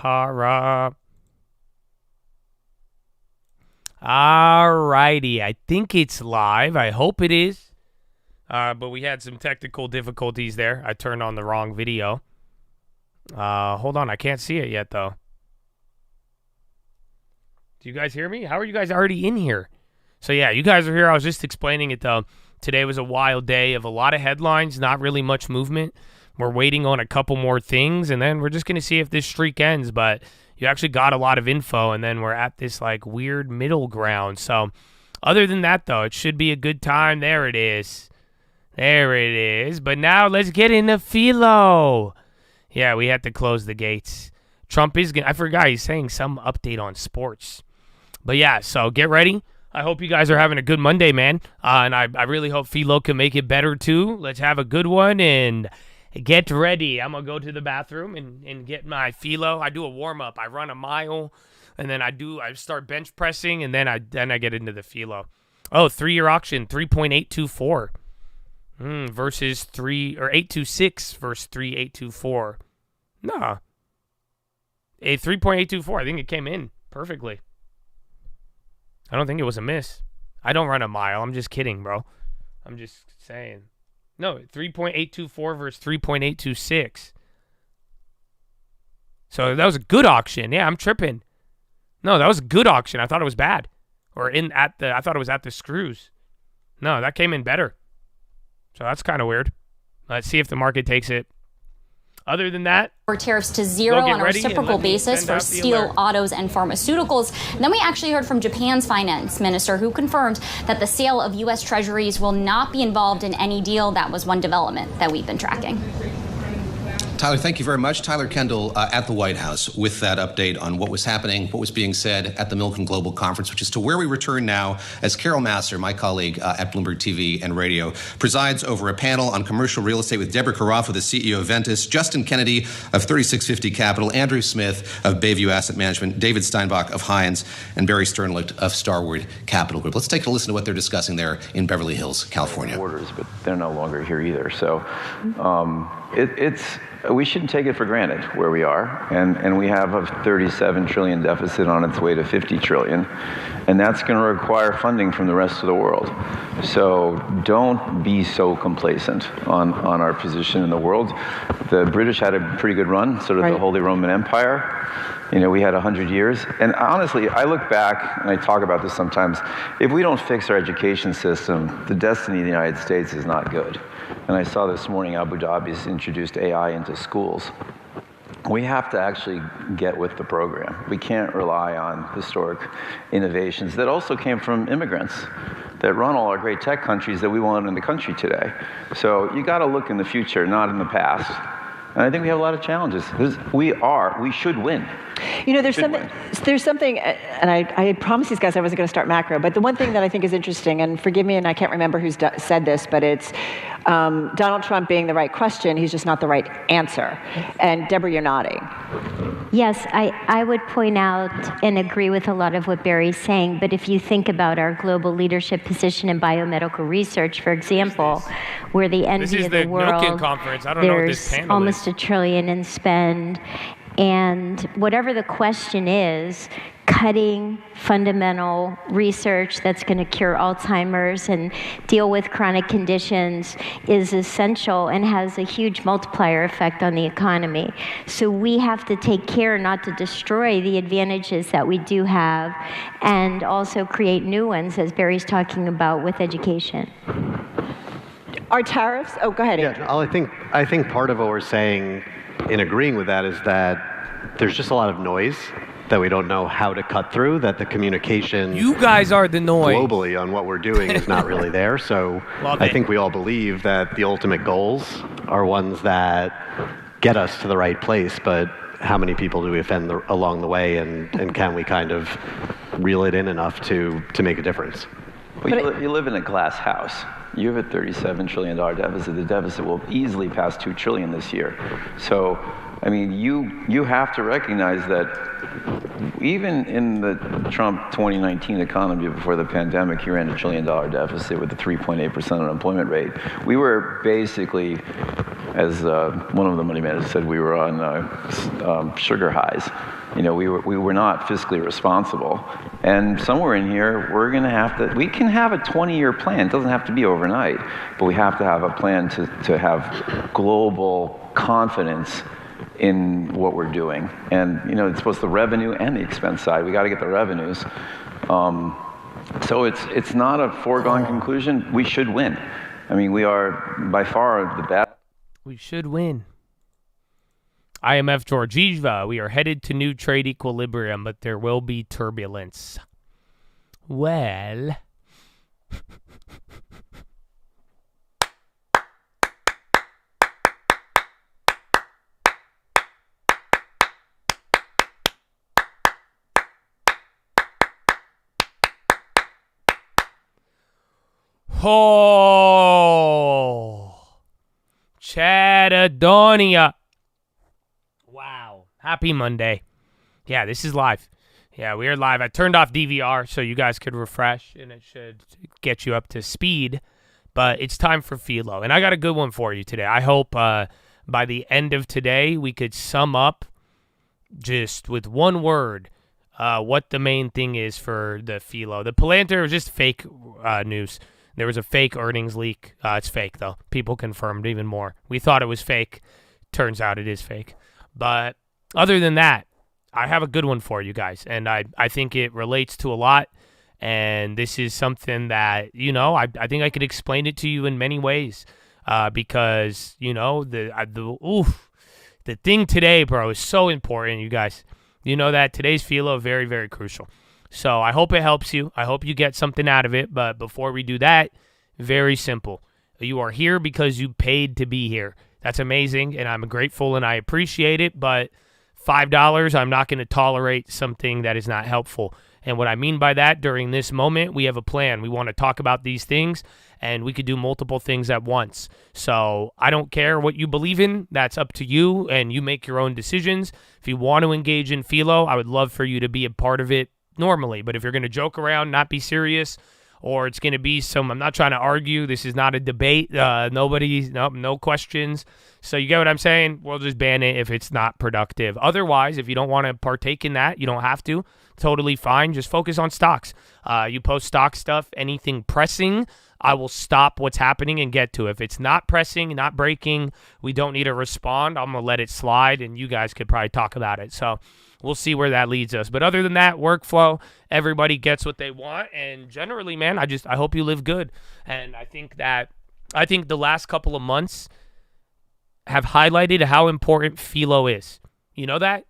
Para. Alrighty, I think it's live. I hope it is. But we had some technical difficulties there. I turned on the wrong video. Hold on, I can't see it yet though. Do you guys hear me? How are you guys already in here? So yeah, you guys are here. I was just explaining it though. Today was a wild day of a lot of headlines, not really much movement. We're waiting on a couple more things, and then we're just going to see if this streak ends. But you actually got a lot of info, and then we're at this like weird middle ground. So other than that, though, it should be a good time. There it is. There it is. But now let's get into Philo. Yeah, we had to close the gates. Trump is going to, I forgot, he's saying some update on sports. But yeah, so get ready. I hope you guys are having a good Monday, man. And I really hope Philo can make it better, too. Let's have a good one, and get ready. I'm going to go to the bathroom and get my Philo. I do a warm-up. I run a mile, and then I start bench pressing, and then I get into the Philo. Oh, 3-year auction, 3.824 versus 826 versus 3.824. Nah. A 3.824. I think it came in perfectly. I don't think it was a miss. I don't run a mile. I'm just kidding, bro. I'm just saying. No, 3.824 versus 3.826. So that was a good auction. Yeah, I'm tripping. No, that was a good auction. I thought it was bad. I thought it was at the screws. No, that came in better. So that's kind of weird. Let's see if the market takes it. Other than that, or tariffs to zero on a reciprocal basis for steel, autos, and pharmaceuticals. And then we actually heard from Japan's finance minister, who confirmed that the sale of U.S. treasuries will not be involved in any deal. That was one development that we've been tracking. Tyler, thank you very much. Tyler Kendall at the White House with that update on what was happening, what was being said at the Milken Global Conference, which is to where we return now as Carol Massar, my colleague at Bloomberg TV and Radio, presides over a panel on commercial real estate with Deborah Carafa, the CEO of Ventus, Justin Kennedy of 3650 Capital, Andrew Smith of Bayview Asset Management, David Steinbach of Hines, and Barry Sternlicht of Starwood Capital Group. Let's take a listen to what they're discussing there in Beverly Hills, California. Orders, but they're no longer here either. So we shouldn't take it for granted where we are, and we have a 37 trillion deficit on its way to 50 trillion, and that's going to require funding from the rest of the world. So don't be so complacent on our position in the world. The British had a pretty good run, sort of right. The Holy Roman Empire. You know, we had 100 years. And honestly, I look back, and I talk about this sometimes, if we don't fix our education system, the destiny of the United States is not good. And I saw this morning Abu Dhabi's introduced AI into schools. We have to actually get with the program. We can't rely on historic innovations that also came from immigrants that run all our great tech countries that we want in the country today. So you got to look in the future, not in the past. And I think we have a lot of challenges. We should win. You know, there's something, and I promised these guys I wasn't going to start macro, but the one thing that I think is interesting, and forgive me, and I can't remember who's said this, but it's Donald Trump being the right question, he's just not the right answer. And Deborah, you're nodding. Yes, I would point out and agree with a lot of what Barry's saying, but if you think about our global leadership position in biomedical research, for example, we're the envy of the world. Conference. I don't know what this panel is. Almost $1 trillion in spend. And whatever the question is, cutting fundamental research that's going to cure Alzheimer's and deal with chronic conditions is essential and has a huge multiplier effect on the economy. So we have to take care not to destroy the advantages that we do have and also create new ones, as Barry's talking about with education. Are tariffs? Oh, go ahead, Andrew. Yeah, I think part of what we're saying in agreeing with that is that there's just a lot of noise that we don't know how to cut through, that the communication you guys are the noise globally on what we're doing is not really there. So I think we all believe that the ultimate goals are ones that get us to the right place, but how many people do we offend along the way, and can we kind of reel it in enough to make a difference? Well, you live in a glass house. You have a $37 trillion deficit. The deficit will easily pass $2 trillion this year. So, I mean, you have to recognize that even in the Trump 2019 economy before the pandemic, he ran a $1 trillion deficit with a 3.8% unemployment rate. We were basically as one of the money managers said, we were on sugar highs. You know, we were not fiscally responsible. And somewhere in here, we're going to have to, we can have a 20-year plan. It doesn't have to be overnight, but we have to have a plan to have global confidence in what we're doing. And, you know, it's both the revenue and the expense side. We got to get the revenues. So it's not a foregone conclusion. We should win. I mean, we are by far the best. We should win. IMF Georgieva, we are headed to new trade equilibrium, but there will be turbulence. Well... Oh, Chadadonia. Wow. Happy Monday. Yeah, this is live. Yeah, we are live. I turned off DVR so you guys could refresh, and it should get you up to speed. But it's time for Philo, and I got a good one for you today. I hope by the end of today we could sum up just with one word what the main thing is for the Philo. The Palantir was just fake news. There was a fake earnings leak. It's fake, though. People confirmed even more. We thought it was fake. Turns out it is fake. But other than that, I have a good one for you guys, and I think it relates to a lot, and this is something that, you know, I think I could explain it to you in many ways because, you know, the thing today, bro, is so important, you guys. You know that today's Philo is very, very crucial. So I hope it helps you. I hope you get something out of it. But before we do that, very simple. You are here because you paid to be here. That's amazing, and I'm grateful and I appreciate it. But $5, I'm not going to tolerate something that is not helpful. And what I mean by that, during this moment, we have a plan. We want to talk about these things, and we could do multiple things at once. So I don't care what you believe in. That's up to you, and you make your own decisions. If you want to engage in Philo, I would love for you to be a part of it normally. But if you're going to joke around, not be serious, or it's going to be I'm not trying to argue. This is not a debate. No questions. So you get what I'm saying? We'll just ban it if it's not productive. Otherwise, if you don't want to partake in that, you don't have to. Totally fine. Just focus on stocks. You post stock stuff, anything pressing, I will stop what's happening and get to it. If it's not pressing, not breaking, we don't need to respond. I'm going to let it slide, and you guys could probably talk about it. So we'll see where that leads us. But other than that, workflow, everybody gets what they want. And generally, man, I hope you live good. And I think the last couple of months have highlighted how important Philo is. You know that?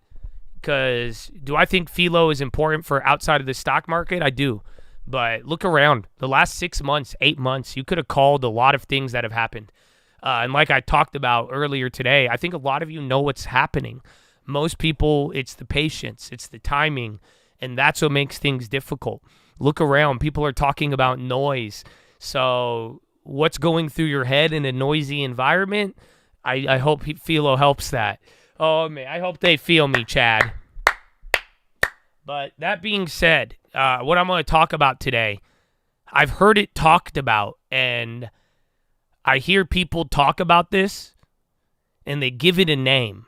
Because do I think Philo is important for outside of the stock market? I do. But look around. The last 6 months, 8 months, you could have called a lot of things that have happened. And like I talked about earlier today, I think a lot of you know what's happening. Most people, it's the patience, it's the timing, and that's what makes things difficult. Look around. People are talking about noise. So what's going through your head in a noisy environment? I hope Philo helps that. Oh, man, I hope they feel me, Chad. But that being said, what I'm going to talk about today, I've heard it talked about, and I hear people talk about this, and they give it a name.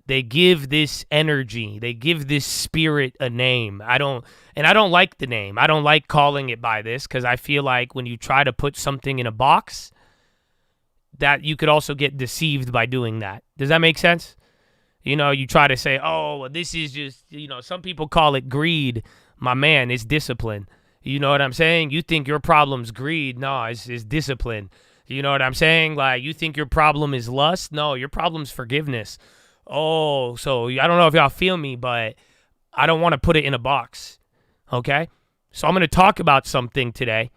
They give this energy, they give this spirit a name. I don't like the name. I don't like calling it by this because I feel like when you try to put something in a box, that you could also get deceived by doing that. Does that make sense? You know, you try to say, oh, well, this is just, you know, some people call it greed. My man, it's discipline. You know what I'm saying? You think your problem's greed. No, it's discipline. You know what I'm saying? Like, you think your problem is lust. No, your problem's forgiveness. Oh, so I don't know if y'all feel me, but I don't want to put it in a box, okay? So I'm going to talk about something today,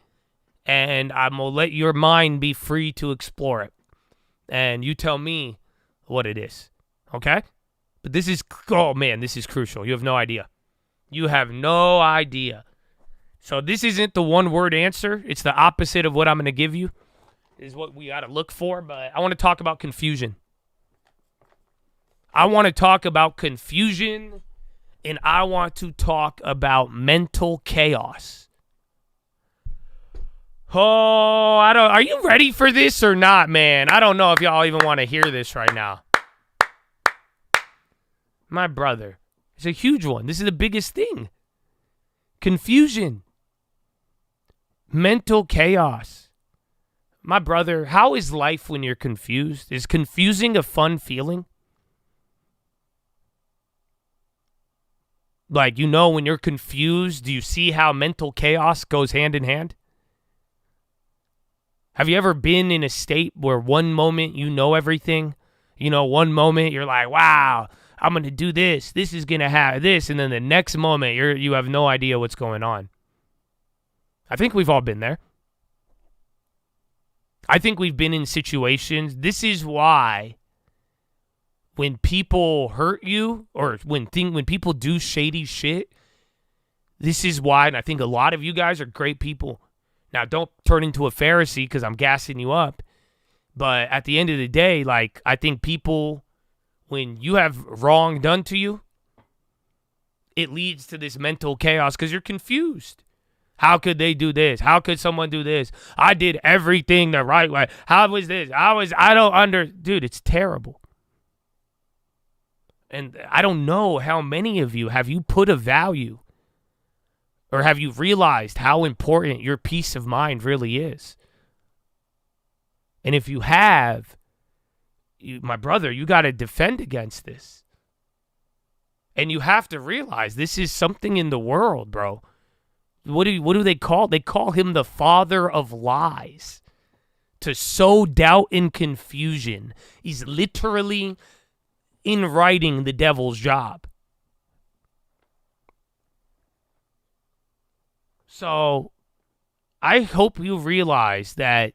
and I'm going to let your mind be free to explore it. And you tell me what it is, okay? But this is, oh man, this is crucial. You have no idea. You have no idea. So this isn't the one-word answer. It's the opposite of what I'm going to give you, is what we got to look for. But I want to talk about confusion. I want to talk about confusion, and I want to talk about mental chaos. Oh, are you ready for this or not, man? I don't know if y'all even want to hear this right now. My brother, it's a huge one. This is the biggest thing. Confusion. Mental chaos. My brother, how is life when you're confused? Is confusing a fun feeling? Like, when you're confused, do you see how mental chaos goes hand in hand? Have you ever been in a state where one moment you know everything? One moment you're like, wow, I'm going to do this. This is going to have this. And then the next moment you have no idea what's going on. I think we've all been there. I think we've been in situations. This is why when people hurt you or when people do shady shit, this is why, and I think a lot of you guys are great people. Now, don't turn into a Pharisee because I'm gassing you up. But at the end of the day, like, I think people, when you have wrong done to you, it leads to this mental chaos because you're confused. How could they do this? How could someone do this? I did everything the right way. How was this? Dude, it's terrible. And I don't know how many of you have you put a value or have you realized how important your peace of mind really is? And if you have, my brother, you got to defend against this. And you have to realize this is something in the world, bro. What do they call? They call him the father of lies. To sow doubt and confusion is literally in writing the devil's job. So I hope you realize that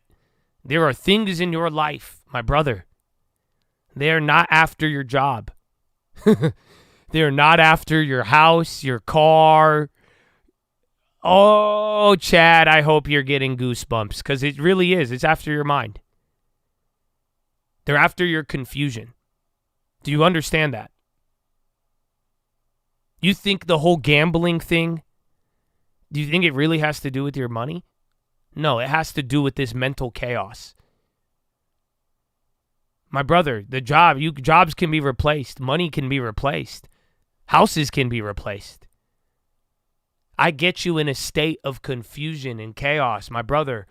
there are things in your life, my brother. They are not after your job. They are not after your house, your car. Oh, Chad, I hope you're getting goosebumps because it really is. It's after your mind. They're after your confusion. Do you understand that? You think the whole gambling thing, do you think it really has to do with your money? No, it has to do with this mental chaos. My brother, jobs can be replaced. Money can be replaced. Houses can be replaced. I get you in a state of confusion and chaos, my brother.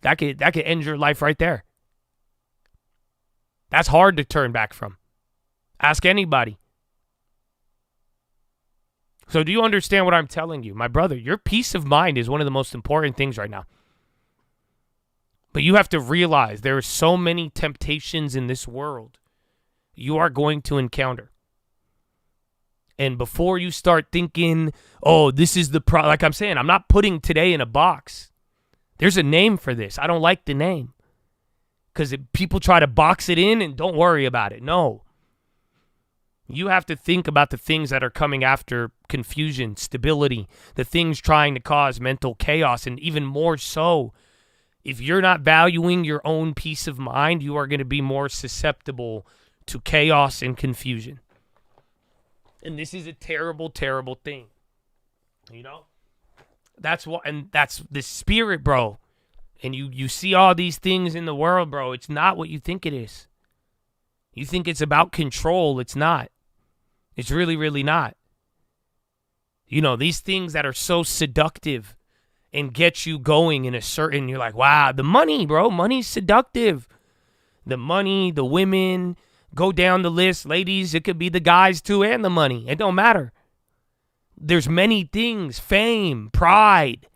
That could end your life right there. That's hard to turn back from. Ask anybody. So do you understand what I'm telling you? My brother, your peace of mind is one of the most important things right now. But you have to realize there are so many temptations in this world you are going to encounter. And before you start thinking, oh, this is the like I'm saying, I'm not putting today in a box. There's a name for this. I don't like the name. Because people try to box it in and don't worry about it. No. You have to think about the things that are coming after confusion, stability, the things trying to cause mental chaos, and even more so, if you're not valuing your own peace of mind, you are going to be more susceptible to chaos and confusion. And this is a terrible, terrible thing. That's what, and that's the spirit, bro. And you see all these things in the world, bro. It's not what you think it is. You think it's about control. It's not. It's really, really not. These things that are so seductive and get you going in a certain, you're like, wow, the money, bro. Money's seductive. The money, the women, go down the list. Ladies, it could be the guys too and the money. It don't matter. There's many things. Fame, pride.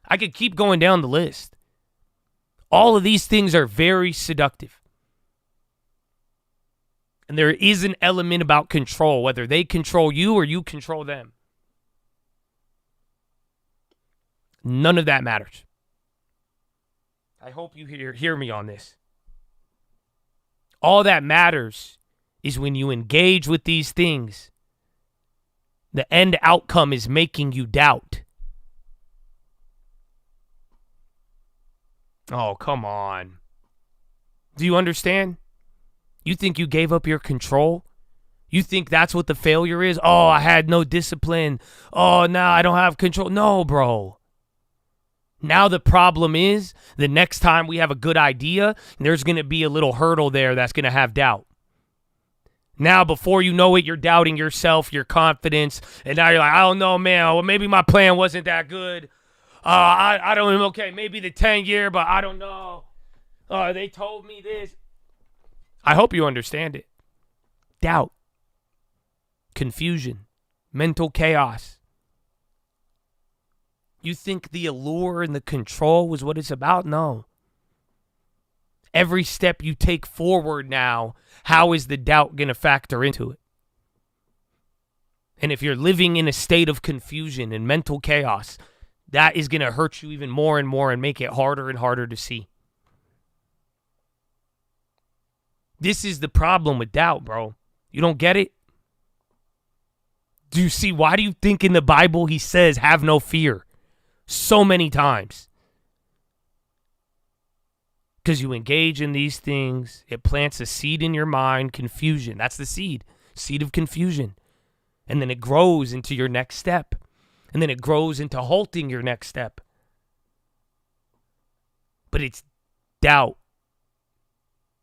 I could keep going down the list. All of these things are very seductive. And there is an element about control, whether they control you or you control them. None of that matters. I hope you hear me on this. All that matters is when you engage with these things, the end outcome is making you doubt. Oh, come on. Do you understand? You think you gave up your control? You think that's what the failure is? Oh, I had no discipline. Oh, now I don't have control. No, bro. Now the problem is the next time we have a good idea, there's going to be a little hurdle there that's going to have doubt. Now, before you know it, you're doubting yourself, your confidence, and now you're like, I don't know, man. Well, maybe my plan wasn't that good. I don't know. Okay, maybe the 10-year, but I don't know. They told me this. I hope you understand it. Doubt, confusion, mental chaos. You think the allure and the control was what it's about? No. Every step you take forward now, how is the doubt going to factor into it? And if you're living in a state of confusion and mental chaos, that is going to hurt you even more and more and make it harder and harder to see. This is the problem with doubt, bro. You don't get it? Do you see? Why do you think in the Bible he says, have no fear? So many times. Because you engage in these things, it plants a seed in your mind, confusion. That's the seed of confusion. And then it grows into your next step. And then it grows into halting your next step. But it's doubt.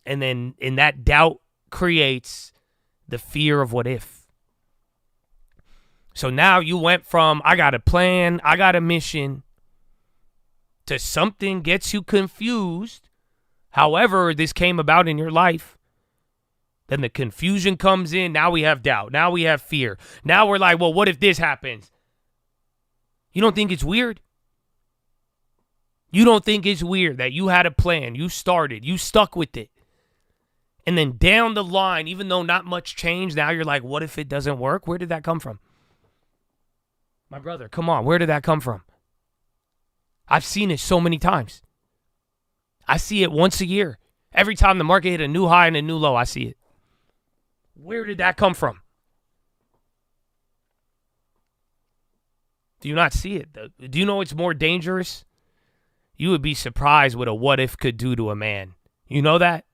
And then in that doubt creates the fear of what if. So now you went from, I got a plan, I got a mission, to something gets you confused. However this came about in your life. Then the confusion comes in. Now we have doubt. Now we have fear. Now we're like, well, what if this happens? You don't think it's weird? You don't think it's weird that you had a plan, you started, you stuck with it. And then down the line, even though not much changed, now you're like, what if it doesn't work? Where did that come from? My brother, come on, where did that come from? I've seen it so many times. I see it once a year. Every time the market hit a new high and a new low, I see it. Where did that come from? Do you not see it? Do you know it's more dangerous? You would be surprised what a what if could do to a man. You know that?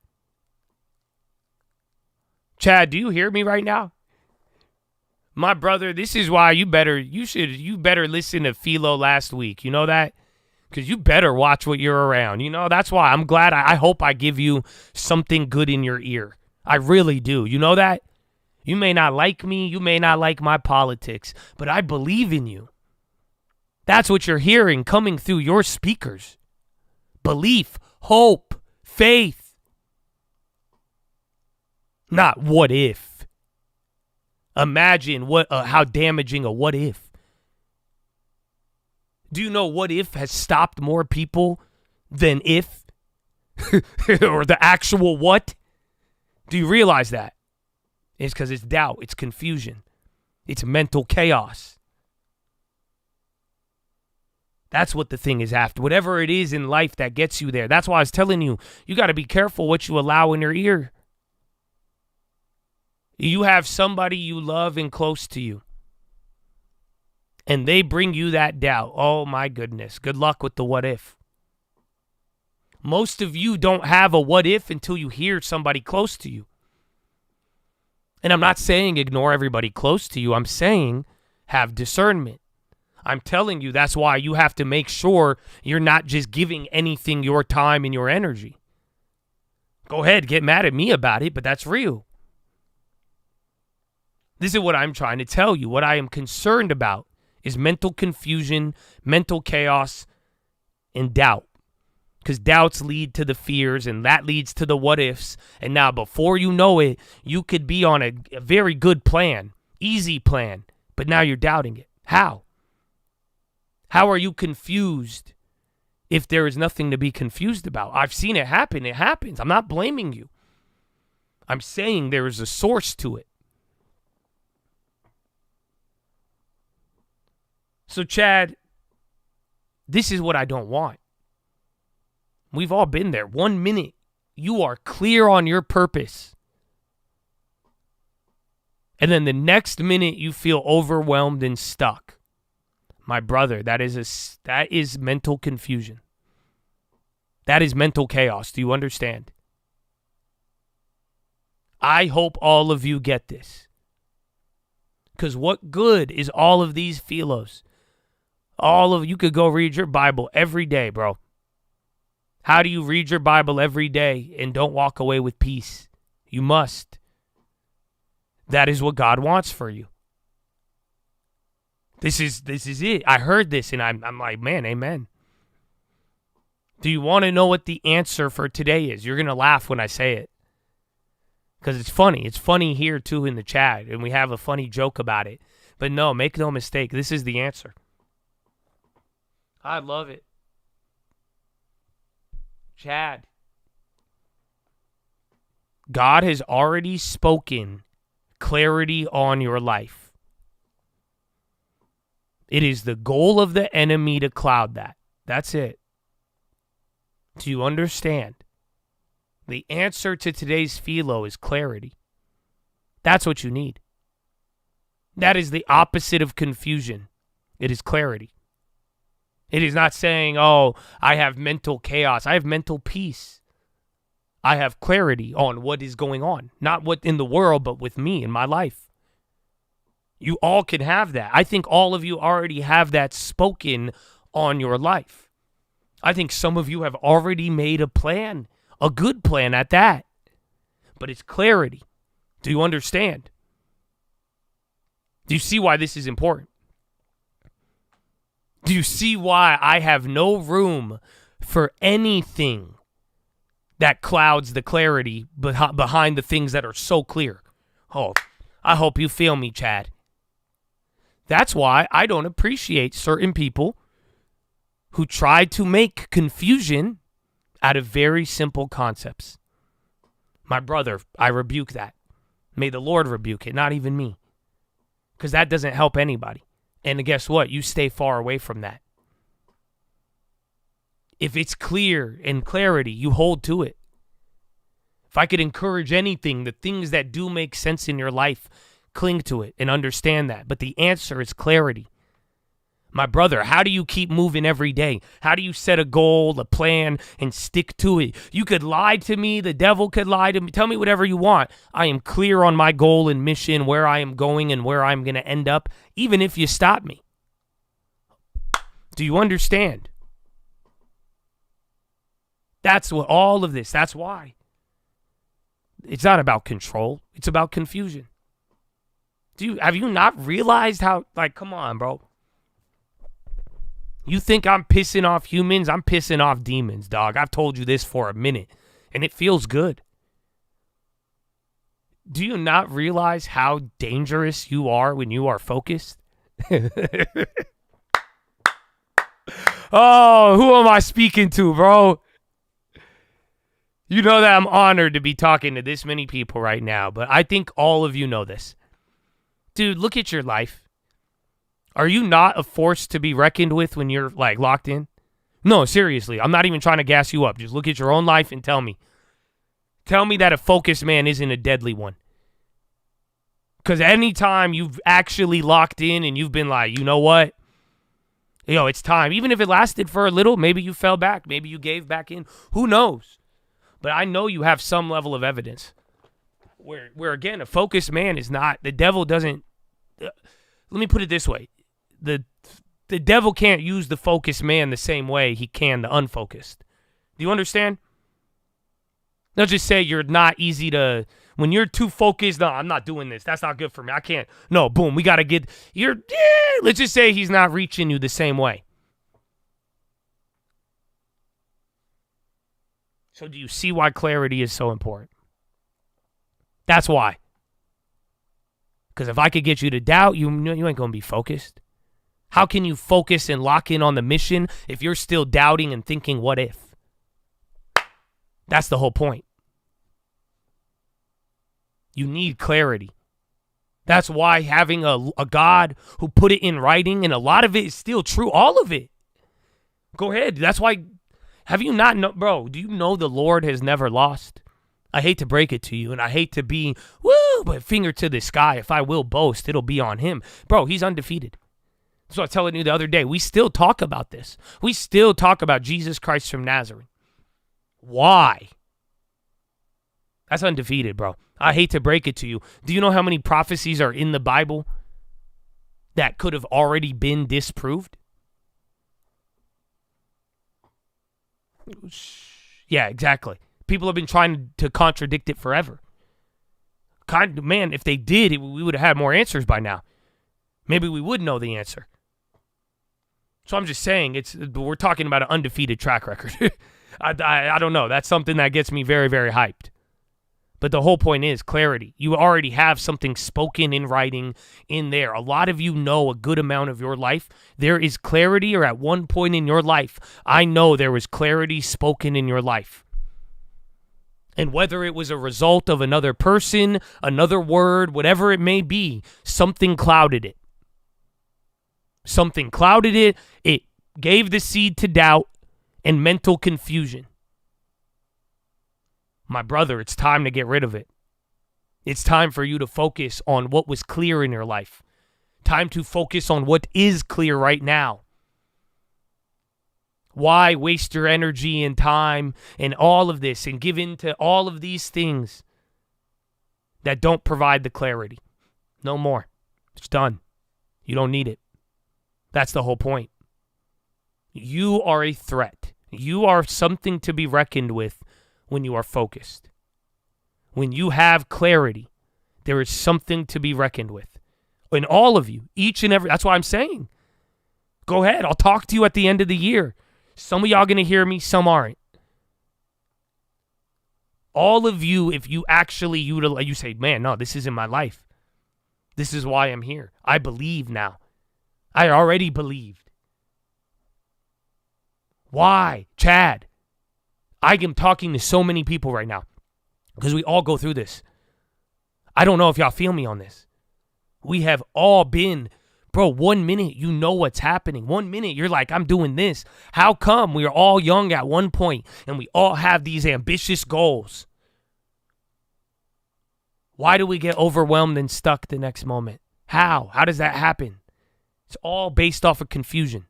Chad, do you hear me right now? My brother, this is why you better listen to Philo last week. You know that? Because you better watch what you're around. You know, that's why I'm glad. I hope I give you something good in your ear. I really do. You know that? You may not like me. You may not like my politics. But I believe in you. That's what you're hearing coming through your speakers. Belief, hope, faith. Not what if. Imagine how damaging a what if. Do you know what if has stopped more people than if? Or the actual what? Do you realize that? It's because it's doubt. It's confusion. It's mental chaos. That's what the thing is after. Whatever it is in life that gets you there. That's why I was telling you, you got to be careful what you allow in your ear. You have somebody you love and close to you, and they bring you that doubt. Oh, my goodness. Good luck with the what if. Most of you don't have a what if until you hear somebody close to you. And I'm not saying ignore everybody close to you. I'm saying have discernment. I'm telling you that's why you have to make sure you're not just giving anything your time and your energy. Go ahead, get mad at me about it, but that's real. This is what I'm trying to tell you. What I am concerned about is mental confusion, mental chaos, and doubt. Because doubts lead to the fears, and that leads to the what ifs. And now before you know it, you could be on a very good plan, easy plan, but now you're doubting it. How? How are you confused if there is nothing to be confused about? I've seen it happen. It happens. I'm not blaming you. I'm saying there is a source to it. So, Chad, this is what I don't want. We've all been there. 1 minute, you are clear on your purpose. And then the next minute, you feel overwhelmed and stuck. My brother, that is mental confusion. That is mental chaos. Do you understand? I hope all of you get this. Because what good is all of these philos? You could go read your Bible every day, bro. How do you read your Bible every day and don't walk away with peace? You must. That is what God wants for you. This is it. I heard this and I'm like, man, amen. Do you want to know what the answer for today is? You're going to laugh when I say it. Because it's funny. It's funny here too in the chat. And we have a funny joke about it. But no, make no mistake. This is the answer. I love it. Chad. God has already spoken clarity on your life. It is the goal of the enemy to cloud that. That's it. Do you understand? The answer to today's Philo is clarity. That's what you need. That is the opposite of confusion. It is clarity. It is not saying, oh, I have mental chaos. I have mental peace. I have clarity on what is going on. Not what in the world, but with me in my life. You all can have that. I think all of you already have that spoken on your life. I think some of you have already made a plan, a good plan at that. But it's clarity. Do you understand? Do you see why this is important? Do you see why I have no room for anything that clouds the clarity behind the things that are so clear? Oh, I hope you feel me, Chad. That's why I don't appreciate certain people who try to make confusion out of very simple concepts. My brother, I rebuke that. May the Lord rebuke it, not even me. Because that doesn't help anybody. And guess what? You stay far away from that. If it's clear and clarity, you hold to it. If I could encourage anything, the things that do make sense in your life, cling to it and understand that. But the answer is clarity. My brother, how do you keep moving every day? How do you set a goal, a plan, and stick to it? You could lie to me. The devil could lie to me. Tell me whatever you want. I am clear on my goal and mission, where I am going and where I'm going to end up, even if you stop me. Do you understand? That's what all of this, that's why. It's not about control. It's about confusion. Have you not realized how, come on, bro. You think I'm pissing off humans? I'm pissing off demons, dog. I've told you this for a minute, and it feels good. Do you not realize how dangerous you are when you are focused? Oh, who am I speaking to, bro? You know that I'm honored to be talking to this many people right now, but I think all of you know this. Dude, look at your life. Are you not a force to be reckoned with when you're, locked in? No, seriously. I'm not even trying to gas you up. Just look at your own life and tell me. Tell me that a focused man isn't a deadly one. Because anytime you've actually locked in and you've been like, you know what? It's time. Even if it lasted for a little, maybe you fell back. Maybe you gave back in. Who knows? But I know you have some level of evidence. Where again, a focused man is not, the devil doesn't, let me put it this way. The devil can't use the focused man the same way he can the unfocused. Do you understand? They'll just say you're not easy to, when you're too focused, no, I'm not doing this. That's not good for me. I can't. No, boom, we got to get, let's just say he's not reaching you the same way. So do you see why clarity is so important? That's why. Because if I could get you to doubt, you ain't going to be focused. How can you focus and lock in on the mission if you're still doubting and thinking, what if? That's the whole point. You need clarity. That's why having a God who put it in writing, and a lot of it is still true, all of it. Go ahead. That's why, have you not know, bro, do you know the Lord has never lost? I hate to break it to you, and I hate to be, but finger to the sky. If I will boast, it'll be on him. Bro, he's undefeated. That's what I was telling you the other day. We still talk about this. We still talk about Jesus Christ from Nazareth. Why? That's undefeated, bro. I hate to break it to you. Do you know how many prophecies are in the Bible that could have already been disproved? Yeah, exactly. People have been trying to contradict it forever. Man, if they did, we would have had more answers by now. Maybe we would know the answer. So I'm just saying, we're talking about an undefeated track record. I don't know. That's something that gets me very, very hyped. But the whole point is clarity. You already have something spoken in writing in there. A lot of you know a good amount of your life. There is clarity, or at one point in your life, I know there was clarity spoken in your life. And whether it was a result of another person, another word, whatever it may be, something clouded it. Something clouded it. It gave the seed to doubt and mental confusion. My brother, it's time to get rid of it. It's time for you to focus on what was clear in your life. Time to focus on what is clear right now. Why waste your energy and time and all of this and give in to all of these things that don't provide the clarity? No more. It's done. You don't need it. That's the whole point. You are a threat. You are something to be reckoned with when you are focused. When you have clarity, there is something to be reckoned with. In all of you, each and every, that's why I'm saying, go ahead. I'll talk to you at the end of the year. Some of y'all going to hear me, some aren't. All of you, if you actually utilize, you say, man, no, this isn't my life. This is why I'm here. I believe now. I already believed. Why? Chad, I am talking to so many people right now because we all go through this. I don't know if y'all feel me on this. We have all been, bro, 1 minute you know what's happening. 1 minute you're like, I'm doing this. How come we are all young at one point and we all have these ambitious goals? Why do we get overwhelmed and stuck the next moment? How? How does that happen? It's all based off of confusion.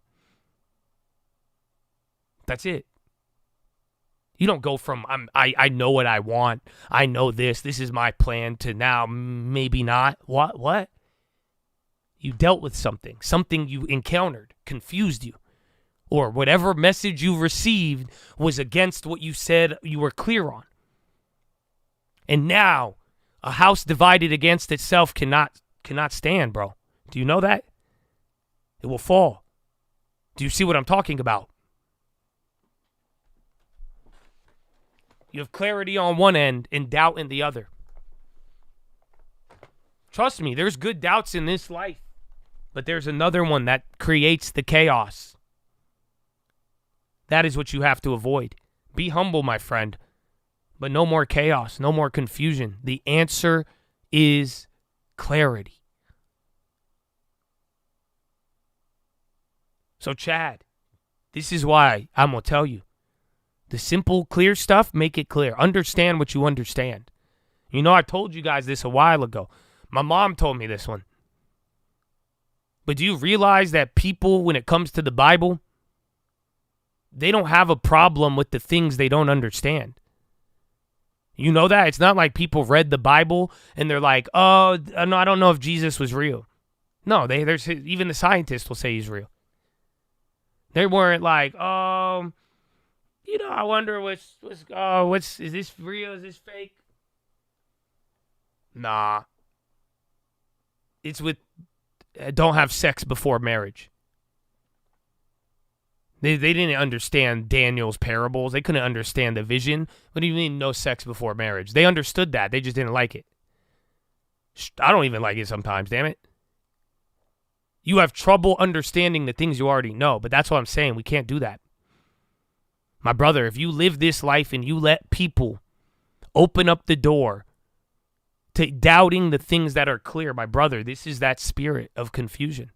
That's it. You don't go from I know what I want, I know this is my plan, to now maybe not. What? You dealt with something you encountered, confused you, or whatever message you received was against what you said you were clear on. And now, a house divided against itself cannot stand, bro. Do you know that? It will fall. Do you see what I'm talking about? You have clarity on one end and doubt in the other. Trust me, there's good doubts in this life, but there's another one that creates the chaos. That is what you have to avoid. Be humble, my friend, but no more chaos, no more confusion. The answer is clarity. So, Chad, this is why I'm going to tell you. The simple, clear stuff, make it clear. Understand what you understand. You know, I told you guys this a while ago. My mom told me this one. But do you realize that people, when it comes to the Bible, they don't have a problem with the things they don't understand? You know that? It's not like people read the Bible and they're like, oh, no, I don't know if Jesus was real. No, there's even the scientists will say he's real. They weren't like, I wonder is this real? Is this fake? Nah. It's with, don't have sex before marriage. They didn't understand Daniel's parables. They couldn't understand the vision. What do you mean no sex before marriage? They understood that. They just didn't like it. I don't even like it sometimes, damn it. You have trouble understanding the things you already know, but that's what I'm saying. We can't do that. My brother, if you live this life and you let people open up the door to doubting the things that are clear, my brother, this is that spirit of confusion.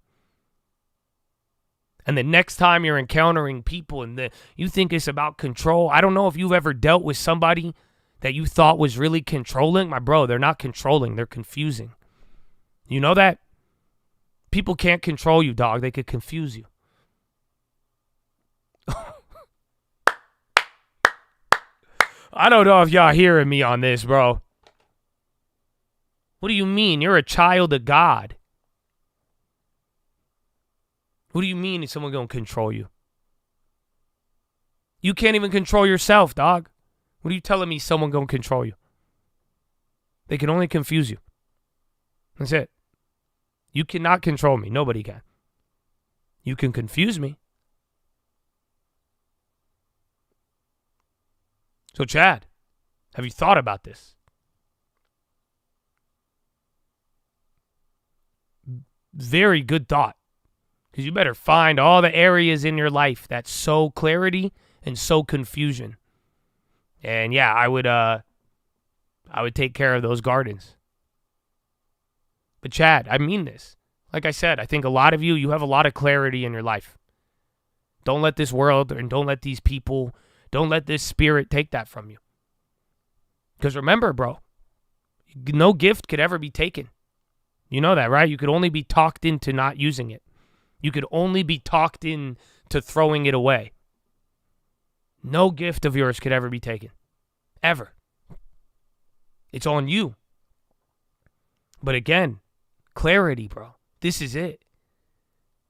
And the next time you're encountering people and you think it's about control, I don't know if you've ever dealt with somebody that you thought was really controlling. My bro, they're not controlling, they're confusing. You know that? People can't control you, dog. They could confuse you. I don't know if y'all hearing me on this, bro. What do you mean? You're a child of God. What do you mean is someone going to control you? You can't even control yourself, dog. What are you telling me someone gonna control you? They can only confuse you. That's it. You cannot control me. Nobody can. You can confuse me. So, Chad, have you thought about this? Very good thought. Because you better find all the areas in your life that sow clarity and sow confusion. And yeah, I would take care of those gardens. But Chad, I mean this. Like I said, I think a lot of you have a lot of clarity in your life. Don't let this world and don't let these people, don't let this spirit take that from you. Because remember, bro, no gift could ever be taken. You know that, right? You could only be talked into not using it. You could only be talked into throwing it away. No gift of yours could ever be taken. Ever. It's on you. But again, clarity, bro. This is it.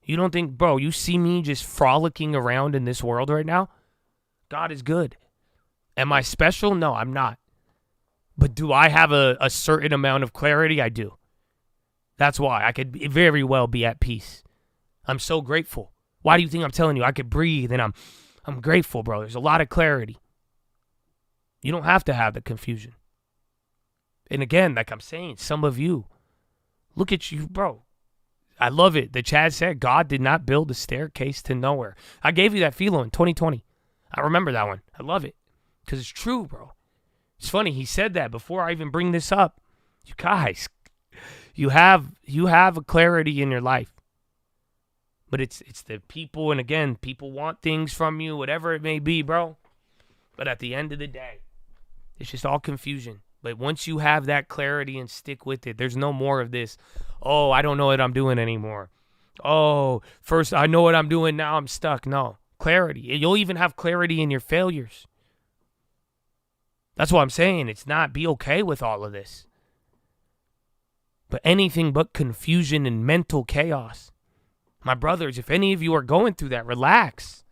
You don't think, bro, you see me just frolicking around in this world right now? God is good. Am I special? No, I'm not. But do I have a certain amount of clarity? I do. That's why I could very well be at peace. I'm so grateful. Why do you think I'm telling you? I could breathe and I'm grateful, bro. There's a lot of clarity. You don't have to have the confusion. And again, like I'm saying, some of you, look at you, bro. I love it that Chad said God did not build a staircase to nowhere. I gave you that Philo in 2020. I remember that one. I love it because it's true, bro. It's funny. He said that before I even bring this up. You guys, you have a clarity in your life. But it's the people, and again, people want things from you, whatever it may be, bro. But at the end of the day, it's just all confusion. But once you have that clarity and stick with it, there's no more of this, oh, I don't know what I'm doing anymore. Oh, first I know what I'm doing, now I'm stuck. No, clarity. You'll even have clarity in your failures. That's what I'm saying. It's not be okay with all of this. But anything but confusion and mental chaos. My brothers, if any of you are going through that, relax.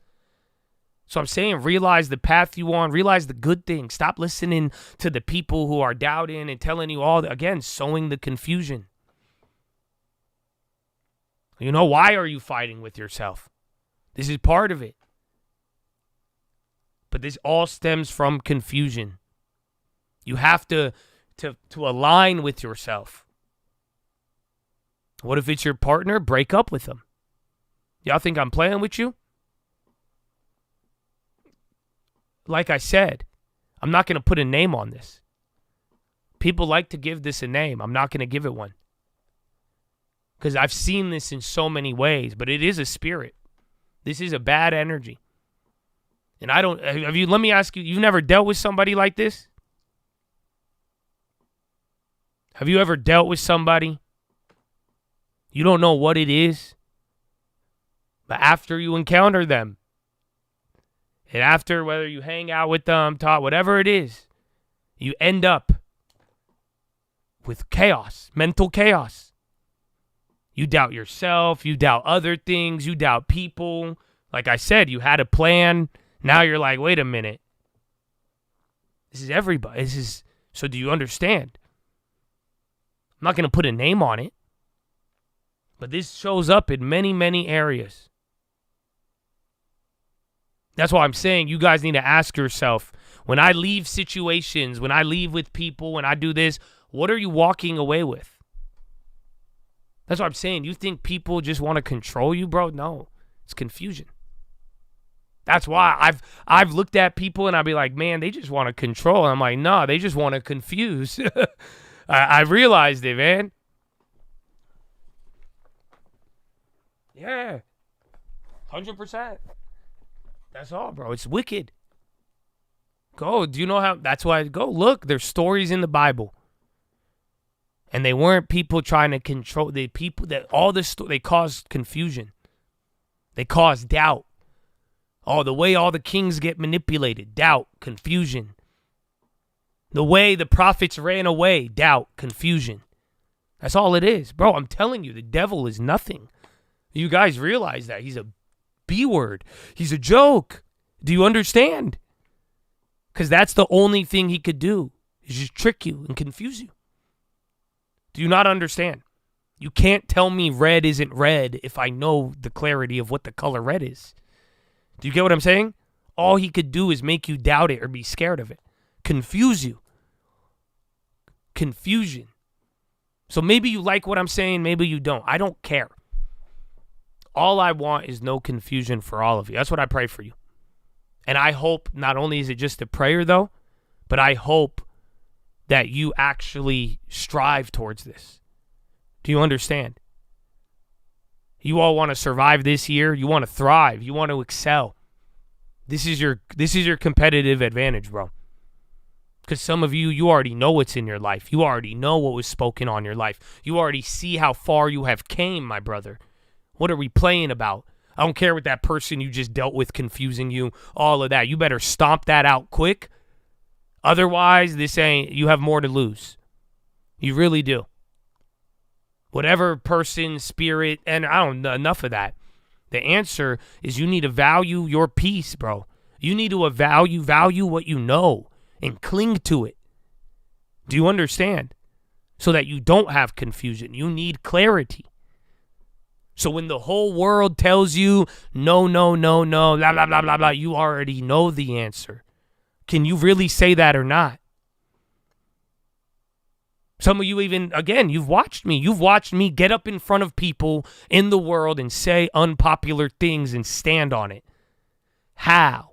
So I'm saying realize the path you on, realize the good things. Stop listening to the people who are doubting and telling you all, again, sowing the confusion. You know, why are you fighting with yourself? This is part of it. But this all stems from confusion. You have to align with yourself. What if it's your partner? Break up with them. Y'all think I'm playing with you? Like I said, I'm not going to put a name on this. People like to give this a name. I'm not going to give it one. Because I've seen this in so many ways, but it is a spirit. This is a bad energy. And let me ask you, you've never dealt with somebody like this? Have you ever dealt with somebody? You don't know what it is. But after you encounter them, and after whether you hang out with them, talk, whatever it is, you end up with chaos, mental chaos. You doubt yourself, you doubt other things, you doubt people. Like I said, you had a plan. Now you're like, wait a minute. This is everybody. So do you understand? I'm not going to put a name on it. But this shows up in many, many areas. That's why I'm saying you guys need to ask yourself, when I leave situations, when I leave with people, when I do this, what are you walking away with? That's what I'm saying. You think people just want to control you, bro? No, it's confusion. That's why I've looked at people and I'll be like, man, they just want to control. And I'm like, no, they just want to confuse. I realized it, man. Yeah, 100%. That's all, bro. It's wicked. Go. Do you know how? That's why. Go look. There's stories in the Bible, and they weren't people trying to control. The people that all this. They caused confusion. They caused doubt. Oh, the way all the kings get manipulated. Doubt, confusion. The way the prophets ran away. Doubt, confusion. That's all it is, bro. I'm telling you, the devil is nothing. You guys realize that he's a B word. He's a joke. Do you understand? Because that's the only thing he could do, is just trick you and confuse you. Do you not understand? You can't tell me red isn't red if I know the clarity of what the color red is. Do you get what I'm saying? All he could do is make you doubt it or be scared of it. Confuse you. Confusion. So maybe you like what I'm saying, maybe you don't. I don't care. All I want is no confusion for all of you. That's what I pray for you. And I hope not only is it just a prayer, though, but I hope that you actually strive towards this. Do you understand? You all want to survive this year. You want to thrive. You want to excel. This is your competitive advantage, bro. Because some of you already know what's in your life. You already know what was spoken on your life. You already see how far you have came, my brother. What are we playing about? I don't care what that person you just dealt with confusing you, all of that. You better stomp that out quick. Otherwise, you have more to lose. You really do. Whatever person, spirit, and I don't know, enough of that. The answer is you need to value your peace, bro. You need to value what you know and cling to it. Do you understand? So that you don't have confusion. You need clarity. So when the whole world tells you no, blah, blah, blah, blah, blah, you already know the answer. Can you really say that or not? Some of you even, again, you've watched me. You've watched me get up in front of people in the world and say unpopular things and stand on it. How?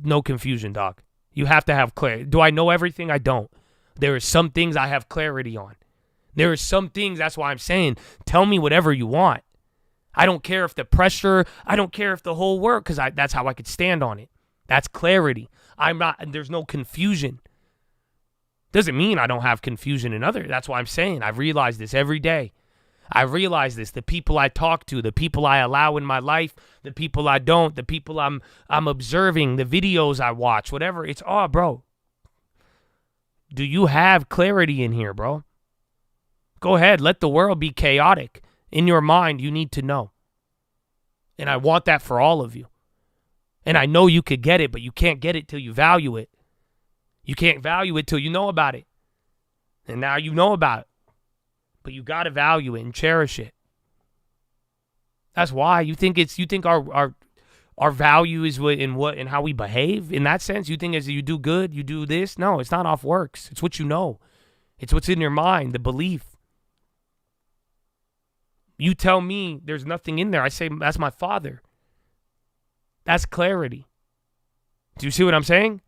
No confusion, dog. You have to have clarity. Do I know everything? I don't. There are some things I have clarity on. There are some things, that's why I'm saying, tell me whatever you want. I don't care if the pressure, I don't care if the whole world, because that's how I could stand on it. That's clarity. There's no confusion. Doesn't mean I don't have confusion in others. That's why I'm saying I realize this every day. I realize this. The people I talk to, the people I allow in my life, the people I don't, the people I'm observing, the videos I watch, whatever. It's all, bro. Do you have clarity in here, bro? Go ahead. Let the world be chaotic. In your mind, you need to know. And I want that for all of you. And I know you could get it, but you can't get it till you value it. You can't value it till you know about it. And now you know about it. But you got to value it and cherish it. That's why you think our value is in how we behave. In that sense, you think as you do good, you do this. No, it's not off works. It's what you know. It's what's in your mind, the belief. You tell me there's nothing in there. I say, that's my Father. That's clarity. Do you see what I'm saying?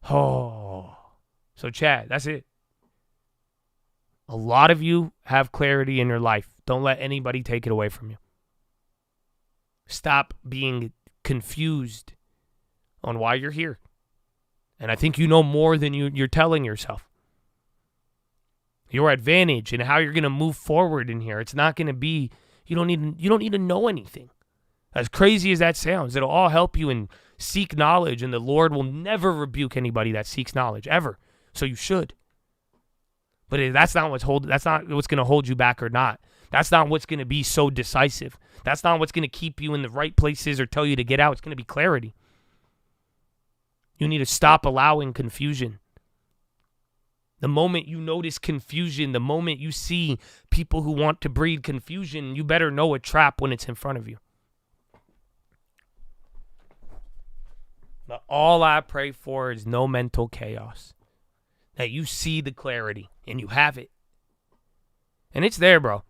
Oh. So, Chad, that's it. A lot of you have clarity in your life. Don't let anybody take it away from you. Stop being confused on why you're here. And I think you know more than you're telling yourself. Your advantage and how you're going to move forward in here. It's not going to be, you don't need to know anything. As crazy as that sounds, it'll all help you and seek knowledge, and the Lord will never rebuke anybody that seeks knowledge, ever. So you should. But that's not what's going to hold you back or not. That's not what's going to be so decisive. That's not what's going to keep you in the right places or tell you to get out. It's going to be clarity. You need to stop allowing confusion. The moment you notice confusion, the moment you see people who want to breed confusion, you better know a trap when it's in front of you. But all I pray for is no mental chaos. That you see the clarity and you have it. And it's there, bro.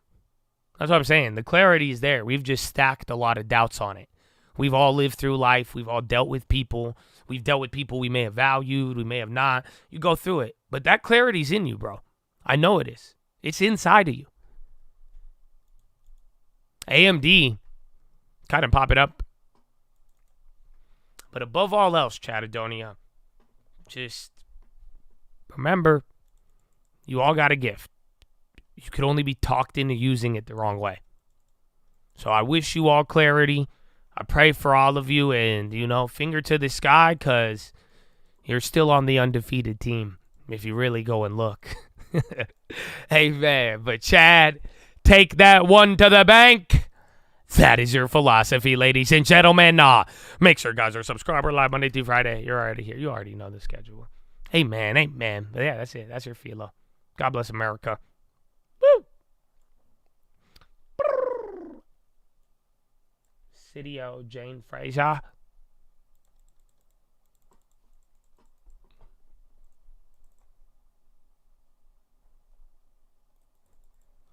That's what I'm saying. The clarity is there. We've just stacked a lot of doubts on it. We've all lived through life. We've all dealt with people. We've dealt with people we may have valued, we may have not. You go through it. But that clarity's in you, bro. I know it is. It's inside of you. AMD, kind of pop it up. But above all else, Chatadonia, just remember, you all got a gift. You could only be talked into using it the wrong way. So I wish you all clarity. I pray for all of you, and, finger to the sky, because you're still on the undefeated team if you really go and look. Hey, man, but Chad, take that one to the bank. That is your philosophy, ladies and gentlemen. Make sure guys are subscriber live Monday through Friday. You're already here. You already know the schedule. Amen. But yeah, that's it. That's your Philo. God bless America. Woo! City-O Jane Fraser.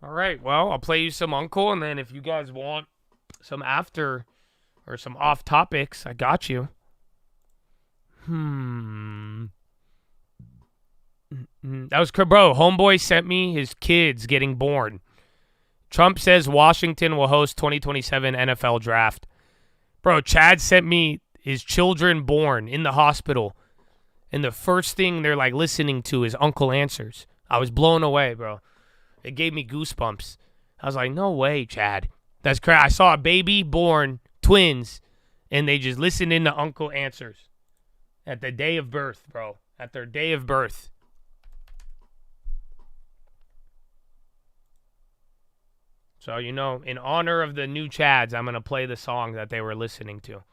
All right, well, I'll play you some Uncle, and then if you guys want some after or some off topics, I got you. That was bro. Homeboy sent me his kids getting born. Trump says Washington will host 2027 NFL draft. Bro, Chad sent me his children born in the hospital, and the first thing they're like listening to is Uncle Answers. I was blown away, bro. It gave me goosebumps. I was like, no way, Chad. That's crazy. I saw a baby born, twins, and they just listened in to Uncle Answers at the day of birth, bro. At their day of birth. So, you know, in honor of the new Chads, I'm going to play the song that they were listening to.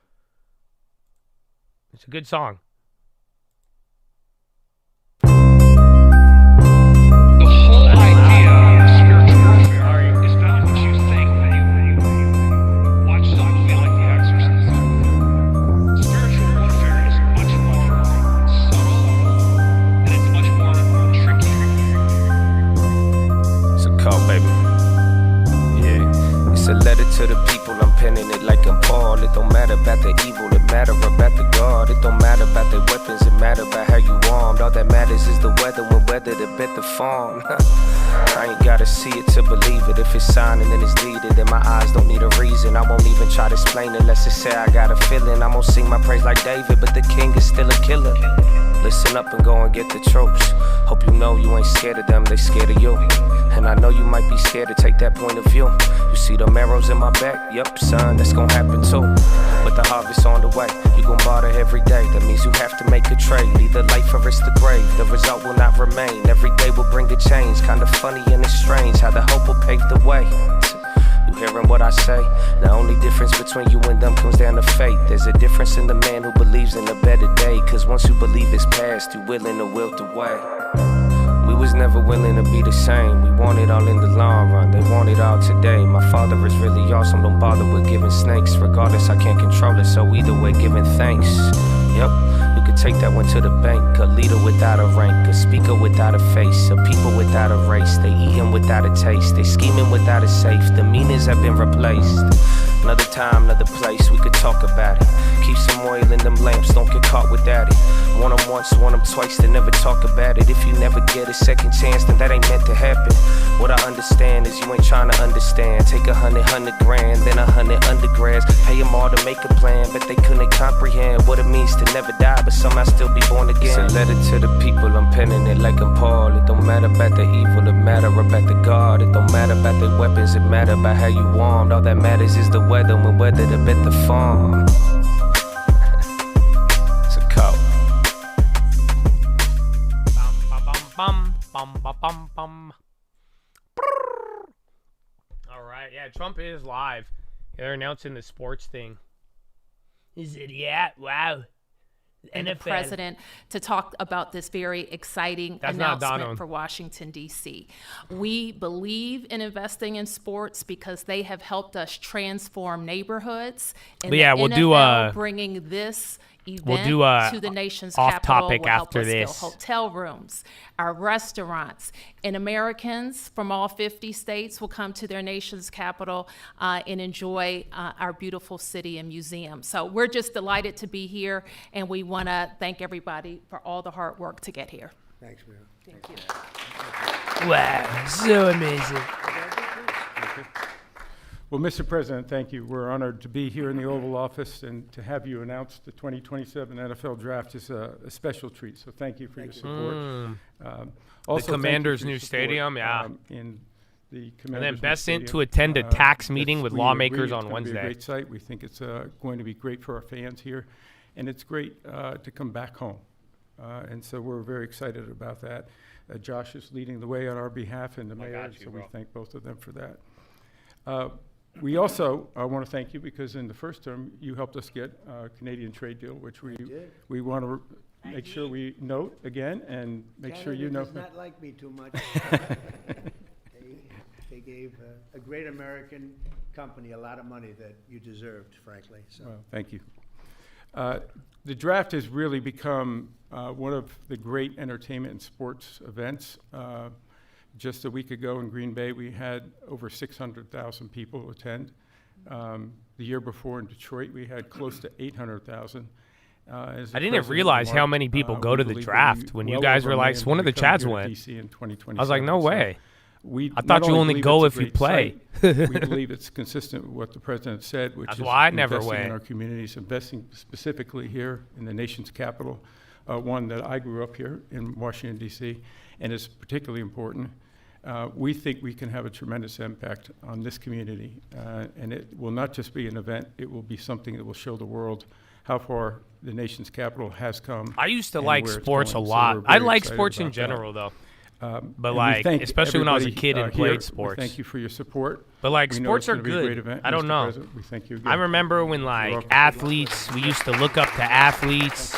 It's a good song. It's a letter to the people, I'm penning it like I'm Paul. It don't matter about the evil, it matter about the God. It don't matter about the weapons, it matter about how you armed. All that matters is the weather, when weather to bet the farm. I ain't gotta see it to believe it. If it's signing then it's needed, and my eyes don't need a reason. I won't even try to explain it unless it say I got a feeling. I'm gonna sing my praise like David, but the king is still a killer. Listen up and go and get the tropes. Hope you know you ain't scared of them, they scared of you. And I know you might be scared to take that point of view. You see them arrows in my back? Yep, son, that's gonna happen too. But the harvest on the way, you gon' barter every day. That means you have to make a trade, either life or it's the grave. The result will not remain, every day will bring a change. Kinda funny and it's strange how the hope will pave the way. You hearing what I say? The only difference between you and them comes down to faith. There's a difference in the man who believes in a better day. Cause once you believe it's past, you willing to wilt away. We was never willing to be the same. We want it all in the long run, they want it all today. My father is really awesome, don't bother with giving snakes. Regardless, I can't control it, so either way, giving thanks. Yep, you could take that one to the bank. A leader without a rank, a speaker without a face, a people without a race. They eating without a taste, they scheming without a safe. The meanings have been replaced. Another time, another place, we could talk about it. Keep some oil in them lamps, don't get caught without it. Want them once, want them twice, they never talk about it. If you never get a second chance, then that ain't meant to happen. What I understand is you ain't trying to understand. Take 100 grand, then 100 undergrads. Pay them all to make a plan, but they couldn't comprehend what it means to never die, but somehow still be born again. It's a letter to the people, I'm penning it like I'm Paul. It don't matter about the evil, it matter about the God. It don't matter about the weapons, it matter about how you armed. All that matters is the weather, when weather to bet the farm. It's a cult. Bum, bum, bum, bum, bum. All right, yeah, Trump is live. They're announcing the sports thing. Is it? Yeah, wow. And the president to talk about this very exciting announcement for Washington, D.C. We believe in investing in sports because they have helped us transform neighborhoods. And yeah, we'll NFL bringing this event to the nation's capital will help us fill hotel rooms, our restaurants, and Americans from all 50 states will come to their nation's capital and enjoy our beautiful city and museum. So we're just delighted to be here, and we want to thank everybody for all the hard work to get here. Thanks, Mayor. Thank you. Wow, so amazing. Well, Mr. President, thank you. We're honored to be here in the Oval Office, and to have you announce the 2027 NFL Draft is a special treat. So thank you for your support. Also, the Commanders' new stadium, in the Commanders' and then Besant to attend a tax meeting with lawmakers on Wednesday. It's going to be a great site. We think it's going to be great for our fans here, and it's great to come back home. And so we're very excited about that. Josh is leading the way on our behalf, and the mayor, so we thank both of them for that. We also want to thank you because in the first term you helped us get a Canadian trade deal, which we want to make sure we note again and make sure you know. Canada does not like me too much. They gave a great American company a lot of money that you deserved, frankly. So. Well, thank you. The draft has really become one of the great entertainment and sports events. Just a week ago in Green Bay, we had over 600,000 people attend. The year before in Detroit, we had close to 800,000. I didn't realize how many people go to the draft when you guys were like, one of the Chads went. I was like, no way. I thought you only go if you play. We believe it's consistent with what the president said, which is why I never investing went. in our communities, investing specifically here in the nation's capital, one that I grew up here in Washington, D.C., and is particularly important. We think we can have a tremendous impact on this community, and it will not just be an event, it will be something that will show the world how far the nation's capital has come. I used to like sports a lot. I like sports in general, though. But like, especially when I was a kid and played sports. Thank you for your support. But like, sports are good. I don't know. We thank you again. I remember when like athletes, we used to look up to athletes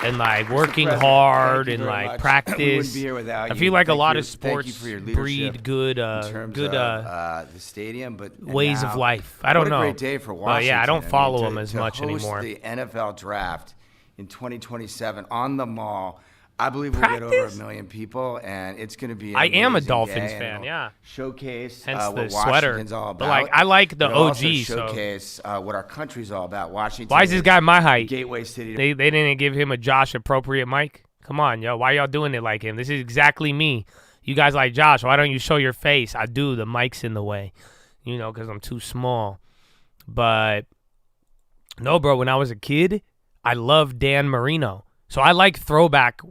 and like working hard and like practice. I feel like a lot of sports breed good, the stadium, but ways of life. I don't know. What a great day for Washington. Yeah, I don't follow them as much anymore. The NFL draft in 2027 on the Mall. I believe we'll get over 1 million people, and it's going to be. I am a Dolphins fan, yeah. Showcase hence what the sweater. Washington's all about. But like, I like the OG. Showcase what our country's all about. Washington. Why is this guy my height? Gateway city. They didn't give him a Josh appropriate mic. Come on, yo. Why y'all doing it like him? This is exactly me. You guys like Josh. Why don't you show your face? I do. The mic's in the way, because I'm too small. But no, bro. When I was a kid, I loved Dan Marino. So I like throwback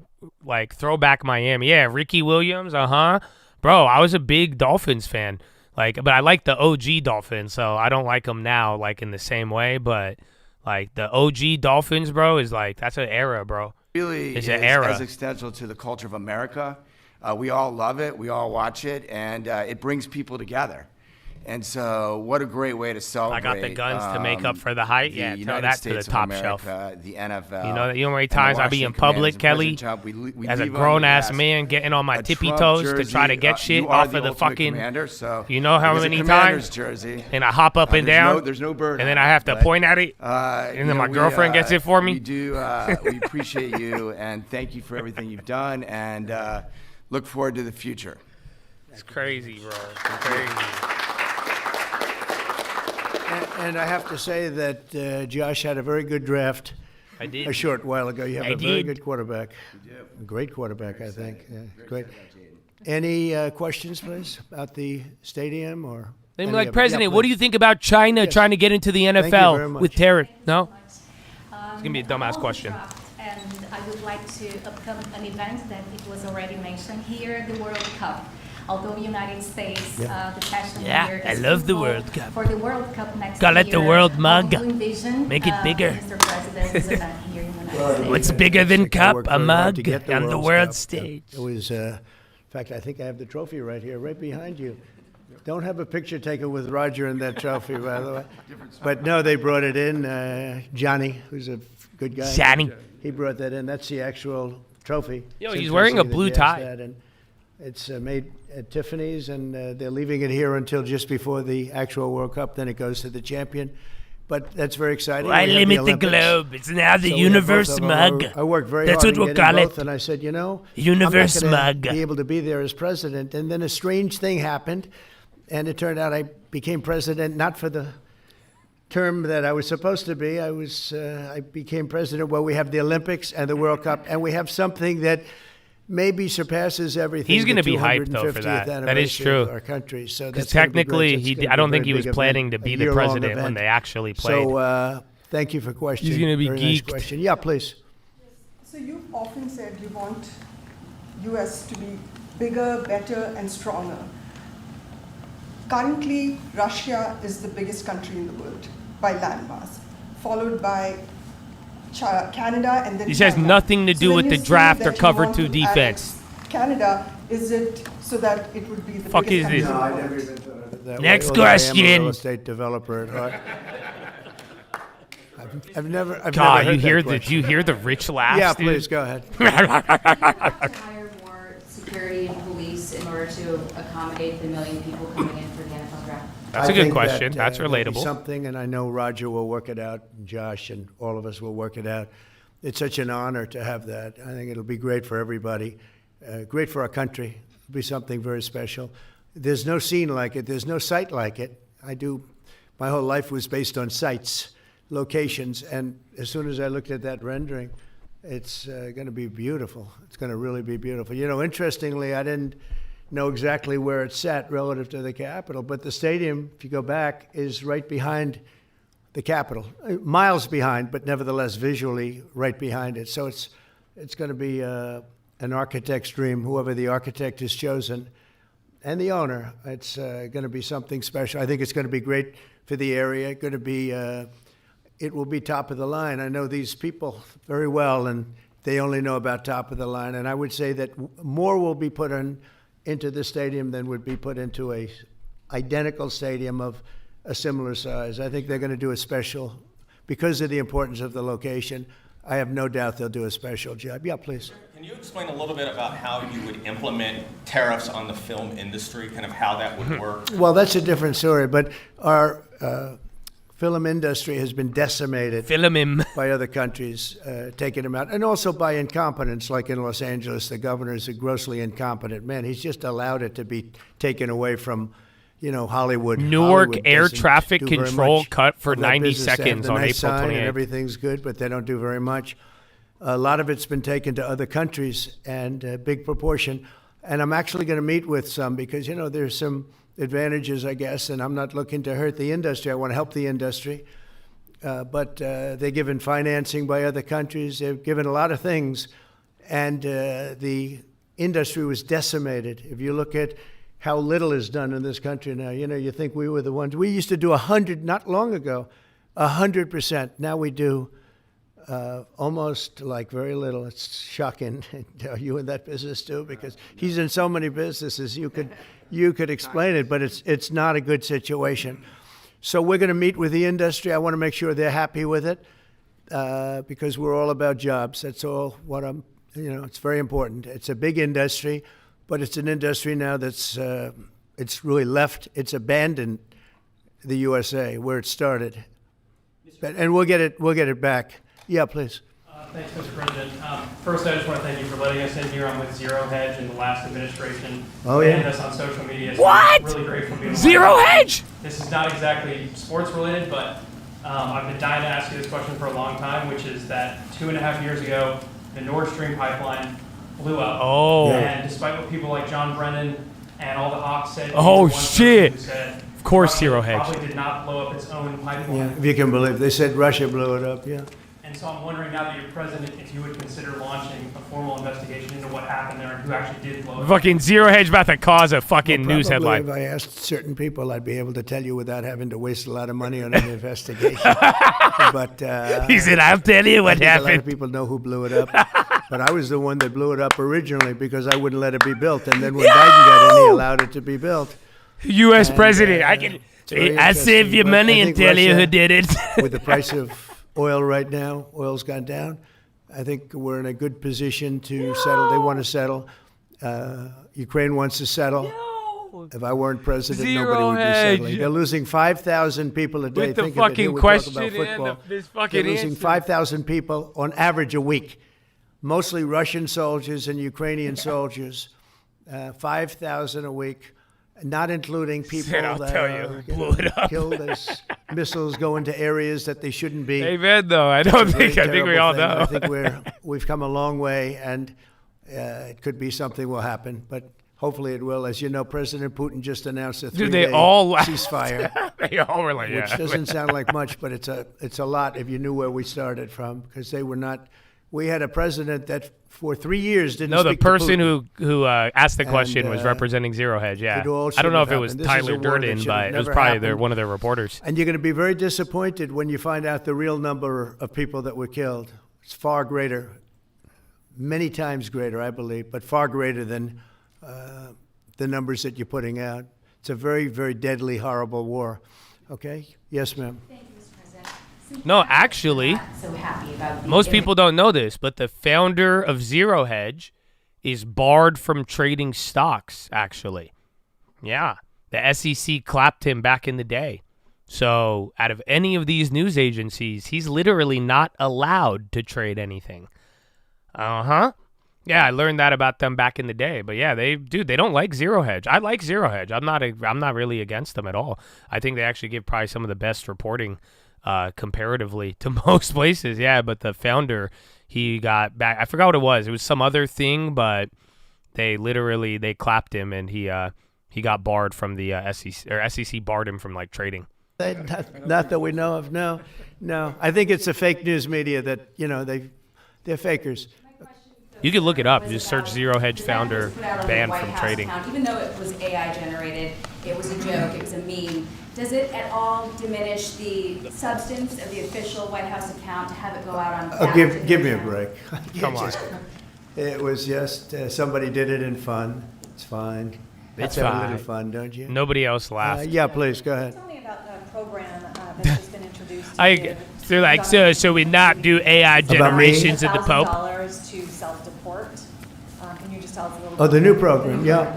Miami. Yeah, Ricky Williams, Bro, I was a big Dolphins fan. But I like the OG Dolphins, so I don't like them now like in the same way, but like the OG Dolphins, bro, is like that's an era, bro. Really it's an era. As existential to the culture of America. We all love it, we all watch it, and it brings people together. And so, what a great way to celebrate. I got the guns to make up for the height. Yeah, throw that to the top shelf. The NFL. You know how many times I be in public, Kelly, as a grown-ass man getting on my tippy toes to try to get shit off of the fucking. Commander, so you know how many times? Jersey. And I hop up and down. There's no bird. And then I have to point at it. And then my girlfriend gets it for me. We do. We appreciate you and thank you for everything you've done and look forward to the future. It's crazy, bro. It's crazy. And I have to say that Josh had a very good draft. I did. A short while ago. You have a very good quarterback. You do. A great quarterback, I think. Yeah, great. Any questions, please, about the stadium or? They'd be like, President, what do you think about China trying to get into the NFL with tariff? No? It's going to be a dumbass question. And I would like to upcome an event that it was already mentioned here, the World Cup. Although United States, the passion here is I love the World Cup. For the World Cup next Call it the World Mug. Envision, make it bigger. Mr. President, this event here in the United States. What's bigger than cup? A mug on the world stage. It was, in fact, I think I have the trophy right here, right behind you. Don't have a picture taken with Roger and that trophy, by the way. But no, they brought it in. Johnny, who's a good guy. Johnny. He brought that in. That's the actual trophy. Yo, he's wearing a blue tie. It's made at Tiffany's, and they're leaving it here until just before the actual World Cup. Then it goes to the champion. But that's very exciting. Why limit the globe? It's now the universe mug. I worked very hard. That's what we'll call it. And I said, universe I'm not mug. Be able to be there as president. And then a strange thing happened, and it turned out I became president not for the term that I was supposed to be. I became president where we have the Olympics and the World Cup, and we have something that maybe surpasses everything. He's going to be hyped though for that. That is true. Our country. So because technically, I don't think he was planning to be the president when they actually played. So thank you for questioning. He's going to be Very geeked. Nice question. Yeah, please. So you've often said you want U.S. to be bigger, better, and stronger. Currently, Russia is the biggest country in the world by landmass, followed by Canada and then This has nothing to do with the draft or cover 2 defense. Canada, is it so that it would be the fuck biggest is this? No, I never even thought of it that Next way. question. I am a real estate developer at heart. I've never heard you hear the rich laugh? Yeah, dude? please go ahead. Hire more security and police in order to accommodate the 1 million people coming in for the NFL draft? That's a good question. That's relatable. Something, and I know Roger will work it out, and Josh, and all of us will work it out. It's such an honor to have that. I think it'll be great for everybody, great for our country. It'll be something very special. There's no scene like it. There's no site like it. My whole life was based on sites, locations, and as soon as I looked at that rendering, it's going to be beautiful. It's going to really be beautiful. You know, interestingly, I didn't know exactly where it's sat relative to the Capitol, but the stadium, if you go back, is right behind the Capitol, miles behind, but nevertheless visually right behind it. So it's going to be an architect's dream, whoever the architect is chosen, and the owner. It's going to be something special. I think it's going to be great for the area. Going to be, it will be top of the line. I know these people very well, and they only know about top of the line. And I would say that more will be put into the stadium than would be put into a identical stadium of a similar size. I think they're going to do a special, because of the importance of the location. I have no doubt they'll do a special job. Yeah, please. Can you explain a little bit about how you would implement tariffs on the film industry, kind of how that would work? Well, that's a different story, but our film industry has been decimated by other countries, taking them out, and also by incompetence, like in Los Angeles. The governor is a grossly incompetent man. He's just allowed it to be taken away from, Hollywood. Newark air traffic control cut for 90 seconds on nice April 28th. And everything's good, but they don't do very much. A lot of it's been taken to other countries, and a big proportion. And I'm actually going to meet with some because, there's some advantages, I guess, and I'm not looking to hurt the industry. I want to help the industry. But they're given financing by other countries. They're given a lot of things, and the industry was decimated. If you look at how little is done in this country now, you think we were the ones. We used to do 100, not long ago, 100%. Now we do almost like very little. It's shocking. Are you in that business too? Because he's in so many businesses. You could explain it, but it's not a good situation. So we're going to meet with the industry. I want to make sure they're happy with it because we're all about jobs. That's all what it's very important. It's a big industry, but it's an industry now that's it's really left. It's abandoned the USA where it started, and we'll get it back. Yeah, please. Thanks, Mr. President. First, I just want to thank you for letting us in here. I'm with Zero Hedge in the last administration. Banned us on social media. So what? Really grateful being Zero Hedge? This is not exactly sports related, but I've been dying to ask you this question for a long time, which is that 2.5 years ago, the Nord Stream pipeline blew up. Oh. And despite what people like John Brennan and all the hawks said, oh shit! Of course, Zero Hedge probably did not blow up its own pipeline. Yeah, if you can believe, they said Russia blew it up. Yeah. And so I'm wondering now that you're president, if you would consider launching a formal investigation into what happened there and who actually did blow it. Fucking Zero Hedge about to cause a fucking news headline. If I asked certain people, I'd be able to tell you without having to waste a lot of money on an investigation. But he said, "I'll tell you what happened." A lot of people know who blew it up, but I was the one that blew it up originally because I wouldn't let it be built. And then when Biden got in, he allowed it to be built. U.S. president, I save you money and tell you who did it. With the price of oil right now, oil's gone down. I think we're in a good position to settle. They want to settle. Ukraine wants to settle. If I weren't president, nobody would be settling. They're losing 5,000 people a day. With the Think fucking of it. question Here we talk about and this football. fucking They're losing answer. 5,000 people on average a week. Mostly Russian soldiers and Ukrainian soldiers. 5,000 a week. Not including people that are killed as missiles go into areas that they shouldn't be. Amen, though. I think we all know. I think we've come a long way, and it could be something will happen, but hopefully it will. As you know, President Putin just announced a 3-day ceasefire. They all were like, which doesn't sound like much, but it's a lot if you knew where we started from, because they were not. We had a president that for 3 years didn't. No, the speak person to who asked the question was representing Zero Hedge. Yeah, I don't know if it was Tyler Durden, but it was probably one of their reporters. And you're going to be very disappointed when you find out the real number of people that were killed. It's far greater, many times greater, I believe, but far greater than the numbers that you're putting out. It's a very, very deadly, horrible war. Okay? Yes, ma'am. Thank you, Mr. President. No, actually, So happy about most people don't know this, but the founder of Zero Hedge is barred from trading stocks, actually. Yeah. The SEC clapped him back in the day. So out of any of these news agencies, he's literally not allowed to trade anything. Uh-huh. Yeah, I learned that about them back in the day. But yeah, they don't like Zero Hedge. I like Zero Hedge. I'm not really against them at all. I think they actually give probably some of the best reporting comparatively to most places. Yeah, but the founder, he got back. I forgot what it was. It was some other thing, but they clapped him and he got barred from the SEC, or SEC barred him from like trading. Not that we know of. No. I think it's the fake news media that, they're fakers. You can look it up. Just search Zero Hedge founder banned from trading. Even though it was AI generated, it was a joke, it was a meme. Does it at all diminish the substance of the official White House account to have it go out on fact? Give me a break. Come on. It was just somebody did it in fun. It's fine. It's have fine. a little fun, don't you? Nobody else laughed. Yeah, please go ahead. Tell me about the program that's just been introduced. They're like, so we not do AI generations of the Pope? $1,000 to self-deport. Can you just tell us a little bit? Oh, the new program, yeah.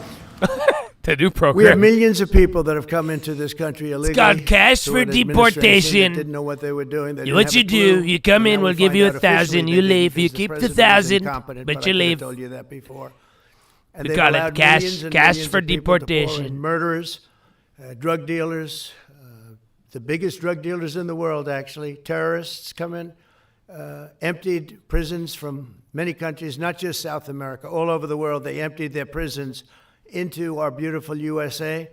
The new program. We have millions of people that have come into this country illegally. It's called cash for deportation. Didn't know what they were doing. What you do, you come in, we'll give you $1,000, you leave, you keep the $1,000, but you leave. I told you that before. And we call it cash for deportation. Murderers, drug dealers, the biggest drug dealers in the world, actually. Terrorists come in, emptied prisons from many countries, not just South America, all over the world. They emptied their prisons into our beautiful USA.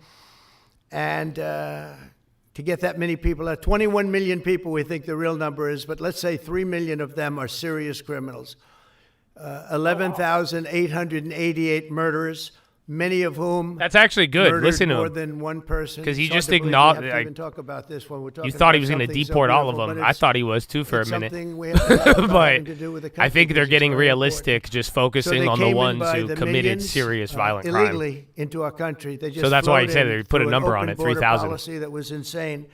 And to get that many people, 21 million people we think the real number is, but let's say 3 million of them are serious criminals. 11,888 murderers, many of whom that's actually good. Listen to him. More than one person. Because he just acknowledged. Even talk about this when we're talking. You thought he was going to deport all of them. I thought he was too for a minute. But I think they're getting realistic, just focusing on the ones who committed serious violent crime illegally into our country. They just so that's why he said they put a number on it, 3,000. Policy that was insane.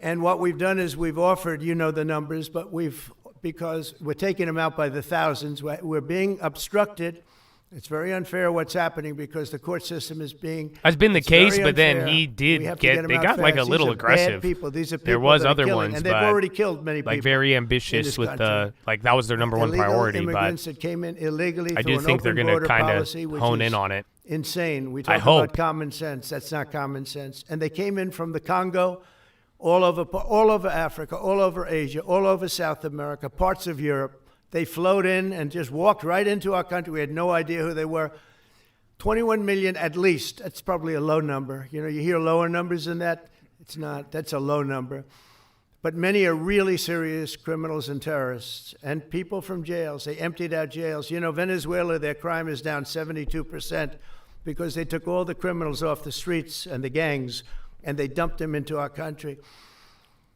And what we've done is we've offered, the numbers, but because we're taking them out by the thousands. We're being obstructed. It's very unfair what's happening because the court system is being. That's been the case, but then he did they got like a little aggressive. These are people there was that other are killing, ones, and they've already killed many people. Like very ambitious with the that was their number one priority. Immigrants but that came in illegally. I do think they're going to kind of hone in on it. Insane. We talk about common sense. That's not common sense. And they came in from the Congo. All over Africa, all over Asia, all over South America, parts of Europe. They flowed in and just walked right into our country. We had no idea who they were. 21 million at least. That's probably a low number. You hear lower numbers than that. It's not. That's a low number. But many are really serious criminals and terrorists and people from jails. They emptied out jails. Venezuela, their crime is down 72% because they took all the criminals off the streets and the gangs and they dumped them into our country.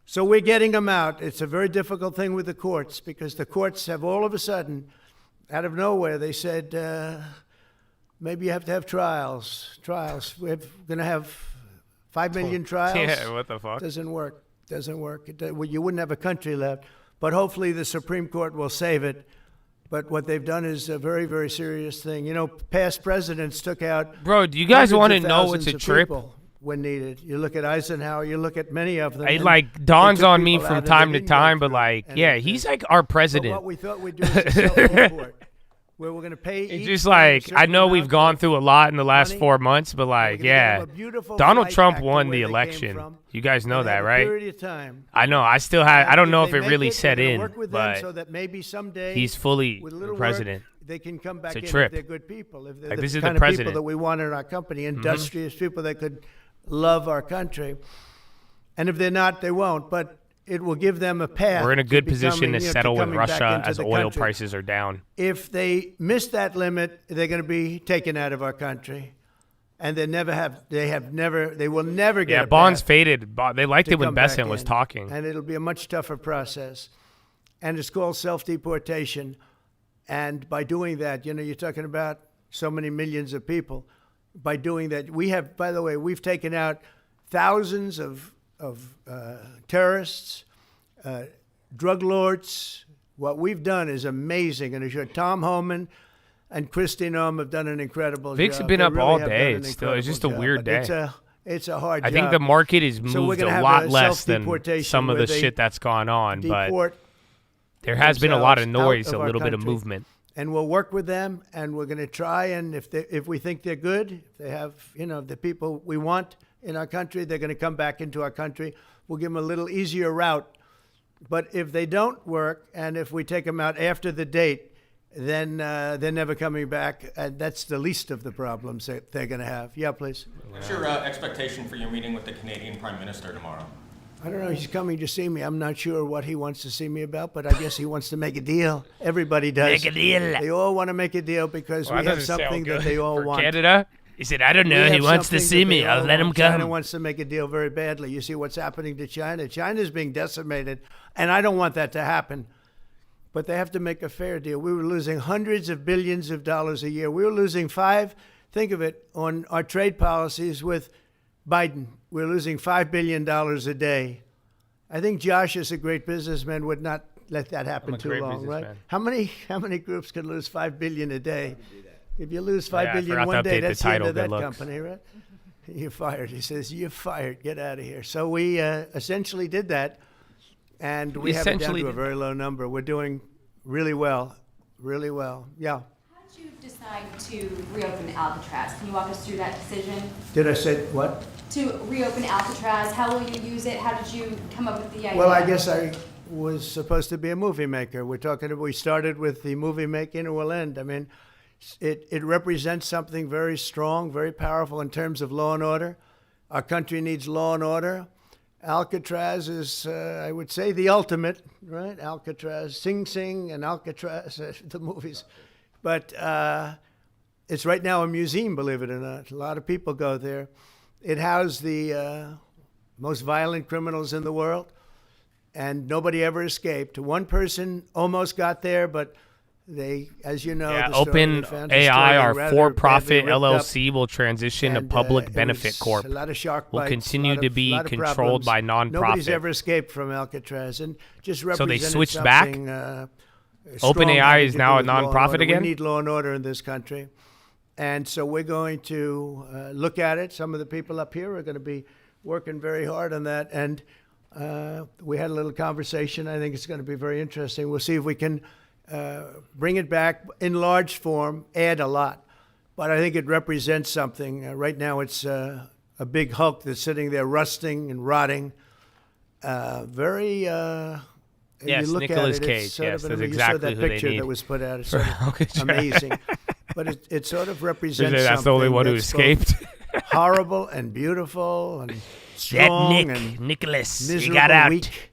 So we're getting them out. It's a very difficult thing with the courts because the courts have all of a sudden, out of nowhere, they said, maybe you have to have trials. We're going to have 5 million trials. Yeah, what the fuck? Doesn't work. You wouldn't have a country left. But hopefully the Supreme Court will save it. But what they've done is a very, very serious thing. Past presidents took out. Bro, do you guys want to know what's a trip? When needed. You look at Eisenhower, you look at many of them. It dawns on me from time to time, but he's like our president. But what we thought we'd do is a self-report, where we're going to pay it's just I know we've gone through a lot in the last 4 months, but Donald Trump won the election. You guys know that, right? I know. I still have. I don't know if it really set in, but so that maybe someday he's fully the president. They can come back in if they're good people. If they're this the is kind the president. of people that we want in our company, industrious people that could love our country. And if they're not, they won't. But it will give them a path. We're in a good position to settle with Russia as oil prices are down. If they miss that limit, they're going to be taken out of our country. And they will never get Yeah, bonds faded. They liked it when Besant was talking. And it'll be a much tougher process. And it's called self-deportation. And by doing that, you're talking about so many millions of people. by doing that. We have, by the way, we've taken out thousands of terrorists, drug lords. What we've done is amazing. And I'm sure Tom Homan and Kristi Noem have done an incredible Vic's job. been They up really all have day. done an It's incredible just a job. weird But day. It's a hard job. I think the market has So we're moved gonna a have lot less than self-deportation some of where the they shit that's gone on, but deport there has been a lot of themselves noise, out a our little bit of country. movement. And we'll work with them, and we're going to try. And if we think they're good, if they have, the people we want in our country, they're going to come back into our country. We'll give them a little easier route. But if they don't work, and if we take them out after the date, then they're never coming back. And that's the least of the problems that they're going to have. Yeah, please. What's your expectation for your meeting with the Canadian Prime Minister tomorrow? I don't know. He's coming to see me. I'm not sure what he wants to see me about, but I guess he wants to make a deal. Everybody does. Make a deal. They all want to make a deal because we have something that they all for want. Canada? He said, I don't know. He wants to see me. I'll let him come. China wants to make a deal very badly. You see what's happening to China? China's being decimated, and I don't want that to happen. But they have to make a fair deal. We were losing hundreds of billions of dollars a year. We were losing think of it, on our trade policies with Biden. We're losing $5 billion a day. I think Josh, as a great businessman, would not let that happen too long, right? How many groups can lose $5 billion a day? If you lose $5 billion one day, that's the end of that company, right? You're fired. He says, you're fired. Get out of here. So we essentially did that, and we have it down to a very low number. We're doing really well, really well. Yeah. How did you decide to reopen Alcatraz? Can you walk us through that decision? Did I say what? To reopen Alcatraz. How will you use it? How did you come up with the idea? Well, I guess I was supposed to be a movie maker. We started with the movie making, and we'll end. I mean, it represents something very strong, very powerful in terms of law and order. Our country needs law and order. Alcatraz is, I would say, the ultimate, right? Alcatraz, Sing Sing and Alcatraz, the movies. But it's right now a museum, believe it or not. A lot of people go there. It housed the most violent criminals in the world, and nobody ever escaped. One person almost got there, but they, as you know, OpenAI, our for-profit LLC, will transition to public benefit corp. A lot of shark bites, will continue to be controlled by nonprofit. Nobody's ever escaped from Alcatraz, and just represented so they switched back. OpenAI is now a nonprofit again. We need law and order in this country. And so we're going to look at it. Some of the people up here are going to be working very hard on that. And we had a little conversation. I think it's going to be very interesting. We'll see if we can bring it back in large form, add a lot. But I think it represents something. Right now it's a big hulk that's sitting there rusting and rotting. Yes, Nicolas Cage. Yes, that's exactly who they need. You saw that picture that was put out. It's sort of amazing. But it sort of represents that's something the only one who escaped. Horrible and beautiful and strong and Nicholas, he got out. Weak.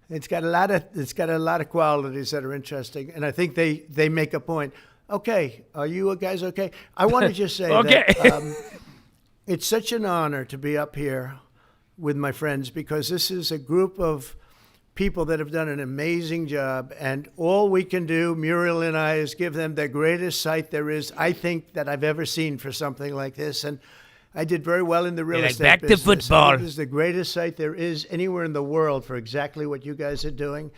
It's got a lot of qualities that are interesting, and I think they make a point. Okay, are you guys okay? I want to just say that it's such an honor to be up here with my friends, because this is a group of people that have done an amazing job, and all we can do, Muriel and I, is give them the greatest sight there is, I think, that I've ever seen for something like this. And I did very well in the real estate business. Back to football. This is the greatest site there is anywhere in the world for exactly what you guys are doing.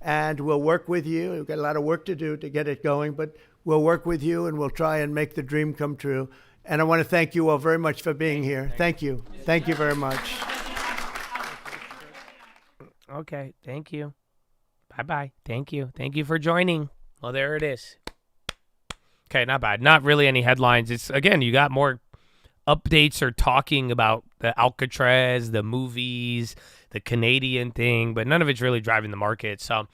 And we'll work with you. We've got a lot of work to do to get it going, but we'll work with you, and we'll try and make the dream come true. And I want to thank you all very much for being here. Thank you. Thank you very much. Okay, thank you. Bye-bye. Thank you. Thank you for joining. Well, there it is. Okay, not bad. Not really any headlines. It's, again, you got more updates or talking about the Alcatraz, the movies, the Canadian thing, but none of it's really driving the market. So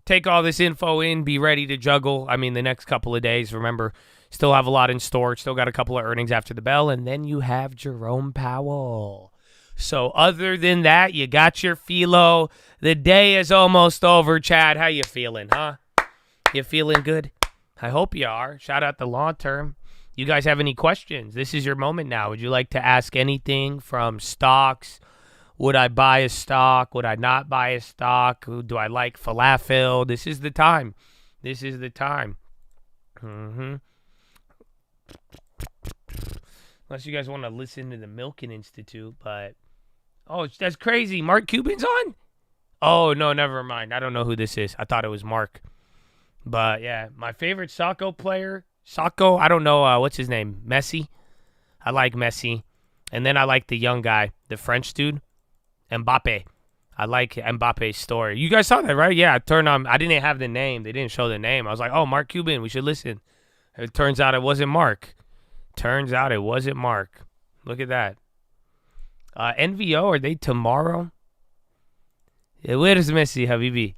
take all this info in, be ready to juggle. I mean, the next couple of days, remember, still have a lot in store. Still got a couple of earnings after the bell, and then you have Jerome Powell. So other than that, you got your Philo. The day is almost over, Chad. How you feeling, huh? You feeling good? I hope you are. Shout out to Long Term. You guys have any questions? This is your moment now. Would you like to ask anything from stocks? Would I buy a stock? Would I not buy a stock? Do I like falafel? This is the time. This is the time. Unless you guys want to listen to the Milken Institute, but... Oh, that's crazy. Mark Cuban's on? Oh, no, never mind. I don't know who this is. I thought it was Mark. But, yeah, my favorite soccer player... Sacco, I don't know, what's his name? Messi? I like Messi. And then I like the young guy, the French dude, Mbappe. I like Mbappe's story. You guys saw that, right? Yeah, I turned on. I didn't have the name. They didn't show the name. I was like, oh, Mark Cuban, we should listen. It turns out it wasn't Mark. Turns out it wasn't Mark. Look at that. NVO, are they tomorrow? Yeah, where is Messi, Habibi?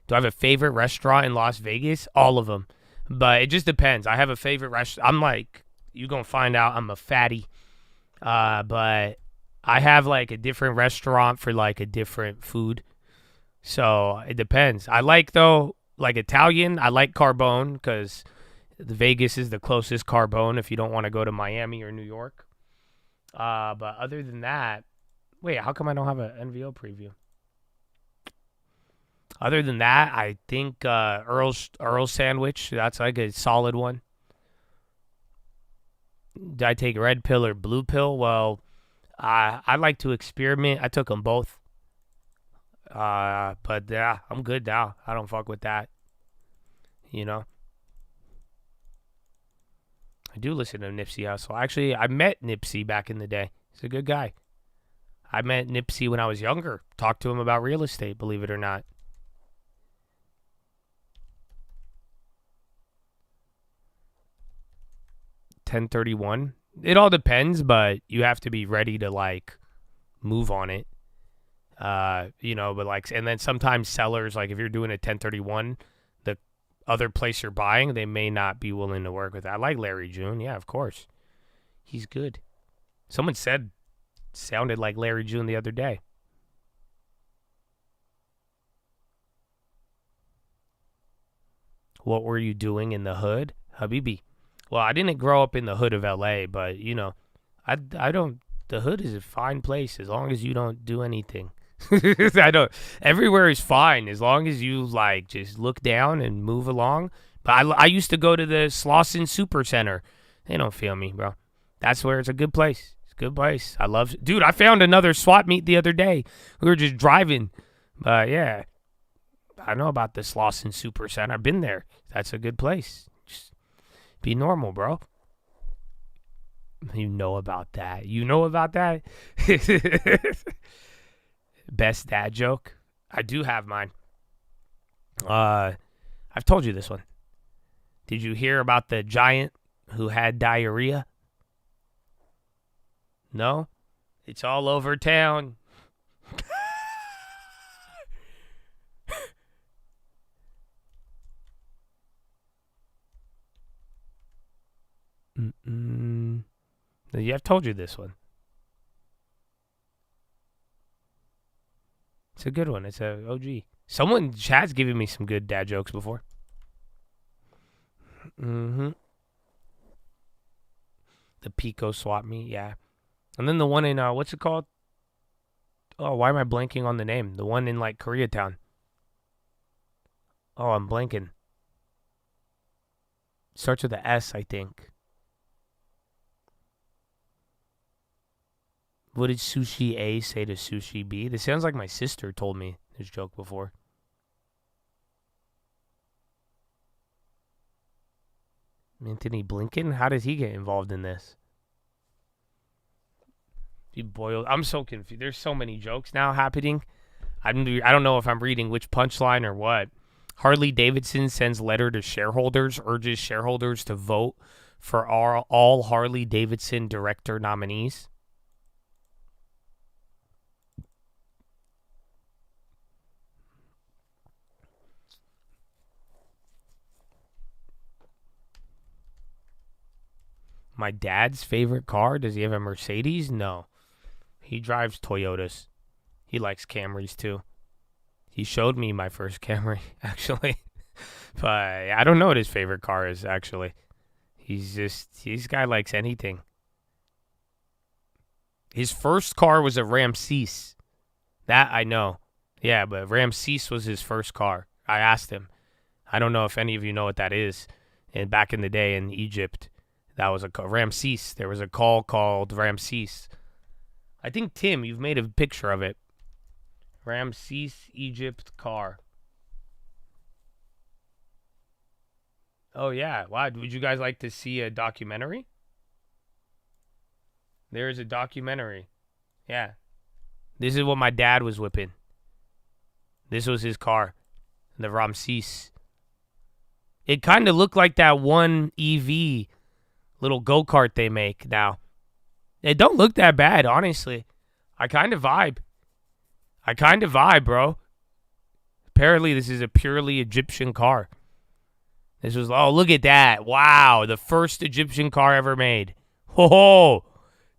Do I have a favorite restaurant in Las Vegas? All of them. But it just depends. I have a favorite restaurant. I'm like, you're going to find out I'm a fatty. But I have like a different restaurant for like a different food. So it depends. I like, though, like Italian. I like Carbone because Vegas is the closest Carbone if you don't want to go to Miami or New York. But other than that, wait, how come I don't have an NVO preview? Other than that, I think Earl's sandwich. That's like a solid one. Did I take red pill or blue pill? Well, I like to experiment. I took them both. But yeah, I'm good now. I don't fuck with that. You know? I do listen to Nipsey Hussle. Actually, I met Nipsey back in the day. He's a good guy. I met Nipsey when I was younger. Talked to him about real estate, believe it or not. $1031. It all depends, but you have to be ready to like move on it. You know, but like, and then sometimes sellers, like if you're doing a 1031, the other place you're buying, they may not be willing to work with that. I like Larry June. Yeah, of course. He's good. Someone sounded like Larry June the other day. What were you doing in the hood? Habibi. Well, I didn't grow up in the hood of LA, but you know, I don't, the hood is a fine place as long as you don't do anything. Everywhere is fine as long as you like just look down and move along. But I used to go to the Slauson Super Center. They don't feel me, bro. That's where it's a good place. It's a good place. I love it. Dude, I found another swap meet the other day. We were just driving. But yeah, I know about the Slauson Super Center. I've been there. That's a good place. Just be normal, bro. You know about that. You know about that? Best dad joke? I do have mine. I've told you this one. Did you hear about the giant who had diarrhea? No? It's all over town. Yeah, I've told you this one. It's a good one. It's a OG. Someone in chat's given me some good dad jokes before. The Pico swap meet, yeah. And then the one in, what's it called? Oh, why am I blanking on the name? The one in, like, Koreatown. Oh, I'm blanking. Starts with a S, I think. What did Sushi A say to Sushi B? This sounds like my sister told me this joke before. Anthony Blinken? How did he get involved in this? I'm so confused. There's so many jokes now happening. I don't know if I'm reading which punchline or what. Harley Davidson sends letter to shareholders, urges shareholders to vote for all Harley Davidson director nominees. My dad's favorite car? Does he have a Mercedes? No. He drives Toyotas. He likes Camrys too. He showed me my first Camry, actually. But I don't know what his favorite car is, actually. This guy likes anything. His first car was a Ramses. That I know. Yeah, but Ramses was his first car. I asked him. I don't know if any of you know what that is. And back in the day in Egypt, That was a Ramses. There was a call called Ramses. I think, Tim, you've made a picture of it. Ramses, Egypt car. Oh, yeah. Wow. Would you guys like to see a documentary? There is a documentary. Yeah. This is what my dad was whipping. This was his car. The Ramses. It kind of looked like that one EV little go-kart they make now. It don't look that bad, honestly. I kind of vibe, bro. Apparently, this is a purely Egyptian car. This was, oh, look at that. Wow, the first Egyptian car ever made. Oh,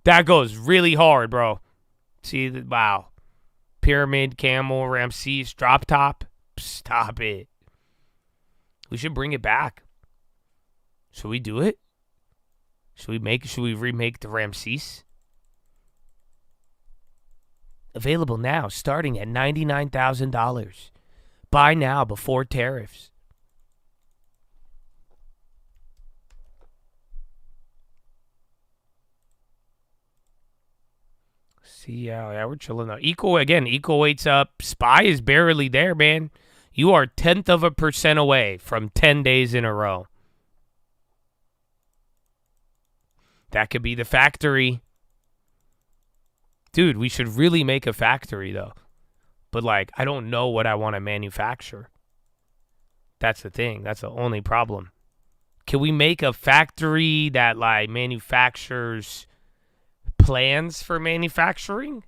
that goes really hard, bro. See, wow. Pyramid, camel, Ramses, drop top. Stop it. We should bring it back. Should we do it? Should we remake the Ramses? Available now, starting at $99,000. Buy now before tariffs. See, yeah, we're chilling out. Equal weight's up. SPY is barely there, man. You are 0.1% away from 10 days in a row. That could be the factory. Dude, we should really make a factory, though. But, like, I don't know what I want to manufacture. That's the thing. That's the only problem. Can we make a factory that, like, manufactures plans for manufacturing?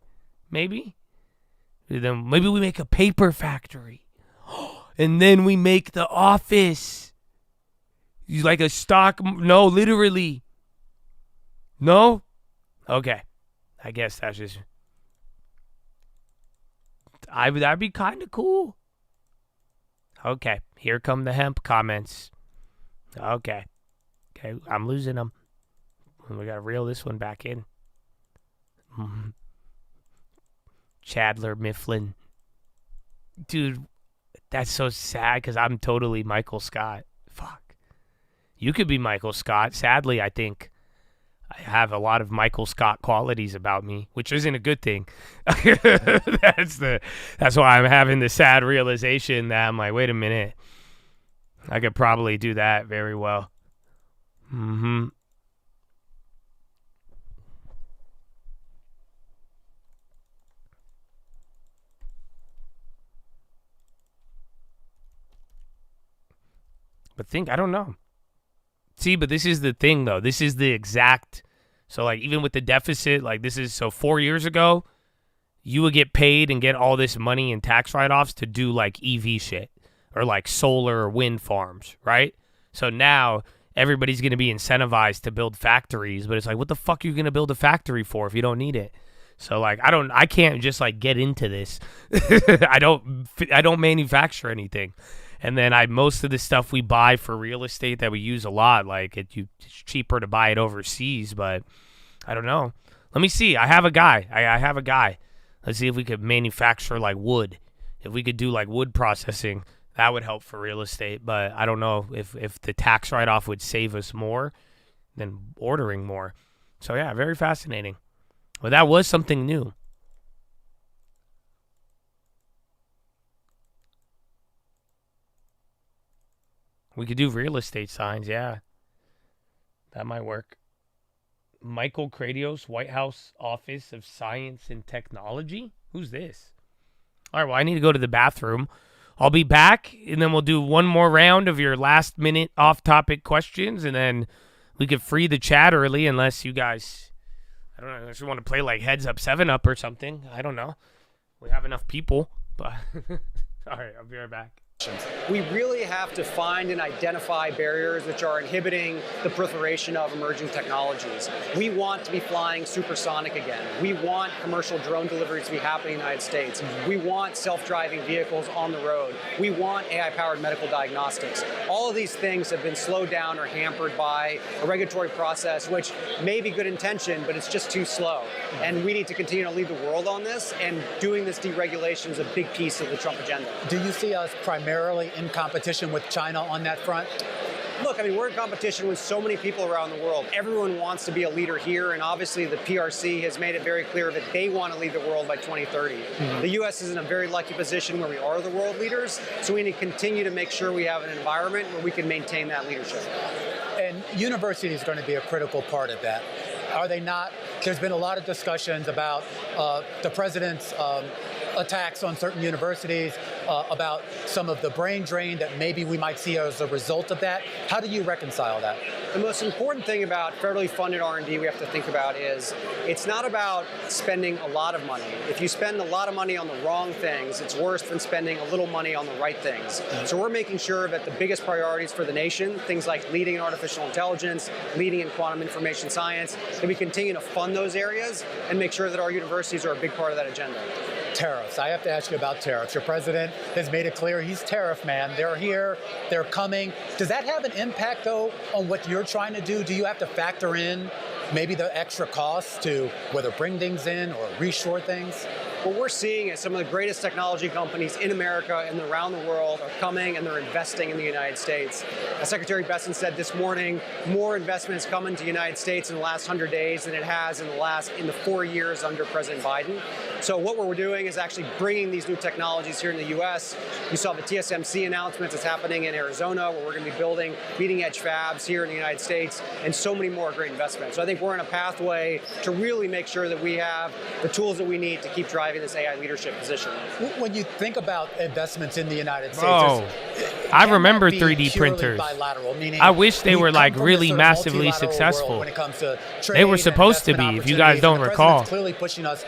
Maybe? Then maybe we make a paper factory. And then we make the office. Like a stock. No, literally. No? Okay. I guess that's just... That'd be kind of cool. Okay. Here come the hemp comments. Okay. I'm losing them. We got to reel this one back in. Chandler Mifflin. Dude, that's so sad because I'm totally Michael Scott. Fuck. You could be Michael Scott. Sadly, I think I have a lot of Michael Scott qualities about me, which isn't a good thing. That's why I'm having the sad realization that I'm like, wait a minute. I could probably do that very well. Mm-hmm. But I don't know. See, but this is the thing, though. This is the exact, so like even with the deficit, like this is, so 4 years ago, you would get paid and get all this money in tax write-offs to do like EV shit or like solar or wind farms, right? So now everybody's going to be incentivized to build factories, but it's like, what the fuck are you going to build a factory for if you don't need it? So like, I can't just like get into this. I don't manufacture anything. And then most of the stuff we buy for real estate that we use a lot, like it's cheaper to buy it overseas, but I don't know. Let me see. I have a guy. I have a guy. Let's see if we could manufacture like wood. If we could do like wood processing, that would help for real estate. But I don't know if the tax write-off would save us more than ordering more. So yeah, very fascinating. Well, that was something new. We could do real estate signs, yeah. That might work. Michael Kradios, White House Office of Science and Technology? Who's this? All right, well, I need to go to the bathroom. I'll be back, and then we'll do one more round of your last-minute off-topic questions, and then we could free the chat early unless you guys, I don't know, unless you want to play like Heads Up, 7-Up or something. I don't know. We have enough people, but all right, I'll be right back. We really have to find and identify barriers which are inhibiting the proliferation of emerging technologies. We want to be flying supersonic again. We want commercial drone deliveries to be happening in the United States. We want self-driving vehicles on the road. We want AI-powered medical diagnostics. All of these things have been slowed down or hampered by a regulatory process which may be good intention, but it's just too slow. And we need to continue to lead the world on this, and doing this deregulation is a big piece of the Trump agenda. Do you see us primarily in competition with China on that front? Look, I mean, we're in competition with so many people around the world. Everyone wants to be a leader here, and obviously the PRC has made it very clear that they want to lead the world by 2030. Mm-hmm. The U.S. is in a very lucky position where we are the world leaders, so we need to continue to make sure we have an environment where we can maintain that leadership. And university is going to be a critical part of that. Are they not? There's been a lot of discussions about the president's attacks on certain universities, about some of the brain drain that maybe we might see as a result of that. How do you reconcile that? The most important thing about federally funded R&D we have to think about is it's not about spending a lot of money. If you spend a lot of money on the wrong things, it's worse than spending a little money on the right things. So we're making sure that the biggest priorities for the nation, things like leading in artificial intelligence, leading in quantum information science, that we continue to fund those areas and make sure that our universities are a big part of that agenda. Tariffs. I have to ask you about tariffs. Your president has made it clear he's tariff man. They're here, they're coming. Does that have an impact, though, on what you're trying to do? Do you have to factor in maybe the extra costs to whether bring things in or reshore things? What we're seeing is some of the greatest technology companies in America and around the world are coming and they're investing in the United States. As Secretary Besson said this morning, more investments come into the United States in the last 100 days than it has in the 4 years under President Biden. So what we're doing is actually bringing these new technologies here in the U.S. You saw the TSMC announcements that's happening in Arizona, where we're going to be building leading-edge fabs here in the United States, and so many more great investments. So I think we're in a pathway to really make sure that we have the tools that we need to keep driving this AI leadership position. When you think about investments in the United States, I remember 3D printers. I wish they were like really massively succsuccessful. They were supposed to be, if you guys don't recall.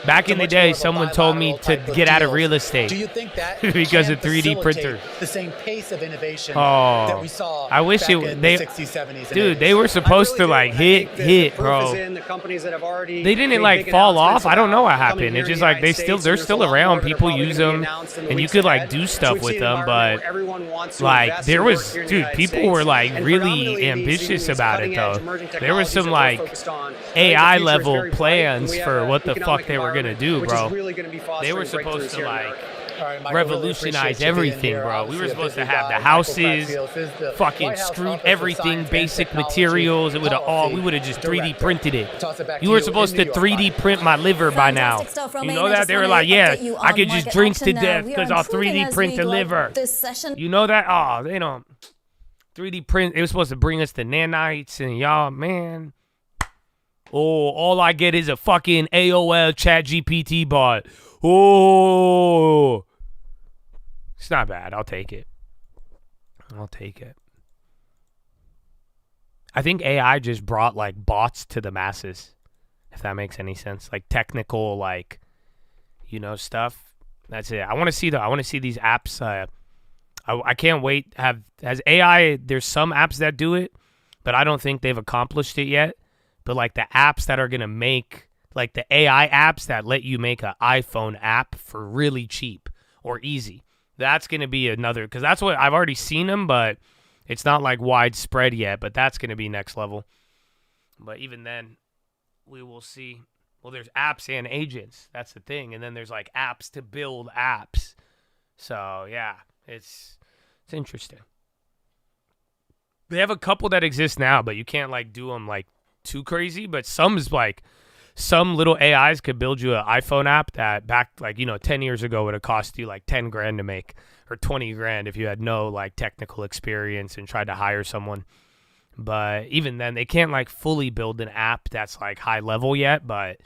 Back in the day, someone told me to get out of real estate. Do you think that because of 3D printers? The same pace of innovation that we saw I wish back in the 60s, 70s, dude, they were supposed to like hit, bro. They didn't like fall off. I don't know what happened. It's just like they're still around. People use them, and you could like do stuff with them. But like there was, dude, people were like really ambitious about it though. There was some like AI level plans for what the fuck they were gonna do, bro. They were supposed to like revolutionize everything, bro. We were supposed to have the houses, fucking screwed everything, basic materials. It would have all, we would have just 3D printed it. You were supposed to 3D print my liver by now. You know that? They were like, yeah, I could just drink to death because I'll 3D print the liver. You know that? Oh, they don't. 3D print, it was supposed to bring us the nanites and y'all, man. Oh, all I get is a fucking AOL ChatGPT bot. Oh, it's not bad. I'll take it. I think AI just brought like bots to the masses, if that makes any sense. Like technical, like, you know, stuff. That's it. I want to see these apps. I can't wait. Has AI? There's some apps that do it, but I don't think they've accomplished it yet. But like the apps that are gonna make, like the AI apps that let you make an iPhone app for really cheap or easy. That's going to be another, because that's what I've already seen them, but it's not like widespread yet, but that's going to be next level. But even then, we will see. Well, there's apps and agents. That's the thing. And then there's like apps to build apps. So yeah, it's interesting. They have a couple that exist now, but you can't like do them like too crazy. But some little AIs could build you an iPhone app that back like, 10 years ago would have cost you like 10 grand to make, or 20 grand if you had no like technical experience and tried to hire someone. But even then they can't like fully build an app that's like high level yet, but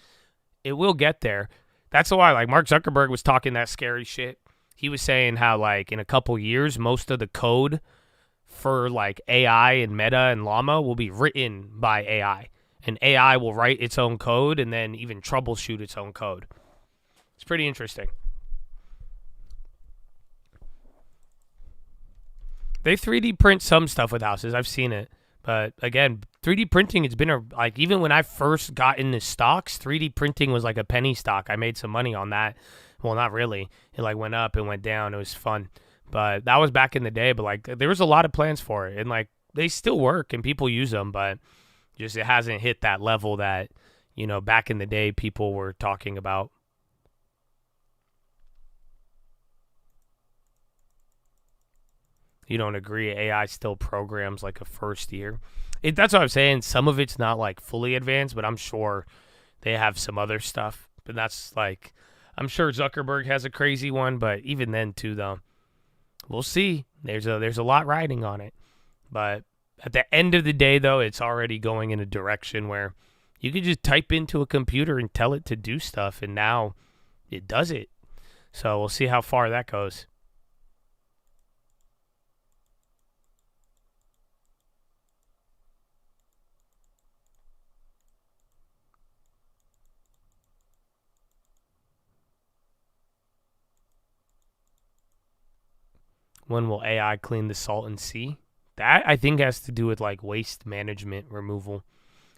it will get there. That's why like Mark Zuckerberg was talking that scary shit. He was saying how like in a couple years, most of the code for like AI and Meta and Llama will be written by AI. And AI will write its own code and then even troubleshoot its own code. It's pretty interesting. They 3D print some stuff with houses. I've seen it. But again, 3D printing, it's been like, even when I first got into stocks, 3D printing was like a penny stock. I made some money on that. Well, not really. It like went up and went down. It was fun. But that was back in the day. But like there was a lot of plans for it. And like they still work and people use them. But just it hasn't hit that level that, back in the day people were talking about. you don't agree. AI still programs like a first year. That's what I'm saying. Some of it's not like fully advanced, but I'm sure they have some other stuff. But that's like, I'm sure Zuckerberg has a crazy one, but even then too, though, we'll see. There's a lot riding on it. But at the end of the day, though, it's already going in a direction where you could just type into a computer and tell it to do stuff, and now it does it. So we'll see how far that goes. When will AI clean the Salton Sea? That, I think, has to do with like waste management, removal,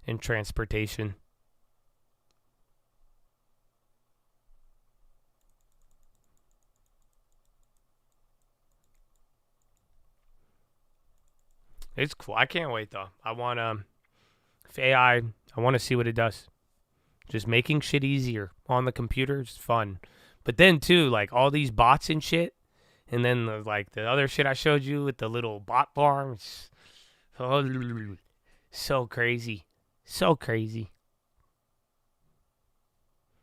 and transportation. It's cool. I can't wait, though. I want AI, I want to see what it does. Just making shit easier on the computer is fun. But then, too, like all these bots and shit, and then the other shit I showed you with the little bot farms. So crazy. So crazy.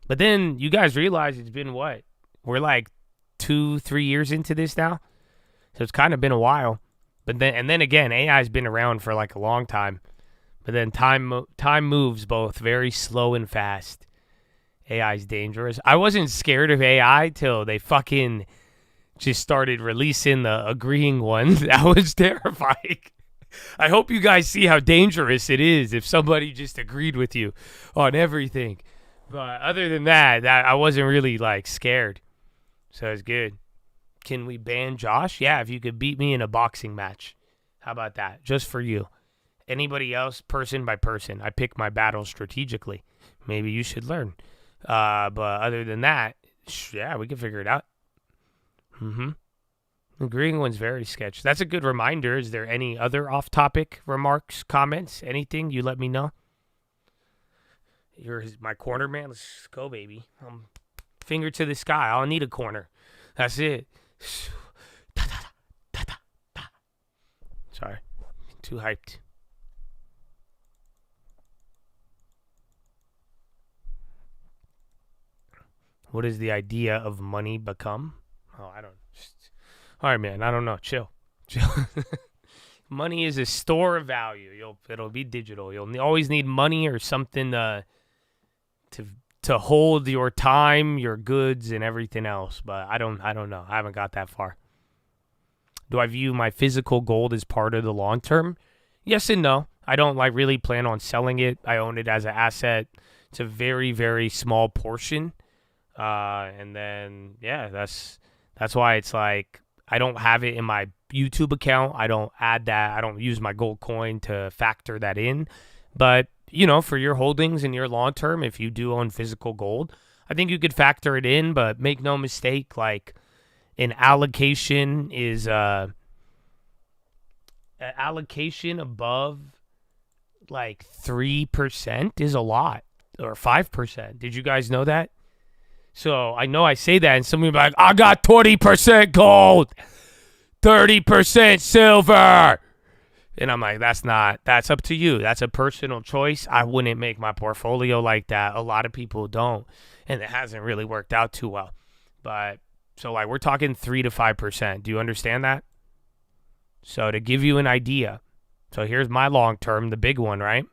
But then you guys realize it's been what? We're like 2-3 years into this now. So it's kind of been a while. But then again, AI's been around for like a long time. But then time moves both very slow and fast. AI's dangerous. I wasn't scared of AI till they fucking just started releasing the agreeing ones. That was terrifying. I hope you guys see how dangerous it is if somebody just agreed with you on everything. But other than that I wasn't really like scared. So it's good. Can we ban Josh? Yeah, if you could beat me in a boxing match. How about that? Just for you. Anybody else, person by person. I pick my battles strategically. Maybe you should learn. But other than that, yeah, we can figure it out. Agreeing one's very sketch. That's a good reminder. Is there any other off-topic remarks, comments, anything? You let me know. You're my corner man. Let's go, baby. Finger to the sky. I'll need a corner. That's it. Sorry. Too hyped. What does the idea of money become? Oh, I don't. All right, man. I don't know. Chill. Money is a store of value. It'll be digital. You'll always need money or something to hold your time, your goods, and everything else. But I don't know. I haven't got that far. Do I view my physical gold as part of the long term? Yes and no. I don't really plan on selling it. I own it as an asset. It's a very, very small portion. And then yeah, that's why it's like I don't have it in my YouTube account. I don't add that. I don't use my gold coin to factor that in. But, for your holdings in your long term, if you do own physical gold, I think you could factor it in, but make no mistake, like an allocation is an allocation above like 3% is a lot, or 5%. Did you guys know that? So I know I say that, and some of you are like, I got 20% gold, 30% silver. And I'm like, that's up to you. That's a personal choice. I wouldn't make my portfolio like that. A lot of people don't, and it hasn't really worked out too well. But so we're talking 3 to 5%. Do you understand that? So to give you an idea, so here's my long term, the big one, right?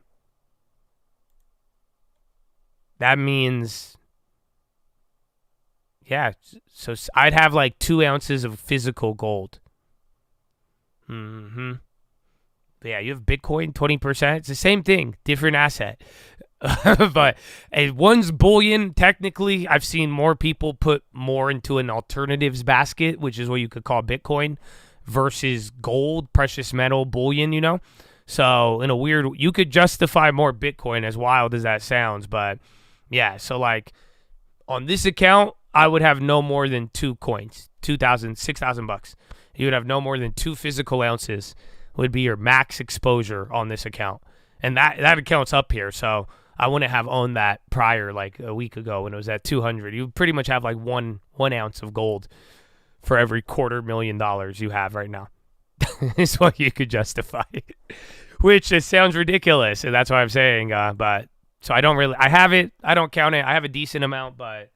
That means, yeah, so I'd have like 2 ounces of physical gold. But yeah, you have Bitcoin, 20%. It's the same thing, different asset. But one's bullion. Technically, I've seen more people put more into an alternatives basket, which is what you could call Bitcoin, versus gold, precious metal, bullion, So in a weird, you could justify more Bitcoin, as wild as that sounds. But yeah, so like on this account, I would have no more than 2 coins, $2,000, $6,000. You would have no more than 2 physical ounces would be your max exposure on this account. And that account's up here, so I wouldn't have owned that prior, like a week ago when it was at 200. You pretty much have like one ounce of gold for every $250,000 you have right now. is what you could justify. Which it sounds ridiculous, and that's why I'm saying. But so I don't really. I have it. I don't count it. I have a decent amount, but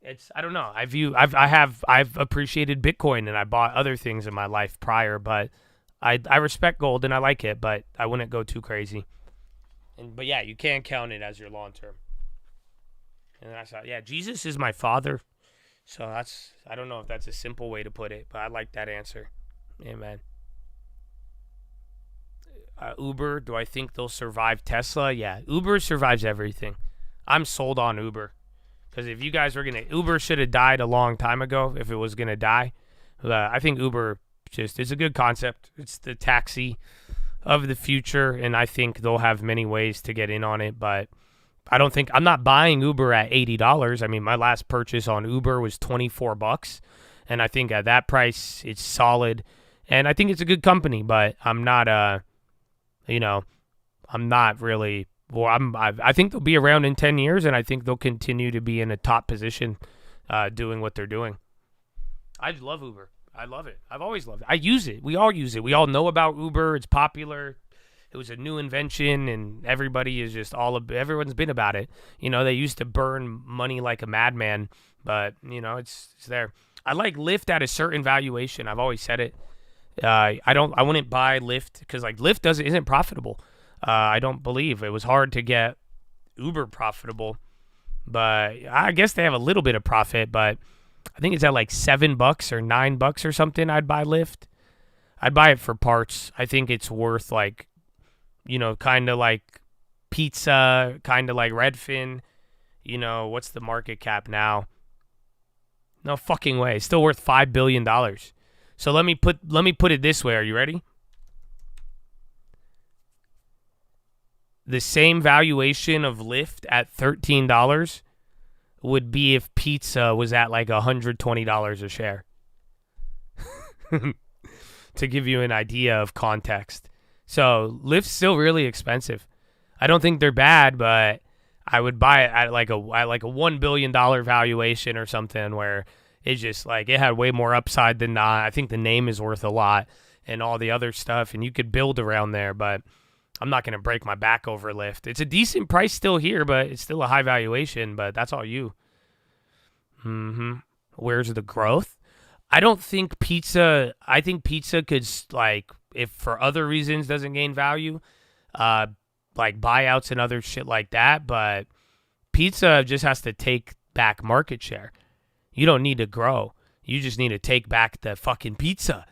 it's. I don't know. I've appreciated Bitcoin, and I bought other things in my life prior, but I respect gold and I like it, but I wouldn't go too crazy. But yeah, you can't count it as your long term. And then I thought, yeah, Jesus is my father. So I don't know if that's a simple way to put it, but I like that answer. Amen. Uber, do I think they'll survive Tesla? Yeah, Uber survives everything. I'm sold on Uber. Because if you guys were Uber should have died a long time ago if it was going to die. I think Uber it's a good concept. It's the taxi of the future, and I think they'll have many ways to get in on it, but I'm not buying Uber at $80. I mean, my last purchase on Uber was $24, and I think at that price, it's solid, and I think it's a good company, but I'm not, I'm not really, I think they'll be around in 10 years, and I think they'll continue to be in a top position doing what they're doing. I love Uber. I love it. I've always loved it. I use it. We all use it. We all know about Uber. It's popular. It was a new invention, and everybody is just everyone's been about it. They used to burn money like a madman, but it's there. I like Lyft at a certain valuation. I've always said it. I wouldn't buy Lyft because Lyft isn't profitable. I don't believe it was hard to get Uber profitable, but I guess they have a little bit of profit, but I think it's at like $7 or $9 or something. I'd buy Lyft. I'd buy it for parts. I think it's worth kind of like pizza, kind of like Redfin. What's the market cap now? No fucking way. It's still worth $5 billion. So let me put it this way. Are you ready? The same valuation of Lyft at $13 would be if pizza was at like $120 a share. To give you an idea of context. So Lyft's still really expensive. I don't think they're bad, but I would buy it at like a $1 billion valuation or something where it's just like it had way more upside than not. I think the name is worth a lot and all the other stuff, and you could build around there, but I'm not going to break my back over Lyft. It's a decent price still here, but it's still a high valuation, but that's all you. Where's the growth? I think pizza could, if for other reasons doesn't gain value, like buyouts and other shit like that, but pizza just has to take back market share. You don't need to grow. You just need to take back the fucking pizza.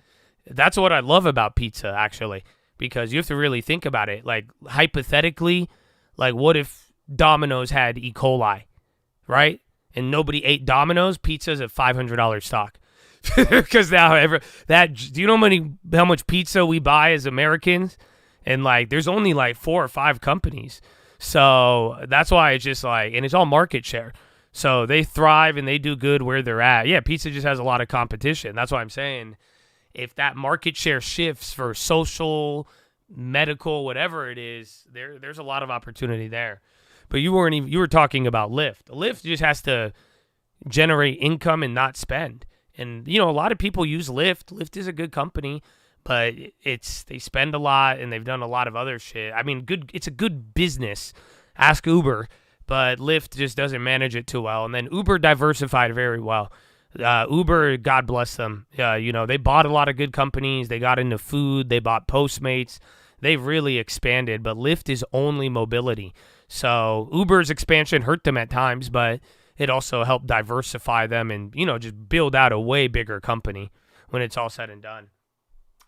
That's what I love about pizza, actually, because you have to really think about it. Like, hypothetically, what if Domino's had E. coli, right? And nobody ate Domino's? Pizza's at $500 stock. Because now do you know how much pizza we buy as Americans? And there's only 4 or 5 companies. So that's why it's just and it's all market share. So they thrive and they do good where they're at. Yeah, pizza just has a lot of competition. That's why I'm saying if that market share shifts for social, medical, whatever it is, there's a lot of opportunity there. But you were talking about Lyft. Lyft just has to generate income and not spend. And a lot of people use Lyft. Lyft is a good company, but they spend a lot and they've done a lot of other shit. I mean, it's a good business. Ask Uber, but Lyft just doesn't manage it too well. And then Uber diversified very well. Uber, God bless them. They bought a lot of good companies. They got into food. They bought Postmates. They really expanded, but Lyft is only mobility. So Uber's expansion hurt them at times, but it also helped diversify them and, just build out a way bigger company when it's all said and done.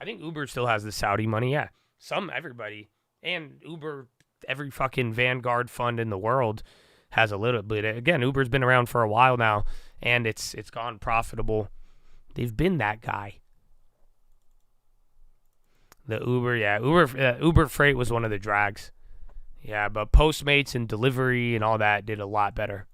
I think Uber still has the Saudi money. Yeah. Everybody. And Uber, every fucking Vanguard fund in the world has a little bit. Again, Uber's been around for a while now, and it's gone profitable. They've been that guy. The Uber, yeah. Uber Freight was one of the drags. Yeah, but Postmates and delivery and all that did a lot better.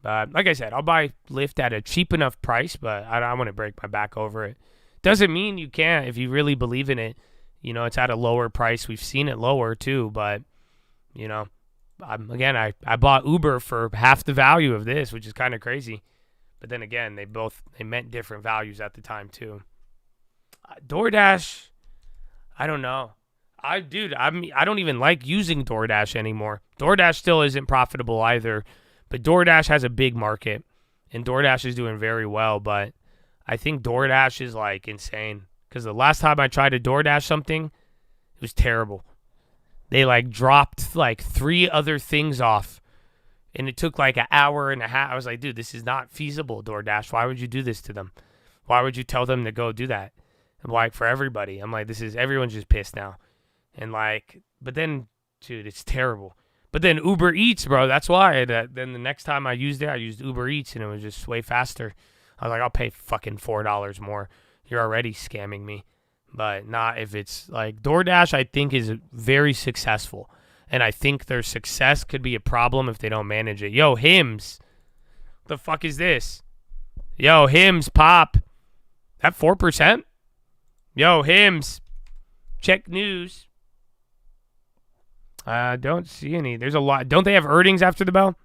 But like I said, I'll buy Lyft at a cheap enough price, but I don't want to break my back over it. Doesn't mean you can't if you really believe in it. It's at a lower price. We've seen it lower too, but, I bought Uber for half the value of this, which is kind of crazy. But then again, they meant different values at the time too. DoorDash, I don't know. I don't even like using DoorDash anymore. DoorDash still isn't profitable either, but DoorDash has a big market, and DoorDash is doing very well, but I think DoorDash is like insane because the last time I tried to DoorDash something, it was terrible. They like dropped like 3 other things off, and it took like an hour and a half. I was like, dude, this is not feasible, DoorDash. Why would you do this to them? Why would you tell them to go do that? And like for everybody, I'm like, everyone's just pissed now. And like, but then, dude, it's terrible. But then Uber Eats, bro, that's why. Then the next time I used it, I used Uber Eats, and it was just way faster. I was like, I'll pay fucking $4 more. You're already scamming me. But not if it's like DoorDash, I think is very successful. And I think their success could be a problem if they don't manage it. Yo, Hims. The fuck is this? Yo, Hims, pop. That 4%? Yo, Hims. Check news. Don't see any. There's a lot. Don't they have earnings after the bell?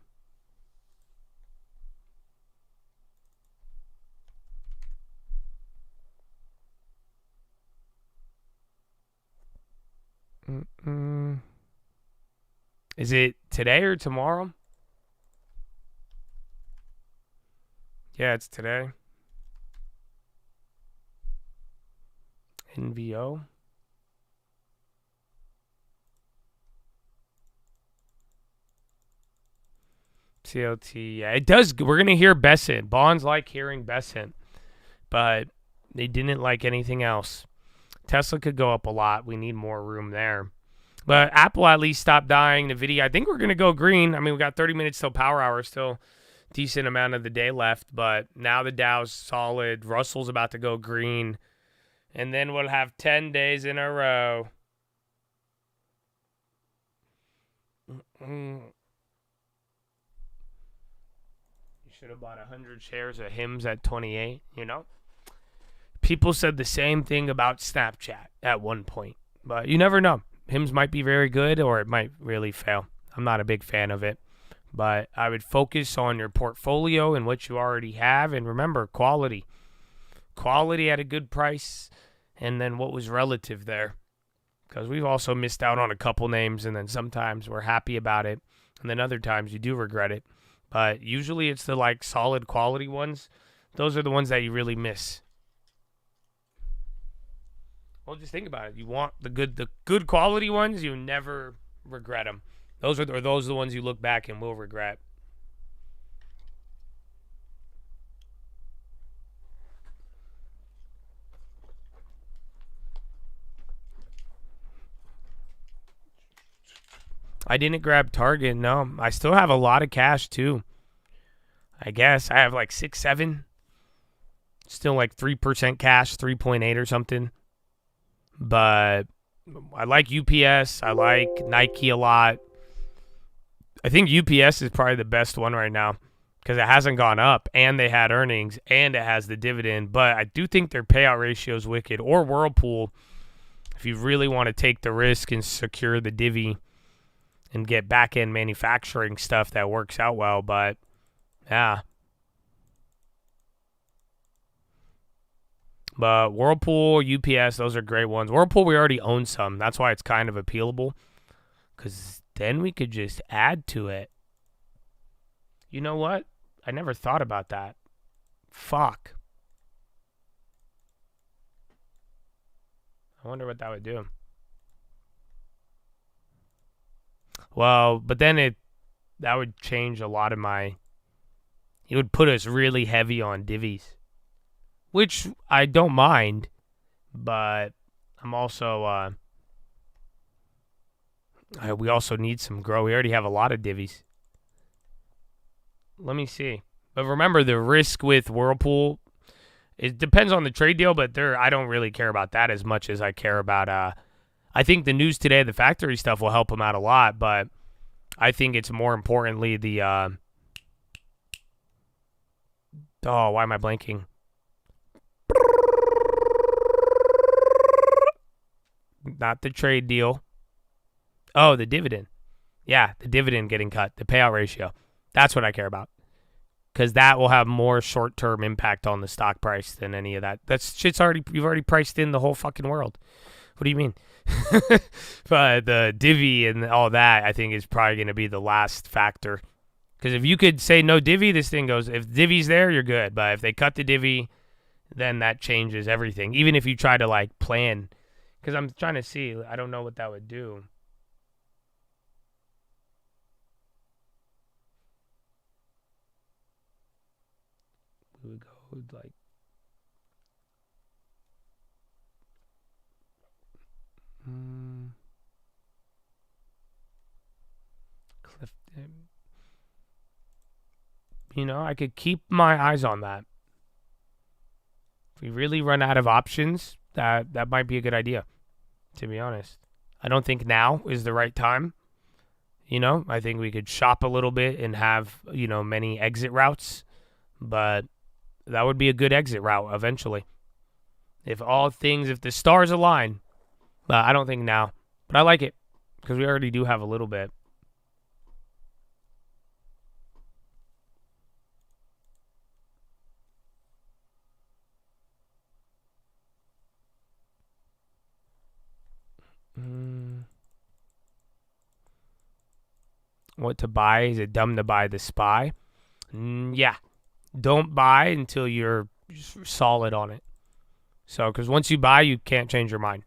Is it today or tomorrow? Yeah, it's today. NVO. CLT. Yeah, it does. We're going to hear Besant. Bonds like hearing Besant, but they didn't like anything else. Tesla could go up a lot. We need more room there. But Apple at least stopped dying. NVIDIA, I think we're going to go green. I mean, we got 30 minutes till power hour. Still decent amount of the day left. But now the Dow's solid. Russell's about to go green. And then we'll have 10 days in a row. You should have bought 100 shares of Hims at 28, you know? People said the same thing about Snapchat at one point. But you never know. Hims might be very good or it might really fail. I'm not a big fan of it. But I would focus on your portfolio and what you already have. And remember, quality. Quality at a good price. And then what was relative there. Because we've also missed out on a couple names. And then sometimes we're happy about it. And then other times you do regret it. But usually it's the like solid quality ones. Those are the ones that you really miss. Well, just think about it. You want the good quality ones, you never regret them. Those are the ones you look back and will regret. I didn't grab Target, no. I still have a lot of cash, too. I guess. I have like 6, 7. Still like 3% cash, 3.8 or something. But I like UPS. I like Nike a lot. I think UPS is probably the best one right now because it hasn't gone up, and they had earnings, and it has the dividend. But I do think their payout ratio is wicked. Or Whirlpool, if you really want to take the risk and secure the divvy and get back-end manufacturing stuff that works out well. But, yeah. But Whirlpool, UPS, those are great ones. Whirlpool, we already own some. That's why it's kind of appealable. Because then we could just add to it. You know what? I never thought about that. Fuck. I wonder what that would do. Well, but then that would change a lot of my... It would put us really heavy on divvies. Which I don't mind, but I'm also, we also need some grow. We already have a lot of divvies. Let me see. But remember, the risk with Whirlpool, it depends on the trade deal, but I don't really care about that as much as I care about, I think the news today, the factory stuff will help them out a lot, but I think it's more importantly the, why am I blanking? Not the trade deal. Oh, the dividend. Yeah, the dividend getting cut. The payout ratio. That's what I care about. because that will have more short-term impact on the stock price than any of that. You've already priced in the whole fucking world. What do you mean? But the divvy and all that, I think, is probably going to be the last factor. Because if you could say no divvy, this thing goes, if divvy's there, you're good. But if they cut the divvy, then that changes everything. Even if you try to, like, plan. Because I'm trying to see. I don't know what that would do. We would go, like, Clifton. You know, I could keep my eyes on that. If we really run out of options, that might be a good idea, to be honest. I don't think now is the right time. You know, I think we could shop a little bit and have, you know, many exit routes, but that would be a good exit route eventually. If the stars align, but I don't think now. But I like it because we already do have a little bit. What to buy? Is it dumb to buy the SPY? Yeah. Don't buy until you're solid on it. So, because once you buy, you can't change your mind.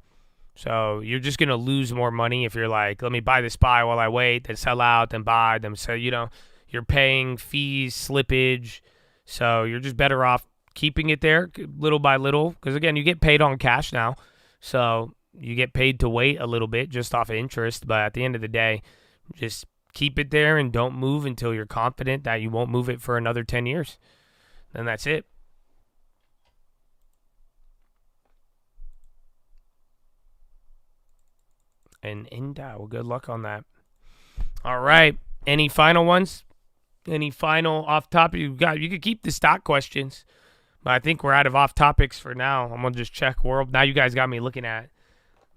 So, you're just going to lose more money if you're like, let me buy the SPY while I wait, then sell out, then buy, then sell. You know, you're paying fees, slippage. So, you're just better off keeping it there little by little. Because, again, you get paid on cash now. So, you get paid to wait a little bit just off of interest. But at the end of the day, just keep it there and don't move until you're confident that you won't move it for another 10 years. Then that's it. And well, good luck on that. All right. Any final ones? Any final off topic? You could keep the stock questions, but I think we're out of off topics for now. I'm gonna just check world. Now you guys got me looking at.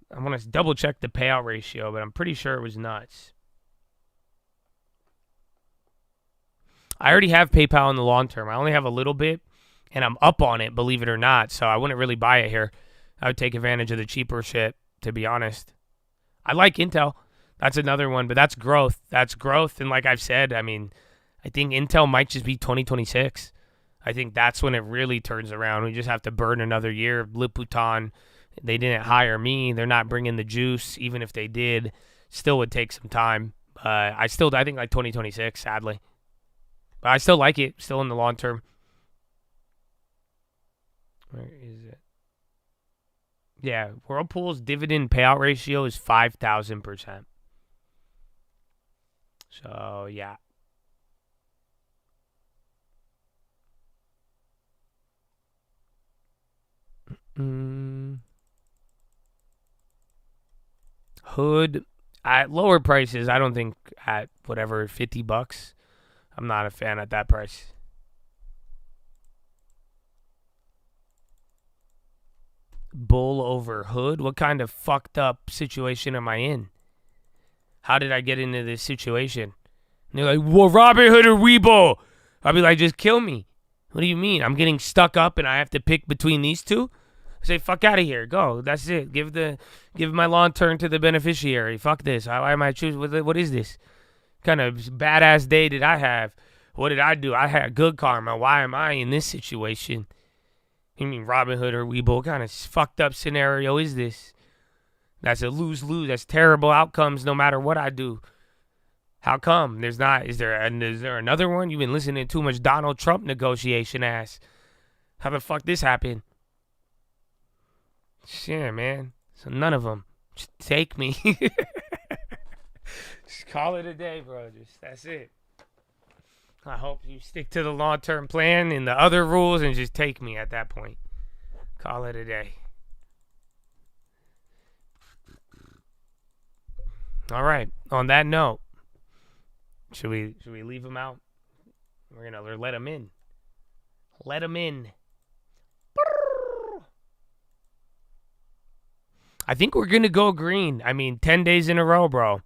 I'm gonna double check the payout ratio, but I'm pretty sure it was nuts. I already have PayPal in the long term. I only have a little bit, and I'm up on it, believe it or not, so I wouldn't really buy it here. I would take advantage of the cheaper shit, to be honest. I like Intel. That's another one, but that's growth. That's growth, and like I've said, I mean, I think Intel might just be 2026. I think that's when it really turns around. We just have to burn another year. Liputan, they didn't hire me. They're not bringing the juice. Even if they did, still would take some time. I think like 2026, sadly. But I still like it, still in the long term. Where is it? Yeah, Whirlpool's dividend payout ratio is 5,000%. So, yeah. Hood, at lower prices, I don't think at whatever, $50. I'm not a fan at that price. Bull over Hood? What kind of fucked up situation am I in? How did I get into this situation? And they're like, well, Robinhood or Webull? I'll be like, just kill me. What do you mean? I'm getting stuck up and I have to pick between these two? I say, fuck out of here. Go. That's it. Give my long term to the beneficiary. Fuck this. Why am I choosing? What is this? Kind of badass day did I have? What did I do? I had good karma. Why am I in this situation? You mean Robinhood or Webull? What kind of fucked up scenario is this? That's a lose-lose. That's terrible outcomes no matter what I do. How come? Is there another one? You've been listening to too much Donald Trump negotiation ass. How the fuck this happened? Shit, man. So none of them. Just take me. Just call it a day, bro. That's it. I hope you stick to the long-term plan and the other rules and just take me at that point. Call it a day. All right. On that note, should we leave them out? We're gonna let them in. Let them in. I think we're gonna go green. I mean, 10 days in a row, bro.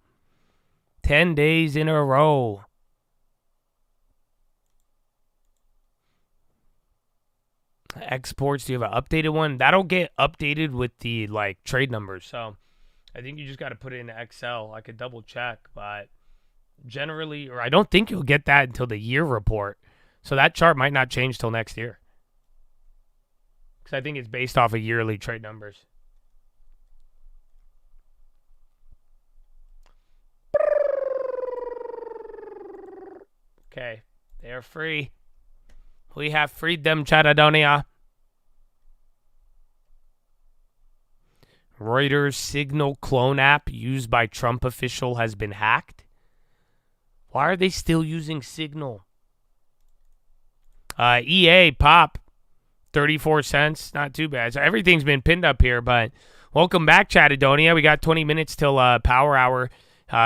10 days in a row. Exports, do you have an updated one? That'll get updated with the like trade numbers. So I think you just got to put it in Excel. I could double check, but generally, or I don't think you'll get that until the year report. So that chart might not change till next year. Because I think it's based off of yearly trade numbers. Okay, they're free. We have freed them, Chatadonia. Reuters Signal clone app used by Trump official has been hacked. Why are they still using Signal? EA Pop, 34 cents. Not too bad. So everything's been pinned up here, but welcome back, Chatadonia. We got 20 minutes till Power Hour.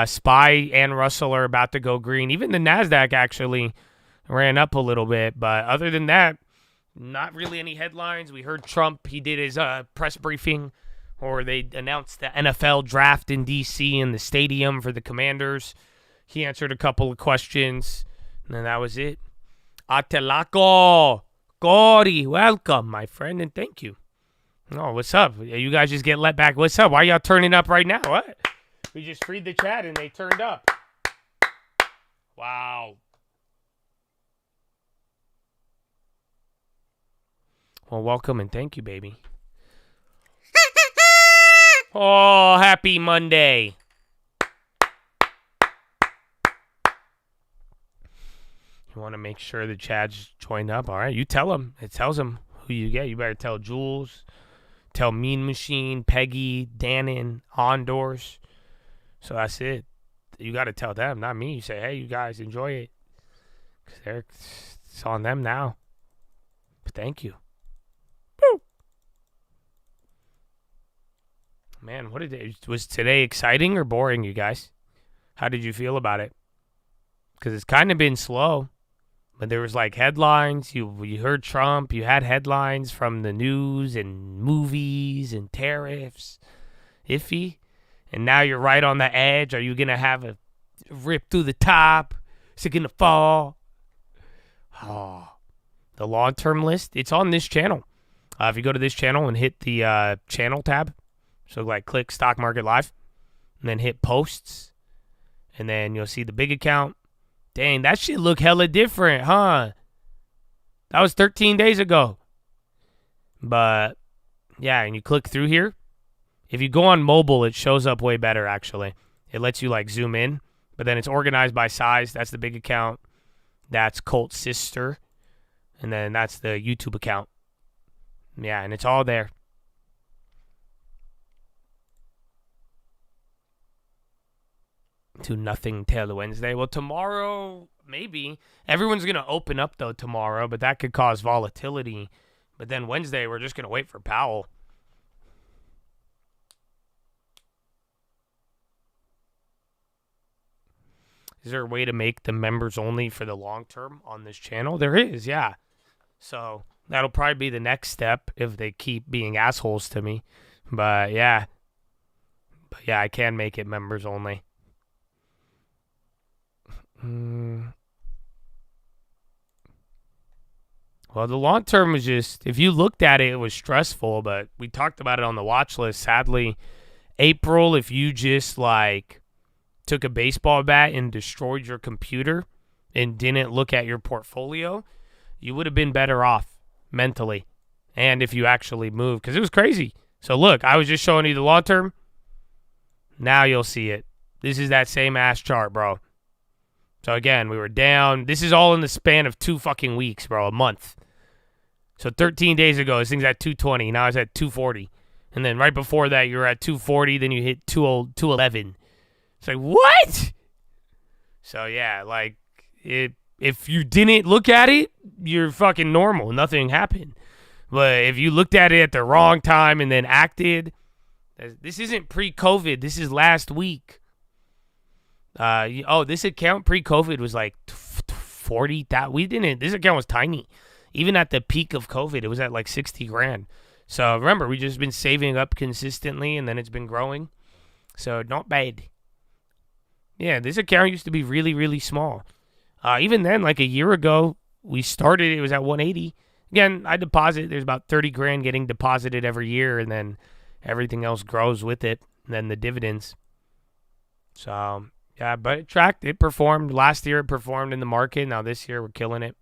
SPY and Russell are about to go green. Even the NASDAQ actually ran up a little bit. But other than that, not really any headlines. We heard Trump, he did his press briefing, or they announced the NFL draft in D.C. in the stadium for the Commanders. He answered a couple of questions, and then that was it. Atelako, Cory, welcome, my friend, and thank you. Oh, what's up? You guys just get let back. What's up? Why y'all turning up right now? What? We just freed the chat, and they turned up. Wow. Well, welcome, and thank you, baby. Oh, happy Monday. You want to make sure the chat's joined up? All right, you tell them. It tells them who you get. You better tell Jules, tell Mean Machine, Peggy, Dannon, Ondors. So that's it. You got to tell them, not me. You say, hey, you guys enjoy it. 'Cause it's on them now. But thank you. Woo. Man, what did it? Was today exciting or boring, you guys? How did you feel about it? Because it's kind of been slow. But there was like headlines. You heard Trump. You had headlines from the news and movies and tariffs. Iffy. And now you're right on the edge. Are you going to have a rip through the top? Is it going to fall? Oh, the long-term list, it's on this channel. If you go to this channel and hit the channel tab, so like click Stock Market Live, and then hit posts, and then you'll see the big account. Dang, that shit look hella different, huh? That was 13 days ago. But, yeah, and you click through here. If you go on mobile, it shows up way better, actually. It lets you, like, zoom in. But then it's organized by size. That's the big account. That's Colt Sister. And then that's the YouTube account. Yeah, and it's all there. To nothing till Wednesday. Well, tomorrow, maybe. Everyone's going to open up, though, tomorrow. But that could cause volatility. But then Wednesday, we're just going to wait for Powell. Is there a way to make the members only for the long term on this channel? There is, yeah. So that'll probably be the next step if they keep being assholes to me. But yeah. I can make it members only. Well, the long term was just, if you looked at it, it was stressful, but we talked about it on the watch list. Sadly, April, if you just like took a baseball bat and destroyed your computer and didn't look at your portfolio, you would have been better off mentally. And if you actually moved, because it was crazy. So look, I was just showing you the long term. Now you'll see it. This is that same ass chart, bro. So again, we were down. This is all in the span of 2 fucking weeks, bro, a month. So 13 days ago, this thing's at 220. Now it's at 240. And then right before that, you were at 240. Then you hit 211. It's like, what? So, yeah, like, if you didn't look at it, you're fucking normal. Nothing happened. But if you looked at it at the wrong time and then acted, this isn't pre-COVID. This is last week. This account pre-COVID was like 40. This account was tiny. Even at the peak of COVID, it was at like 60 grand. So remember, we just been saving up consistently, and then it's been growing. So not bad. Yeah, this account used to be really, really small. Even then, like a year ago, we started, it was at 180, Again, I deposit. There's about 30 grand getting deposited every year, and then everything else grows with it, and then the dividends. So, yeah, but it tracked. It performed. Last year it performed in the market. Now this year we're killing it.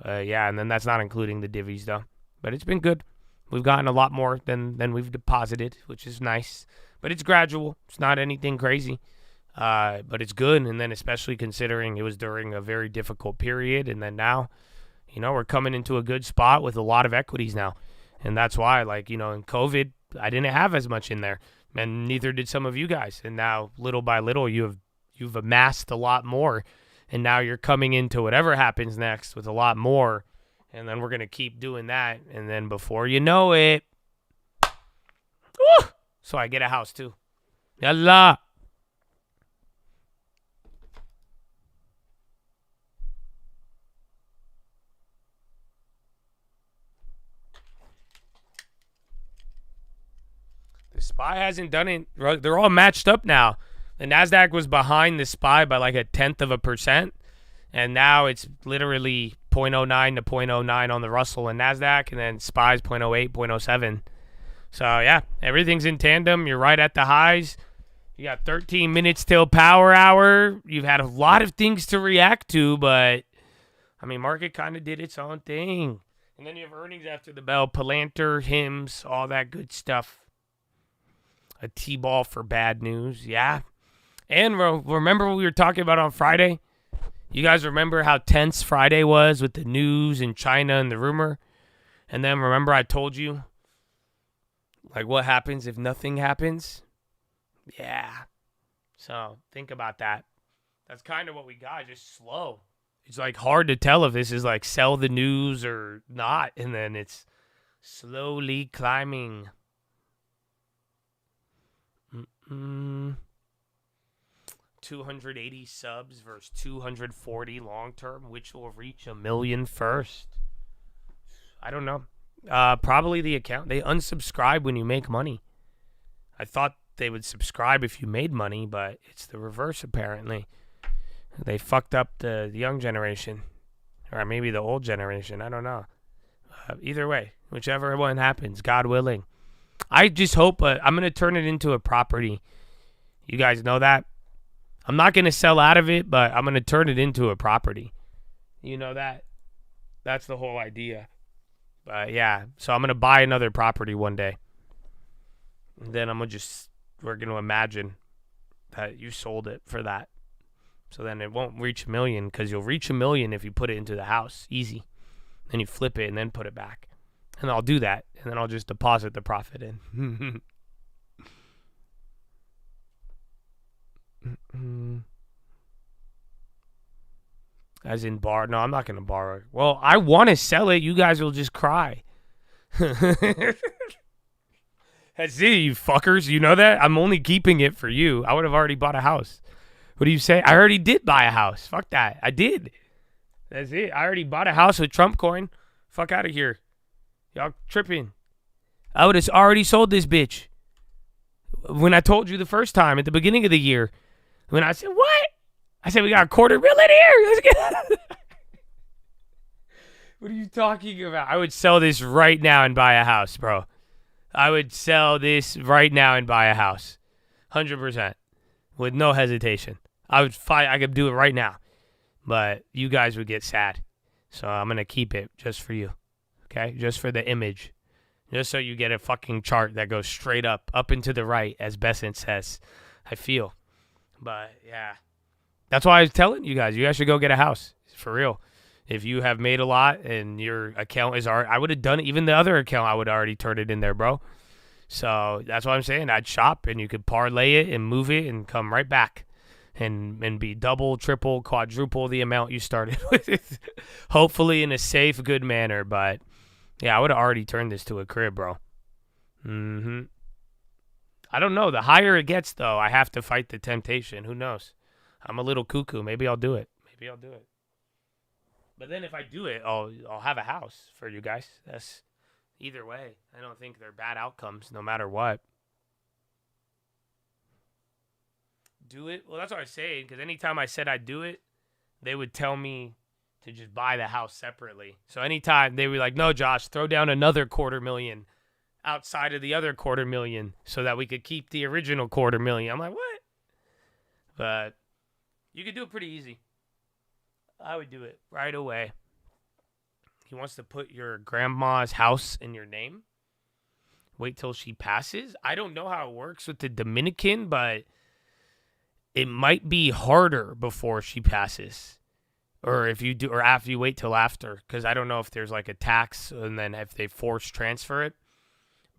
Yeah, and then that's not including the divvies, though. But it's been good. We've gotten a lot more than we've deposited, which is nice. But it's gradual. It's not anything crazy. But it's good, and then especially considering it was during a very difficult period, and then now, we're coming into a good spot with a lot of equities now. And that's why, in COVID, I didn't have as much in there, and neither did some of you guys. And now, little by little, you've amassed a lot more, and now you're coming into whatever happens next with a lot more, and then we're going to keep doing that, and then before you know it, woo! So I get a house too. Yalla! The SPY hasn't done it. They're all matched up now. The NASDAQ was behind the SPY by like 0.1%, and now it's literally 0.09 to 0.09 on the Russell and NASDAQ, and then SPY's 0.08, 0.07. So, yeah, everything's in tandem. You're right at the highs. You got 13 minutes till power hour. You've had a lot of things to react to, but, market kind of did its own thing. And then you have earnings after the bell, Palantir, HIMS, all that good stuff. A T-ball for bad news, yeah. And remember what we were talking about on Friday? You guys remember how tense Friday was with the news in China and the rumor? And then remember I told you, what happens if nothing happens? Yeah. So think about that. That's kind of what we got, just slow. It's hard to tell if this is sell the news or not. And then it's slowly climbing. 280 subs versus 240 long term. Which will reach 1 million first? I don't know. Probably the account. They unsubscribe when you make money. I thought they would subscribe if you made money, but it's the reverse apparently. They fucked up the young generation, or maybe the old generation. I don't know. Either way, whichever one happens, God willing. I just hope I'm going to turn it into a property. You guys know that? I'm not going to sell out of it, but I'm going to turn it into a property. You know that? That's the whole idea. But yeah, so I'm going to buy another property one day. And then we're going to imagine that you sold it for that. So then it won't reach 1 million, because you'll reach 1 million if you put it into the house. Easy. Then you flip it and then put it back. And I'll do that, and then I'll just deposit the profit in. As in borrow. No, I'm not going to borrow it. Well, I want to sell it. You guys will just cry. That's it, you fuckers. You know that? I'm only keeping it for you. I would have already bought a house. What do you say? I already did buy a house. Fuck that. I did. That's it. I already bought a house with Trump coin. Fuck out of here. Y'all tripping. I would have already sold this bitch. When I told you the first time at the beginning of the year, when I said, what? I said, we got $250 million here. Let's get What are you talking about? I would sell this right now and buy a house, bro. I would sell this right now and buy a house. 100%. With no hesitation. I could do it right now. But you guys would get sad. So I'm going to keep it just for you. Okay, just for the image. Just so you get a fucking chart that goes straight up and to the right, as Besant says. I feel. But, yeah. That's why I was telling you guys should go get a house. For real. If you have made a lot and your account is already... I would have done it. Even the other account, I would already turn it in there, bro. So, that's what I'm saying. I'd shop, and you could parlay it and move it and come right back. And be double, triple, quadruple the amount you started with. Hopefully in a safe, good manner, but... Yeah, I would have already turned this to a crib, bro. I don't know. The higher it gets, though, I have to fight the temptation. Who knows? I'm a little cuckoo. Maybe I'll do it. But then if I do it, I'll have a house for you guys. That's either way. I don't think they're bad outcomes, no matter what. Do it? Well, that's what I was saying, because anytime I said I'd do it, they would tell me to just buy the house separately. So anytime they were like, no, Josh, throw down another $250,000 outside of the other $250,000 so that we could keep the original $250,000. I'm like, what? But you could do it pretty easy. I would do it right away. He wants to put your grandma's house in your name. Wait till she passes. I don't know how it works with the Dominican, but it might be harder before she passes. Or if you do, or after you wait till after, because I don't know if there's like a tax and then if they force transfer it.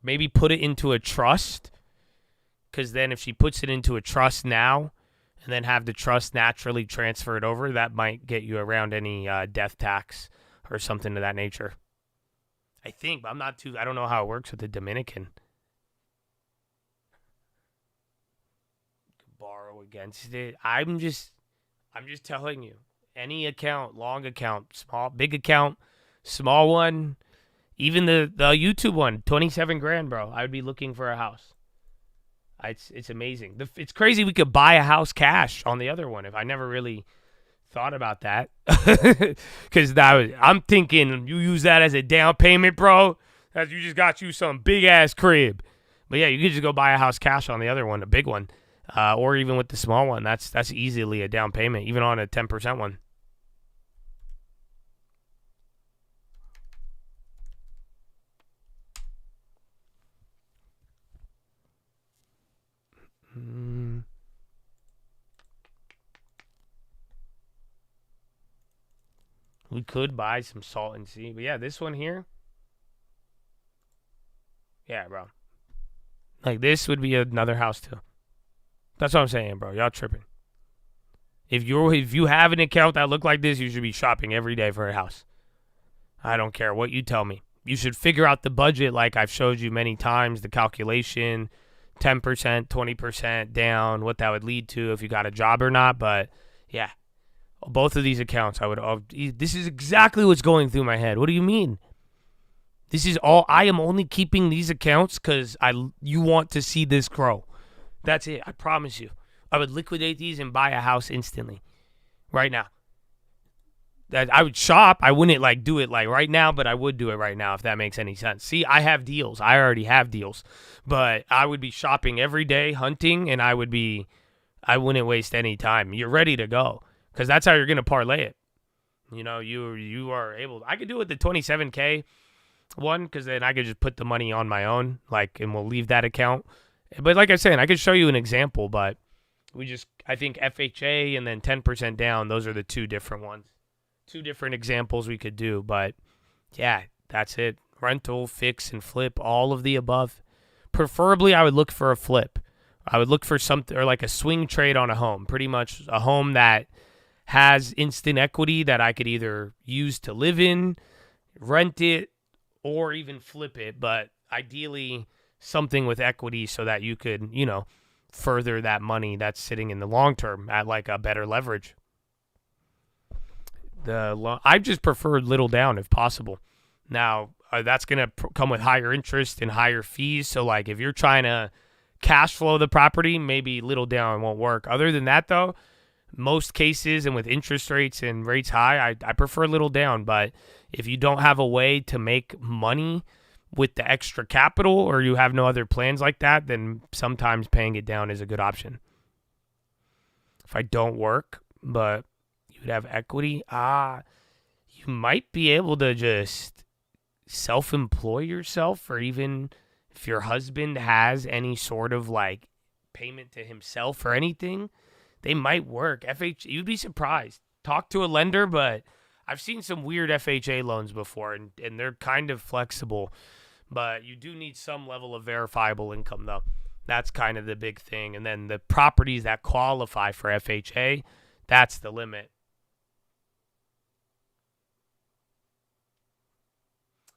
Maybe put it into a trust, because then if she puts it into a trust now and then have the trust naturally transfer it over, that might get you around any death tax or something of that nature. I think, but I don't know how it works with the Dominican. You can borrow against it. I'm just telling you. Any account, long account, small, big account, small one, even the YouTube one, 27 grand, bro. I would be looking for a house. It's amazing. It's crazy we could buy a house cash on the other one. If I never really thought about that, because I'm thinking you use that as a down payment, bro. You just got you some big ass crib. But yeah, you could just go buy a house cash on the other one, a big one. Or even with the small one, that's easily a down payment, even on a 10% one. We could buy some salt and sea, but yeah, this one here. Yeah, bro. Like this would be another house too. That's what I'm saying, bro. Y'all tripping. If you have an account that look like this, you should be shopping every day for a house. I don't care what you tell me. You should figure out the budget like I've showed you many times, the calculation, 10%, 20% down, what that would lead to if you got a job or not. But yeah, both of these accounts, this is exactly what's going through my head. What do you mean? This is all, I am only keeping these accounts because you want to see this grow. That's it. I promise you. I would liquidate these and buy a house instantly. Right now. I would shop. I wouldn't do it right now, but I would do it right now if that makes any sense. See, I have deals. I already have deals. But I would be shopping every day, hunting, and I wouldn't waste any time. You're ready to go. Because that's how you're going to parlay it. You know, you are able. I could do it with the 27K one, because then I could just put the money on my own, and we'll leave that account. But like I said, I could show you an example, but I think FHA and then 10% down, those are the two different ones. Two different examples we could do, but yeah, that's it. Rental, fix, and flip, all of the above. Preferably, I would look for a flip. I would look for something, or like a swing trade on a home. Pretty much a home that has instant equity that I could either use to live in, rent it, or even flip it. But ideally, something with equity so that you could, further that money that's sitting in the long term at a better leverage. I just prefer little down if possible. Now, that's going to come with higher interest and higher fees. So, if you're trying to cash flow the property, maybe little down won't work. Other than that, though, most cases and with interest rates and rates high, I prefer little down. But if you don't have a way to make money with the extra capital, or you have no other plans like that, then sometimes paying it down is a good option. If I don't work, but you'd have equity, you might be able to just self-employ yourself, or even if your husband has any sort of payment to himself or anything, they might work. You'd be surprised. Talk to a lender, but I've seen some weird FHA loans before, and they're kind of flexible. But you do need some level of verifiable income, though. That's kind of the big thing. And then the properties that qualify for FHA, that's the limit.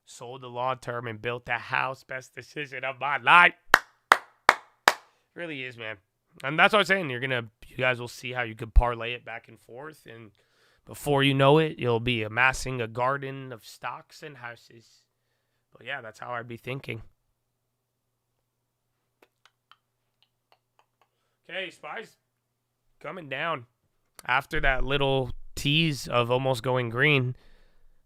Sold the long term and built the house. Best decision of my life. Really is, man. And that's what I'm saying. You guys will see how you could parlay it back and forth. And before you know it, you'll be amassing a garden of stocks and houses. But yeah, that's how I'd be thinking. Okay, Spies, coming down after that little tease of almost going green.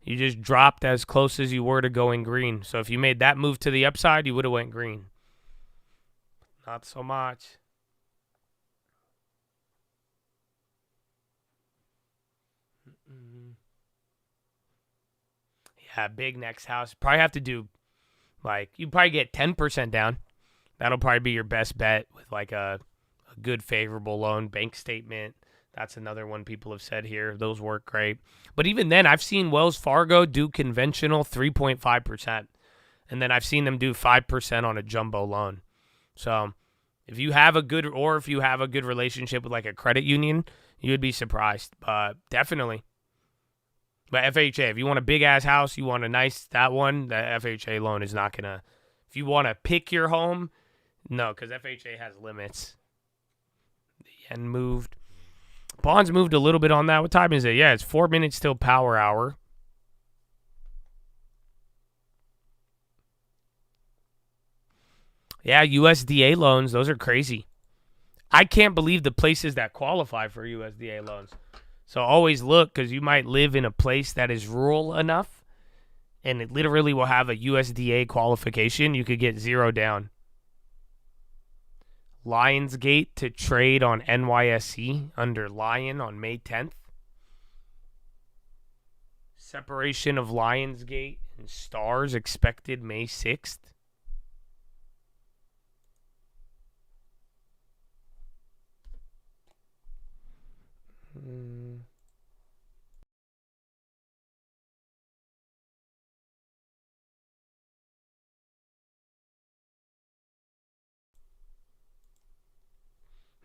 You just dropped as close as you were to going green. So if you made that move to the upside, you would have went green. Not so much. Yeah, big next house. Probably have to do, like, you probably get 10% down. That'll probably be your best bet with, like, a good favorable loan, bank statement. That's another one people have said here. Those work great. But even then, I've seen Wells Fargo do conventional 3.5%. And then I've seen them do 5% on a jumbo loan. So if you have a good relationship with like a credit union, you would be surprised. But definitely. But FHA, if you want a big-ass house, you want a nice, that FHA loan is not going to. If you want to pick your home, no, because FHA has limits. The yen moved. Bonds moved a little bit on that. What time is it? Yeah, it's 4 minutes till power hour. Yeah, USDA loans, those are crazy. I can't believe the places that qualify for USDA loans. So always look, because you might live in a place that is rural enough, and it literally will have a USDA qualification. You could get 0 down. Lionsgate to trade on NYSE under Lion on May 10th. Separation of Lionsgate and Stars expected May 6th.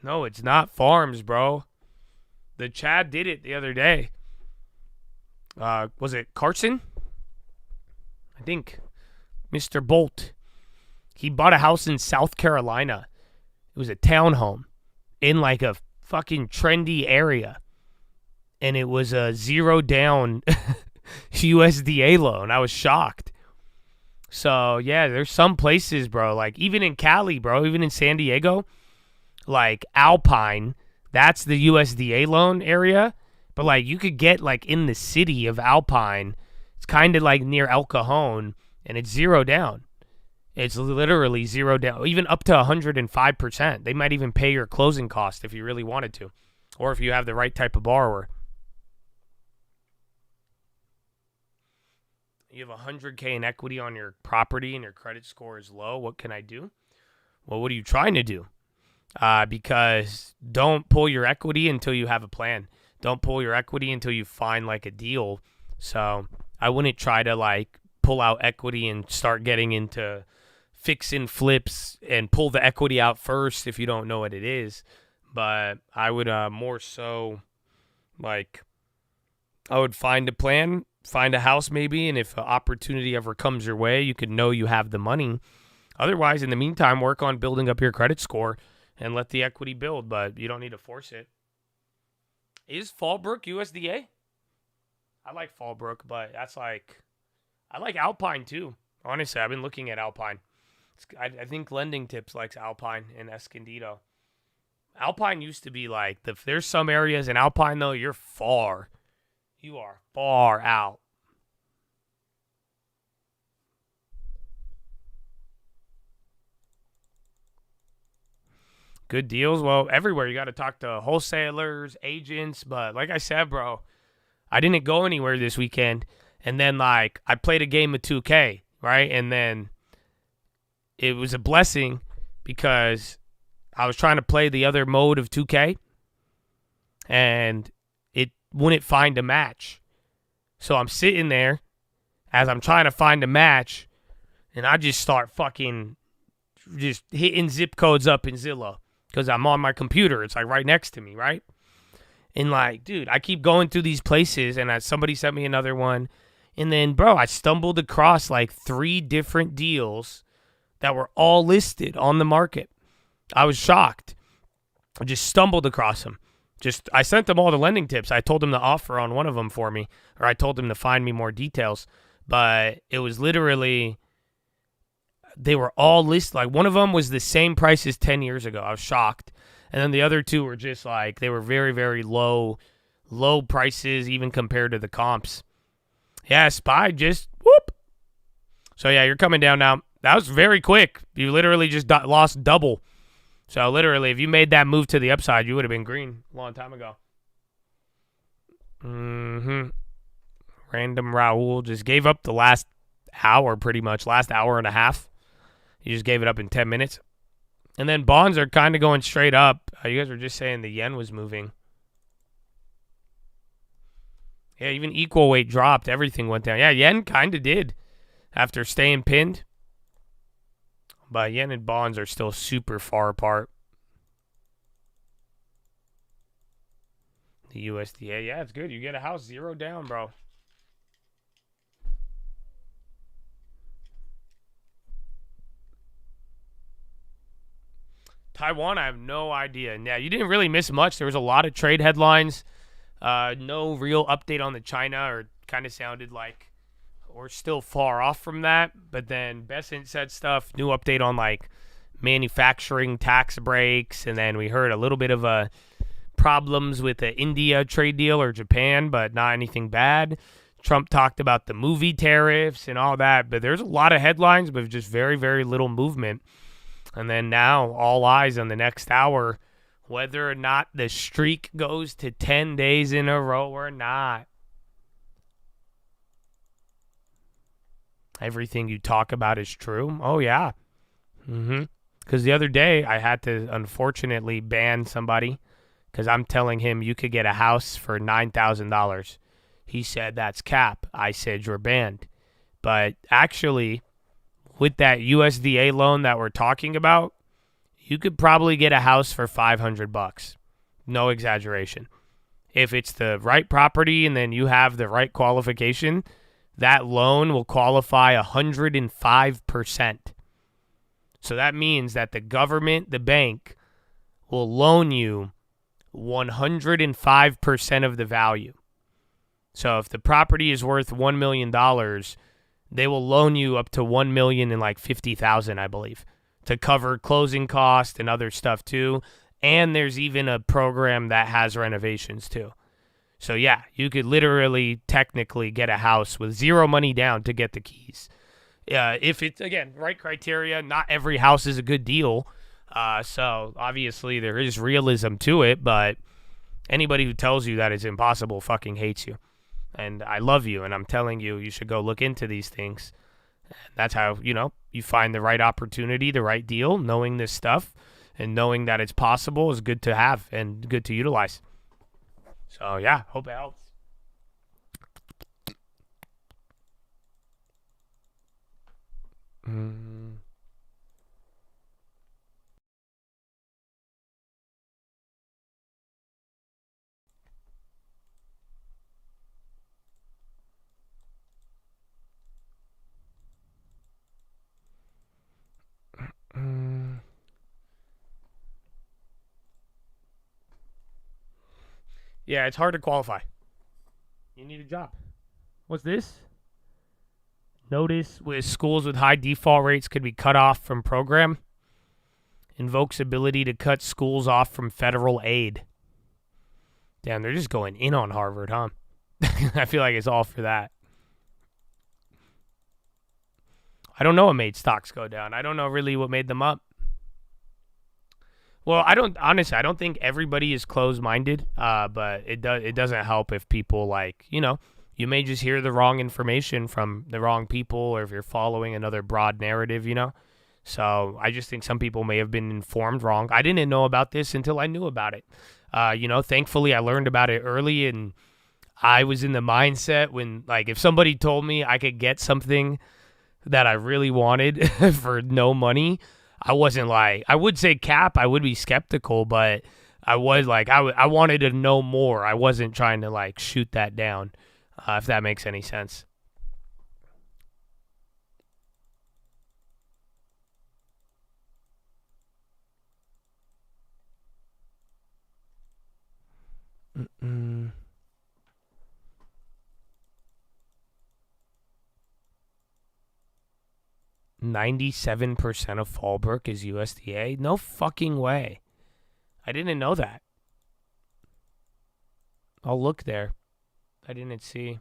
No, it's not farms, bro. The Chad did it the other day. Was it Carson? I think. Mr. Bolt. He bought a house in South Carolina. It was a townhome in like a fucking trendy area. And it was a 0 down USDA loan. I was shocked. So, yeah, there's some places, bro. Like, even in Cali, bro, even in San Diego, like Alpine, that's the USDA loan area. But, like, you could get, like, in the city of Alpine, it's kind of like near El Cajon, and it's 0 down. It's literally 0 down, even up to 105%. They might even pay your closing cost if you really wanted to, or if you have the right type of borrower. You have $100K in equity on your property and your credit score is low. What can I do? Well, what are you trying to do? Because don't pull your equity until you have a plan. Don't pull your equity until you find like a deal. So I wouldn't try to like pull out equity and start getting into fixing flips and pull the equity out first if you don't know what it is. But I would more so like I would find a plan, find a house maybe, and if an opportunity ever comes your way, you could know you have the money. Otherwise, in the meantime, work on building up your credit score and let the equity build, but you don't need to force it. Is Fallbrook USDA? I like Fallbrook, but that's like, I like Alpine too. Honestly, I've been looking at Alpine. I think Lending Tips likes Alpine and Escondido. Alpine used to be like, there's some areas in Alpine though, you're far. You are far out. Good deals? Well, everywhere. You got to talk to wholesalers, agents. But like I said, bro, I didn't go anywhere this weekend. And then, like, I played a game of 2K, right? And then it was a blessing because I was trying to play the other mode of 2K. And it wouldn't find a match. So I'm sitting there as I'm trying to find a match. And I just start fucking just hitting zip codes up in Zillow. Because I'm on my computer. It's like right next to me, right? And like, dude, I keep going through these places and somebody sent me another one. And then, bro, I stumbled across like 3 different deals that were all listed on the market. I was shocked. I just stumbled across them. I sent them all the Lending Tips. I told them to offer on one of them for me. Or I told them to find me more details. But it was literally, they were all listed. Like one of them was the same price as 10 years ago. I was shocked. And then the other 2 were just like, they were very, very low low prices even compared to the comps. Yeah, SPY just whoop. So yeah, you're coming down now. That was very quick. You literally just lost double. So literally, if you made that move to the upside, you would have been green a long time ago. Random Raul just gave up the last hour pretty much, last hour and a half. He just gave it up in 10 minutes. And then bonds are kind of going straight up. You guys were just saying the yen was moving. Yeah, even equal weight dropped. Everything went down. Yeah, yen kind of did after staying pinned. But yen and bonds are still super far apart. The USDA, yeah, it's good. You get a house 0 down, bro. Taiwan, I have no idea. Yeah, you didn't really miss much. There was a lot of trade headlines. No real update on the China, or kind of sounded like we're still far off from that. But then Bessent said stuff, new update on like manufacturing tax breaks. And then we heard a little bit of problems with the India trade deal or Japan, but not anything bad. Trump talked about the movie tariffs and all that. But there's a lot of headlines, but just very, very little movement. And then now, all eyes on the next hour, whether or not the streak goes to 10 days in a row or not. Everything you talk about is true. Oh, yeah. Because the other day, I had to, unfortunately, ban somebody because I'm telling him you could get a house for $9,000. He said, that's cap. I said, you're banned. But actually, with that USDA loan that we're talking about, you could probably get a house for $500. No exaggeration. If it's the right property and then you have the right qualification, that loan will qualify 105%. So that means that the government, the bank, will loan you 105% of the value. So if the property is worth $1 million, they will loan you up to $1,050,000, I believe, to cover closing costs and other stuff too. And there's even a program that has renovations too. So yeah, you could literally technically get a house with 0 money down to get the keys. If it's, again, right criteria, not every house is a good deal. So obviously there is realism to it, but anybody who tells you that it's impossible fucking hates you. And I love you, and I'm telling you, you should go look into these things. That's how, you find the right opportunity, the right deal. Knowing this stuff and knowing that it's possible is good to have and good to utilize. So, yeah, hope it helps. Yeah, it's hard to qualify. You need a job. What's this? Notice with schools with high default rates could be cut off from program. Invokes ability to cut schools off from federal aid. Damn, they're just going in on Harvard, huh? I feel like it's all for that. I don't know what made stocks go down. I don't know really what made them up. Well, honestly, I don't think everybody is closed-minded, but it doesn't help if people you may just hear the wrong information from the wrong people, or if you're following another broad narrative, So I just think some people may have been informed wrong. I didn't know about this until I knew about it. Thankfully I learned about it early, and I was in the mindset when, if somebody told me I could get something that I really wanted for no money, I wasn't I would say cap, I would be skeptical, but I was I wanted to know more. I wasn't trying to shoot that down, if that makes any sense. Mm-mm. 97% of Fallbrook is USDA? No fucking way. I didn't know that. I'll look there. I didn't see.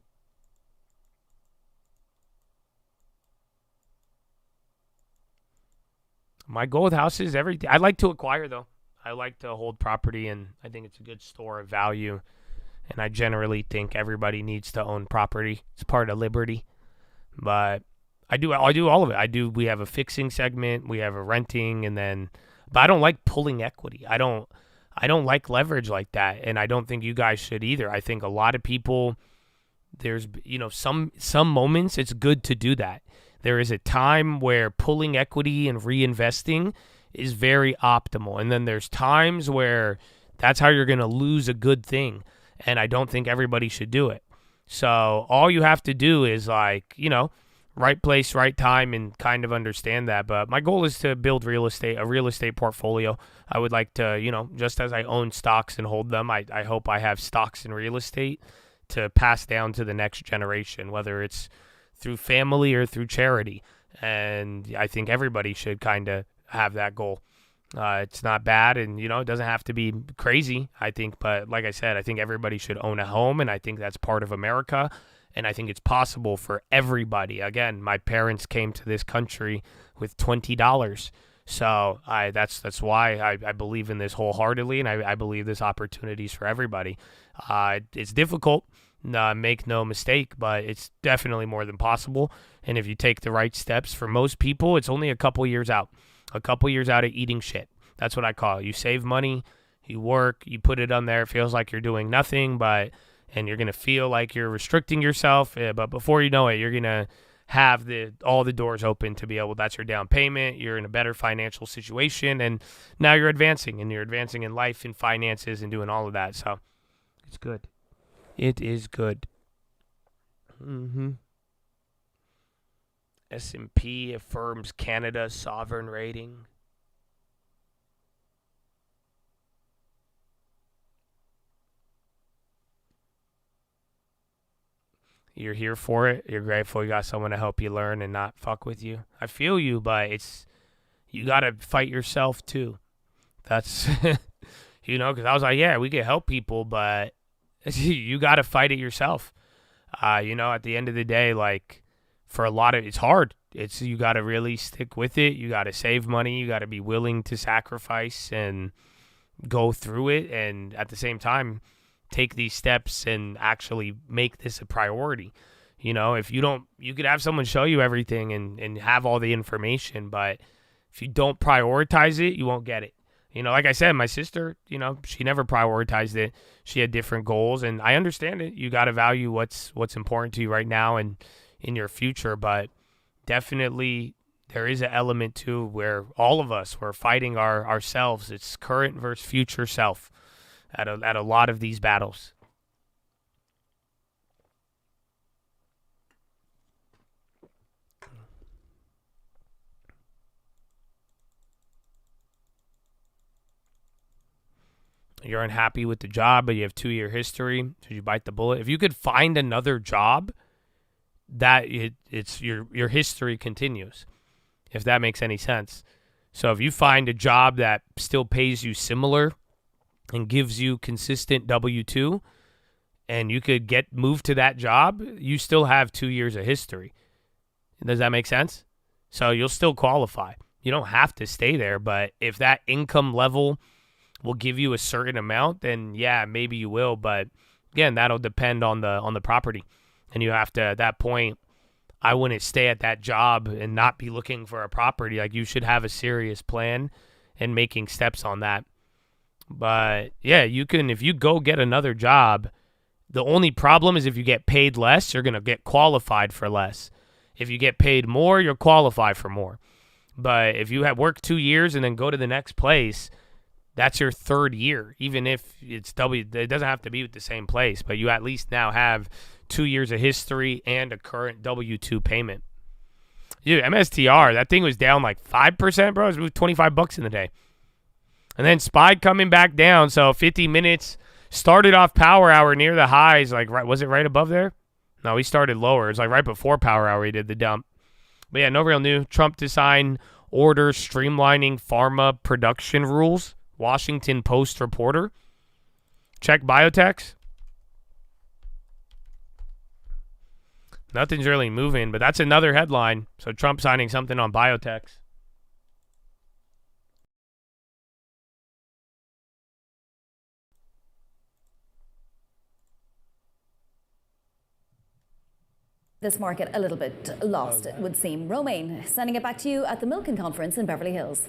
My goal with houses, I like to acquire, though. I like to hold property, and I think it's a good store of value. And I generally think everybody needs to own property. It's part of liberty. But I do all of it. We have a fixing segment, we have a renting, but I don't like pulling equity. I don't like leverage like that, and I don't think you guys should either. I think a lot of people, there's some moments it's good to do that. There is a time where pulling equity and reinvesting is very optimal, and then there's times where that's how you're going to lose a good thing, and I don't think everybody should do it. So all you have to do is right place, right time, and kind of understand that. But my goal is to build a real estate portfolio. I would like to, just as I own stocks and hold them, I hope I have stocks in real estate to pass down to the next generation, whether it's through family or through charity. And I think everybody should kind of have that goal. It's not bad, and, it doesn't have to be crazy, I think. But like I said, I think everybody should own a home, and I think that's part of America. And I think it's possible for everybody. Again, my parents came to this country with $20. So that's why I believe in this wholeheartedly, and I believe this opportunity is for everybody. It's difficult, make no mistake, but it's definitely more than possible. And if you take the right steps, for most people, it's only a couple years out. A couple years out of eating shit. That's what I call it. You save money, you work, you put it on there. It feels like you're doing nothing, and you're going to feel like you're restricting yourself. But before you know it, you're going to have all the doors open to be able, that's your down payment. You're in a better financial situation, and now you're advancing in life and finances and doing all of that. So it's good. It is good. S&P affirms Canada's sovereign rating. You're here for it. You're grateful you got someone to help you learn and not fuck with you. I feel you, but you got to fight yourself too. That's, because I was like, yeah, we can help people, but you got to fight it yourself. At the end of the day, for a lot of it's hard. You got to really stick with it. You got to save money. You got to be willing to sacrifice and go through it. And at the same time, take these steps and actually make this a priority. If you don't, you could have someone show you everything and have all the information, but if you don't prioritize it, you won't get it. Like I said, my sister, she never prioritized it. She had different goals, and I understand it. You got to value what's important to you right now and in your future, but definitely there is an element too where all of us, we're fighting ourselves. It's current versus future self at a lot of these battles. You're unhappy with the job, but you have 2-year history. Should you bite the bullet? If you could find another job, that it's your history continues, if that makes any sense. So if you find a job that still pays you similar and gives you consistent W-2, and you could moved to that job, you still have 2 years of history. Does that make sense? So you'll still qualify. You don't have to stay there, but if that income level will give you a certain amount, then yeah, maybe you will. But again, that'll depend on the property. And you have to, at that point, I wouldn't stay at that job and not be looking for a property. You should have a serious plan and making steps on that. But yeah, you can, if you go get another job, the only problem is if you get paid less, you're going to get qualified for less. If you get paid more, you'll qualify for more. But if you have worked 2 years and then go to the next place, that's your third year. Even if it doesn't have to be with the same place, but you at least now have 2 years of history and a current W-2 payment. Dude, MSTR, that thing was down 5%, bro. It was $25 in the day. And then SPY coming back down. So 50 minutes, started off power hour near the highs. Was it right above there? No, he started lower. It was right before power hour he did the dump. But yeah, no real new. Trump to sign orders streamlining pharma production rules. Washington Post reporter. Check biotechs. Nothing's really moving, but that's another headline. So Trump signing something on biotechs. This market a little bit lost, it would seem. Romain, sending it back to you at the Milken Conference in Beverly Hills.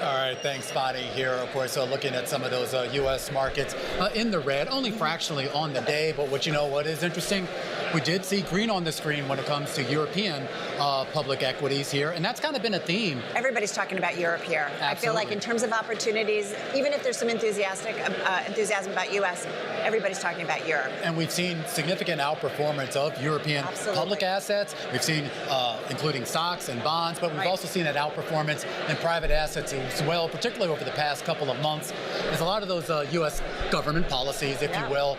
All right, thanks, Fadi. Here, of course, looking at some of those U.S. markets in the red, only fractionally on the day. But what is interesting, we did see green on the screen when it comes to European public equities here, and that's kind of been a theme. Everybody's talking about Europe here. Absolutely. I feel like in terms of opportunities, even if there's some enthusiasm about U.S., everybody's talking about Europe. And we've seen significant outperformance of European public assets. We've seen, including stocks and bonds, but we've also seen that outperformance in private assets as well, particularly over the past couple of months, as a lot of those U.S. government policies, if you will,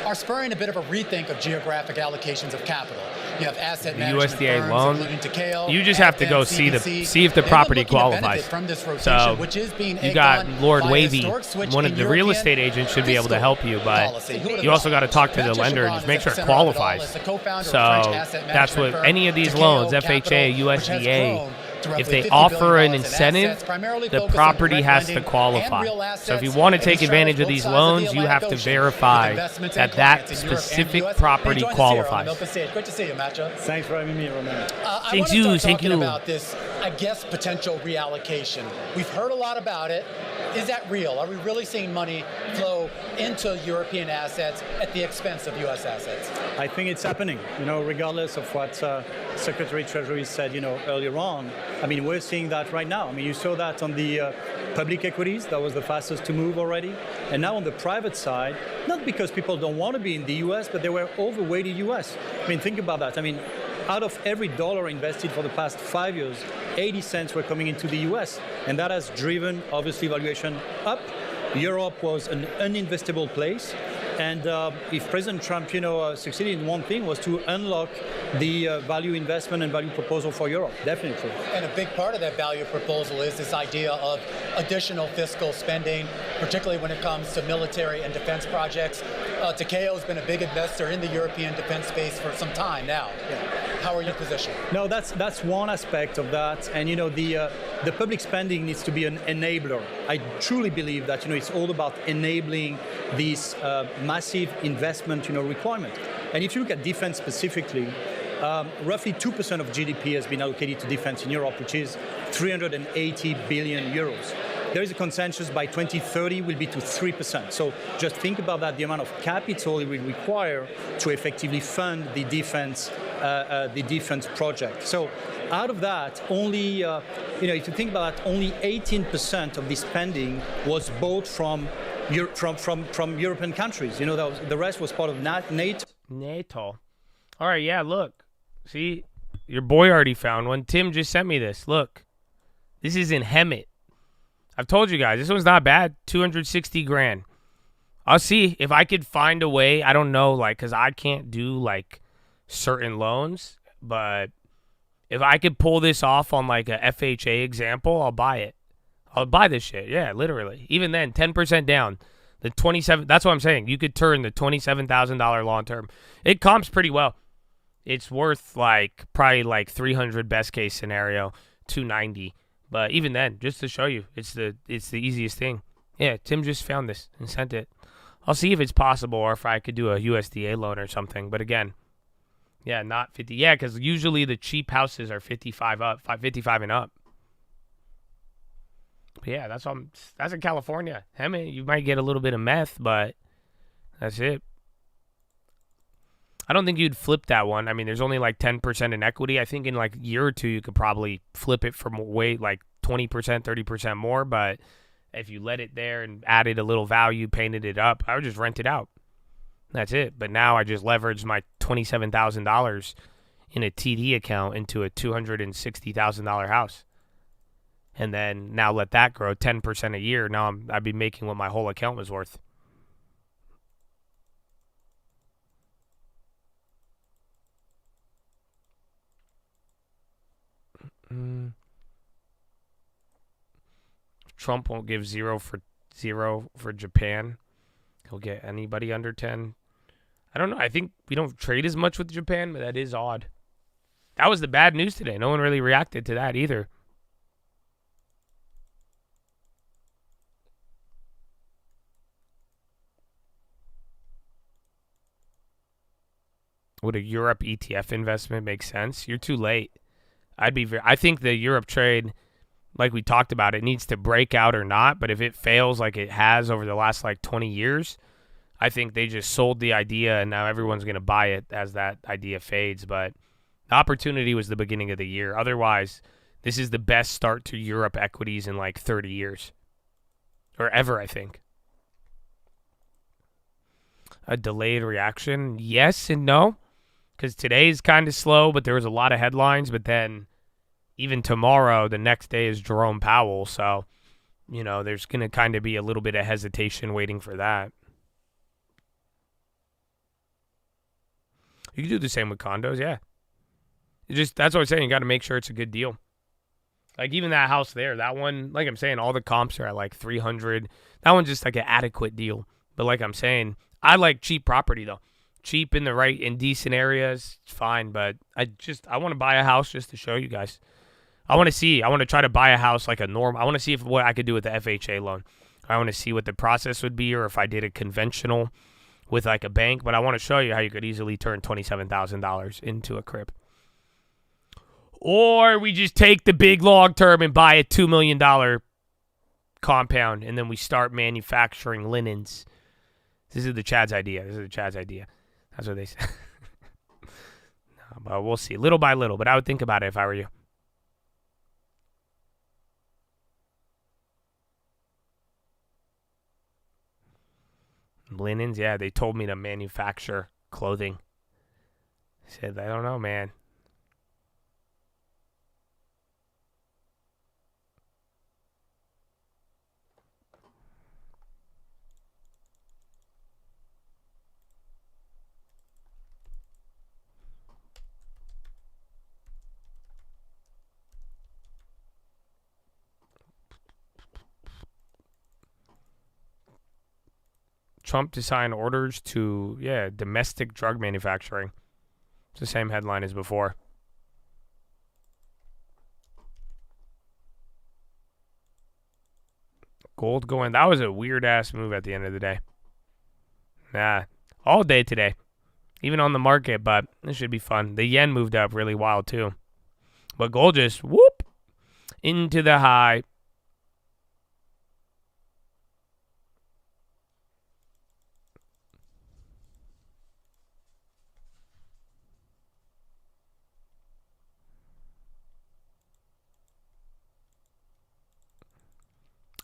are spurring a bit of a rethink of geographic allocations of capital. You have asset management USDA firms, loan. including Takeo, You just have to go see if the property qualifies. From this rotation, So which is being you got Lord by a Wavy, historic switch one in of the real European estate agents should be able to help you, but policy. you also got to talk to the lender and just make sure it qualifies. So that's what any of these loans, FHA, USDA, if they offer an incentive, the property has to qualify. So if you want to take advantage of these loans, you have to verify that that specific property qualifies. Great to see you, Matcha. Thanks for having me, Roman. I want to start talking about this, I guess, potential reallocation. We've heard a lot about it. Is that real? Are we really seeing money flow into European assets at the expense of U.S. assets? I think it's happening, regardless of what Secretary Treasury said, earlier on. I mean, we're seeing that right now. I mean, you saw that on the public equities. That was the fastest to move already. And now on the private side, not because people don't want to be in the U.S., but they were overweight in U.S. I mean, think about that. I mean, out of every dollar invested for the past 5 years, 80 cents were coming into the US, and that has driven, obviously, valuation up. Europe was an uninvestable place, and if President Trump, succeeded in one thing, was to unlock the value investment and value proposal for Europe, definitely. And a big part of that value proposal is this idea of additional fiscal spending, particularly when it comes to military and defense projects. Takeo has been a big investor in the European defense space for some time now. How are you positioned? No, that's one aspect of that, and the public spending needs to be an enabler. I truly believe that it's all about enabling this massive investment requirement. And if you look at defense specifically, roughly 2% of GDP has been allocated to defense in Europe, which is 380 billion euros. There is a consensus by 2030 will be to 3%. So just think about that, the amount of capital it will require to effectively fund the defense project. So out of that, only, if you think about that, only 18% of the spending was bought from European countries. The rest was part of NATO. NATO. All right, yeah, look. See, your boy already found one. Tim just sent me this. Look, this is in Hemet. I've told you guys, this one's not bad. 260 grand. I'll see if I could find a way. I don't know, because I can't do, certain loans. But if I could pull this off on, a FHA example, I'll buy it. I'll buy this shit. Yeah, literally. Even then, 10% down. The 27. That's what I'm saying. You could turn the $27,000 long term. It comps pretty well. It's worth, probably 300 best case scenario, 290. But even then, just to show you, it's the easiest thing. Yeah, Tim just found this and sent it. I'll see if it's possible or if I could do a USDA loan or something. But again, yeah, not 50. Yeah, because usually the cheap houses are 55 and up. But yeah, that's in California. I mean, you might get a little bit of meth, but that's it. I don't think you'd flip that one. I mean, there's only 10% in equity. I think in a year or two, you could probably flip it for way 20%, 30% more. But if you let it there and added a little value, painted it up, I would just rent it out. That's it. But now I just leveraged my $27,000 in a TD account into a $260,000 house. And then now let that grow 10% a year. Now I'd be making what my whole account was worth. Trump won't give zero for Japan. He'll get anybody under 10. I don't know. I think we don't trade as much with Japan, but that is odd. That was the bad news today. No one really reacted to that either. Would a Europe ETF investment make sense? You're too late. I think the Europe trade, like we talked about, it needs to break out or not. But if it fails like it has over the last 20 years, I think they just sold the idea and now everyone's going to buy it as that idea fades. But the opportunity was the beginning of the year. Otherwise, this is the best start to Europe equities in 30 years. Or ever, I think. A delayed reaction? Yes and no. Because today's kind of slow, but there was a lot of headlines. But then even tomorrow, the next day is Jerome Powell. So, there's going to kind of be a little bit of hesitation waiting for that. You can do the same with condos, yeah. That's what I'm saying. You got to make sure it's a good deal. Even that house there, that one, like I'm saying, all the comps are at 300. That one's just an adequate deal. But like I'm saying, I like cheap property though. Cheap in decent areas, it's fine. But I want to buy a house just to show you guys. I want to try to buy a house like a norm. I want to see what I could do with the FHA loan. I want to see what the process would be, or if I did a conventional with a bank. But I want to show you how you could easily turn $27,000 into a crib. Or we just take the big long term and buy a $2 million compound, and then we start manufacturing linens. This is the Chad's idea. That's what they say. No, but we'll see. Little by little. But I would think about it if I were you. Linens, yeah, they told me to manufacture clothing. I said, I don't know, man. Trump to sign orders to, domestic drug manufacturing. It's the same headline as before. Gold going. That was a weird-ass move at the end of the day. Nah, all day today. Even on the market, but this should be fun. The yen moved up really wild, too. But gold just, whoop, into the high.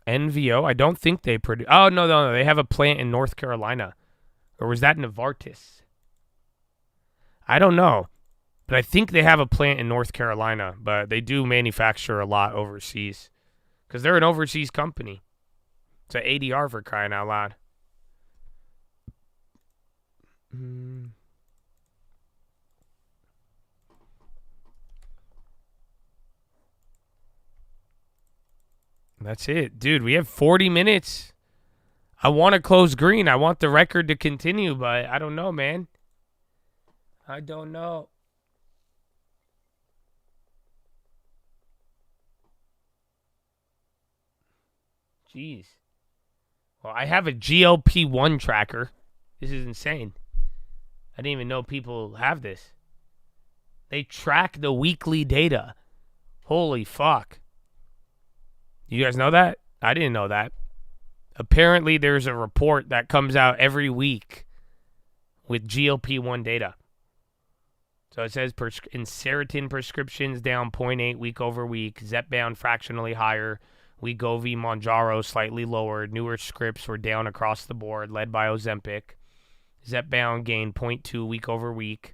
NVO, I don't think they produce. Oh, no. They have a plant in North Carolina. Or was that Novartis? I don't know. But I think they have a plant in North Carolina. But they do manufacture a lot overseas. Because they're an overseas company. It's an ADR for crying out loud. That's it. Dude, we have 40 minutes. I want to close green. I want the record to continue, but I don't know, man. I don't know. Jeez. Well, I have a GLP-1 tracker. This is insane. I didn't even know people have this. They track the weekly data. Holy fuck. You guys know that? I didn't know that. Apparently, there's a report that comes out every week with GLP-1 data. So it says Insertin prescriptions down 0.8 week over week. Zepbound fractionally higher. Wegovy, Mounjaro slightly lower. Newer scripts were down across the board, led by Ozempic. Zepbound gained 0.2 week over week,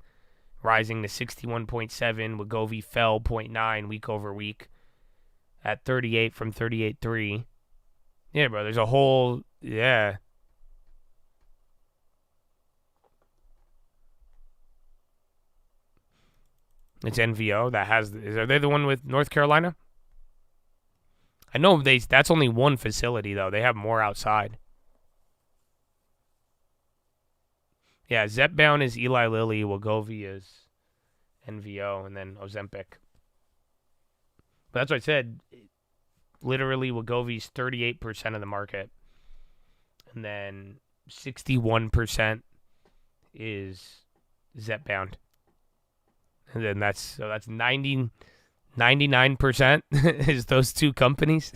rising to 61.7. Wegovy fell 0.9 week over week at 38 from 38.3. Yeah, bro, there's a whole, yeah. It's NVO that has, are they the one with North Carolina? I know that's only one facility, though. They have more outside. Yeah, Zepbound is Eli Lilly, Wegovy is NVO, and then Ozempic. But that's what I said. Literally, Wegovy's 38% of the market. And then 61% is Zepbound. And then that's 99% is those two companies.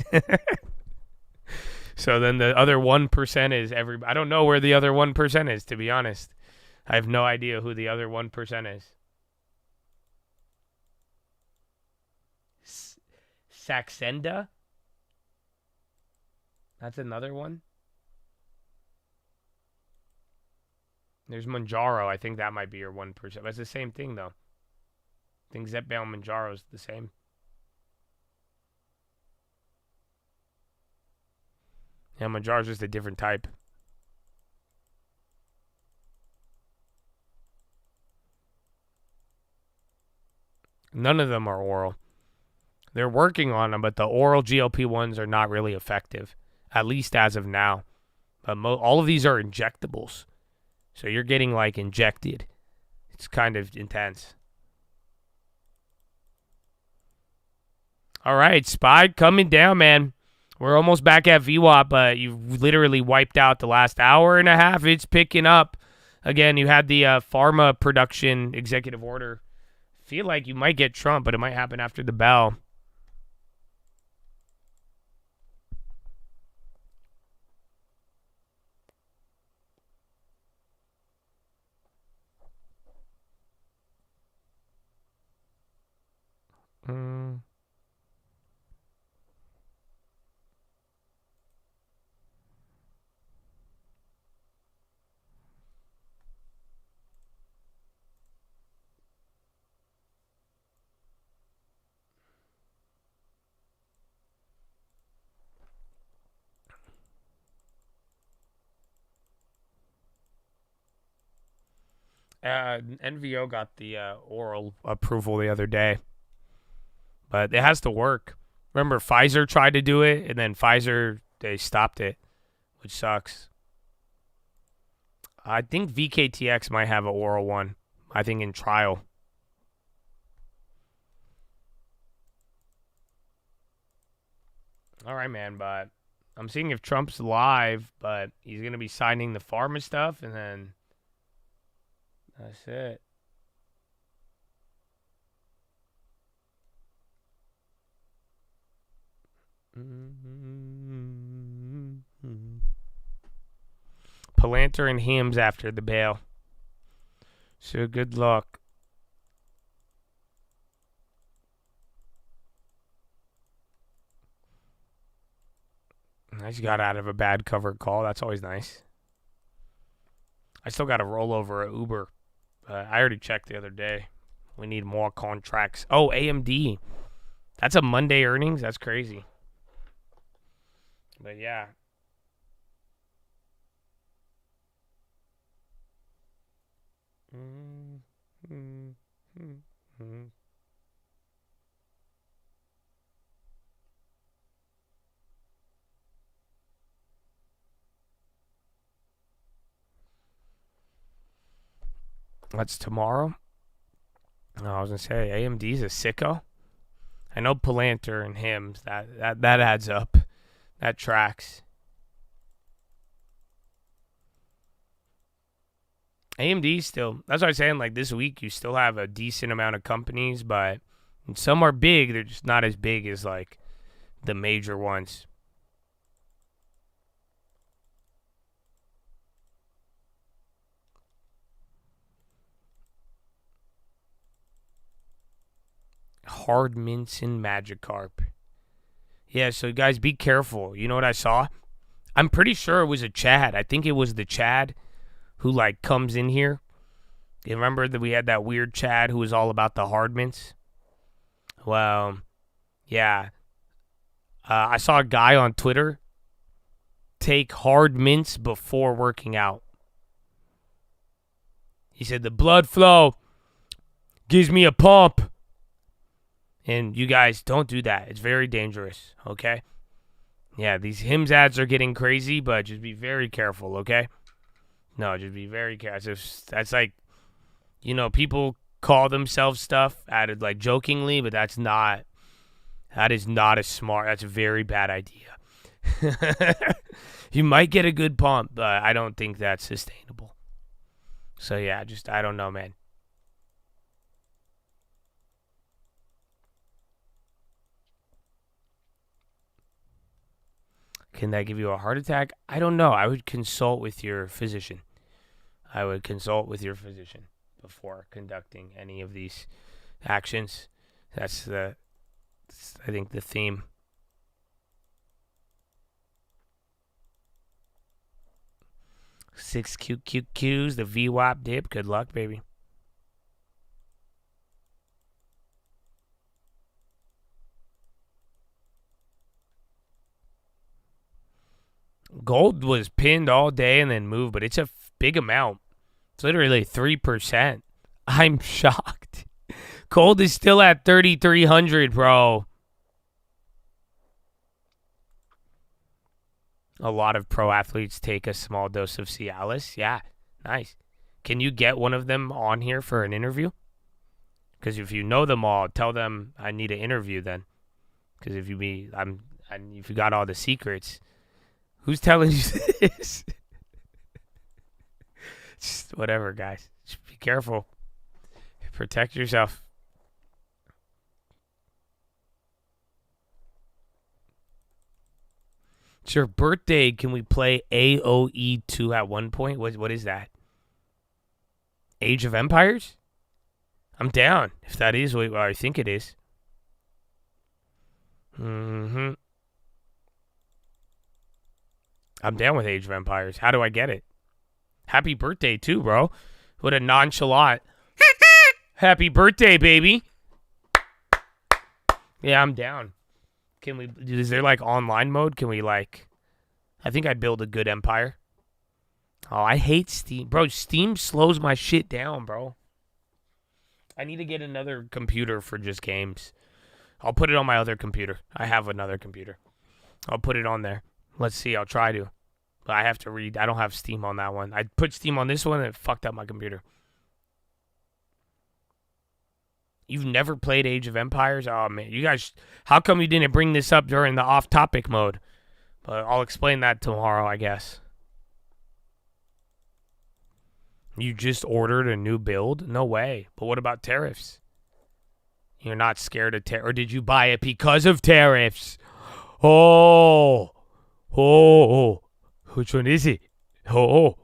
So then the other 1% is I don't know where the other 1% is, to be honest. I have no idea who the other 1% is. Saxenda? That's another one. There's Mounjaro. I think that might be your 1%. But it's the same thing, though. I think Zepbound Mounjaro is the same. Yeah, Mounjaro's just a different type. None of them are oral. They're working on them, but the oral GLP-1s are not really effective, at least as of now. But all of these are injectables. So you're getting, like, injected. It's kind of intense. All right, Spy coming down, man. We're almost back at VWAP, but you've literally wiped out the last hour and a half. It's picking up. Again, you had the pharma production executive order. Feel like you might get Trump, but it might happen after the bell. NVO got the oral approval the other day, but it has to work. Remember, Pfizer tried to do it, and then they stopped it, which sucks. I think VKTX might have an oral one. I think in trial. All right, man, but I'm seeing if Trump's live, but he's going to be signing the pharma stuff, and then that's it. Palantir and Hims after the bail. So good luck. I just got out of a bad covered call. That's always nice. I still got to roll over at Uber. I already checked the other day. We need more contracts. Oh, AMD. That's a Monday earnings? That's crazy. But yeah. That's tomorrow. No, I was gonna say AMD's a sicko. I know Palantir and Hims. That adds up. That tracks. AMD still. That's what I'm saying. Like this week, you still have a decent amount of companies, but some are big. They're just not as big as like the major ones. Hard mints and Magikarp. Yeah, so guys, be careful. You know what I saw? I'm pretty sure it was a Chad. I think it was the Chad who like comes in here. You remember that we had that weird Chad who was all about the hard mints? Well, yeah. I saw a guy on Twitter take hard mints before working out. He said the blood flow gives me a pump. And you guys, don't do that. It's very dangerous, okay? Yeah, these Hims ads are getting crazy, but just be very careful, okay? No, just be very careful. That's like, people call themselves stuff added like jokingly, but that is not that's a very bad idea. You might get a good pump, but I don't think that's sustainable. So yeah, I don't know, man. Can that give you a heart attack? I don't know. I would consult with your physician. Before conducting any of these actions. That's I think the theme. Six QQQs, the VWAP dip. Good luck, baby. Gold was pinned all day and then moved, but it's a big amount. It's literally 3%. I'm shocked. Gold is still at 3,300, bro. A lot of pro athletes take a small dose of Cialis. Yeah, nice. Can you get one of them on here for an interview? Because if you know them all, tell them I need an interview then. Because if if you got all the secrets, who's telling you this? Just whatever, guys. Just be careful. Protect yourself. It's your birthday. Can we play AOE2 at one point? What is that? Age of Empires? I'm down. If that is what I think it is. I'm down with Age of Empires. How do I get it? Happy birthday, too, bro. What a nonchalant. Happy birthday, baby. Yeah, I'm down. Is there like online mode? Can we I think I'd build a good empire. Oh, I hate Steam. Bro, Steam slows my shit down, bro. I need to get another computer for just games. I'll put it on my other computer. I have another computer. I'll put it on there. Let's see. I'll try to. But I have to read. I don't have Steam on that one. I put Steam on this one and it fucked up my computer. You've never played Age of Empires? Oh, man. You guys, how come you didn't bring this up during the off-topic mode? But I'll explain that tomorrow, I guess. You just ordered a new build? No way. But what about tariffs? You're not scared of tariffs? Or did you buy it because of tariffs? Oh. Which one is it? Oh.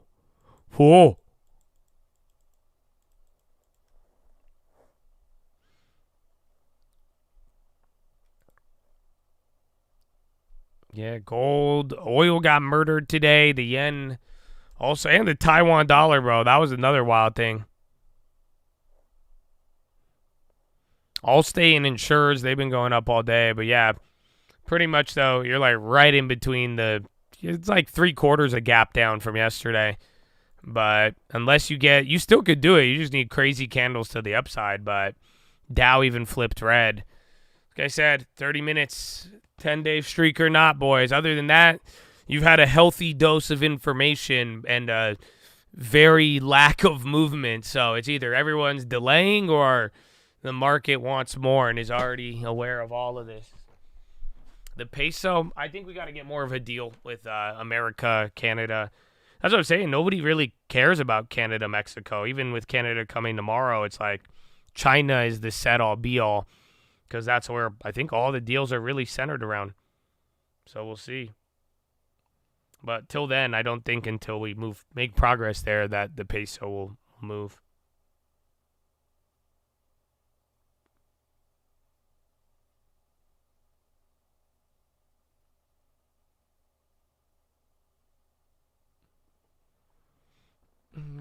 Yeah, gold. Oil got murdered today. The yen also. And the Taiwan dollar, bro. That was another wild thing. Allstate and insurers, they've been going up all day. But yeah, pretty much, though, you're like right in between it's like 3/4 a gap down from yesterday. But unless you still could do it. You just need crazy candles to the upside. But Dow even flipped red. Like I said, 30 minutes, 10-day streak or not, boys. Other than that, you've had a healthy dose of information and a very lack of movement. So it's either everyone's delaying or the market wants more and is already aware of all of this. The peso, I think we got to get more of a deal with America, Canada. That's what I'm saying. Nobody really cares about Canada, Mexico. Even with Canada coming tomorrow, it's like China is the set-all, be-all. Because that's where I think all the deals are really centered around. So we'll see. But till then, I don't think until we make progress there that the peso will move. Mm-hmm.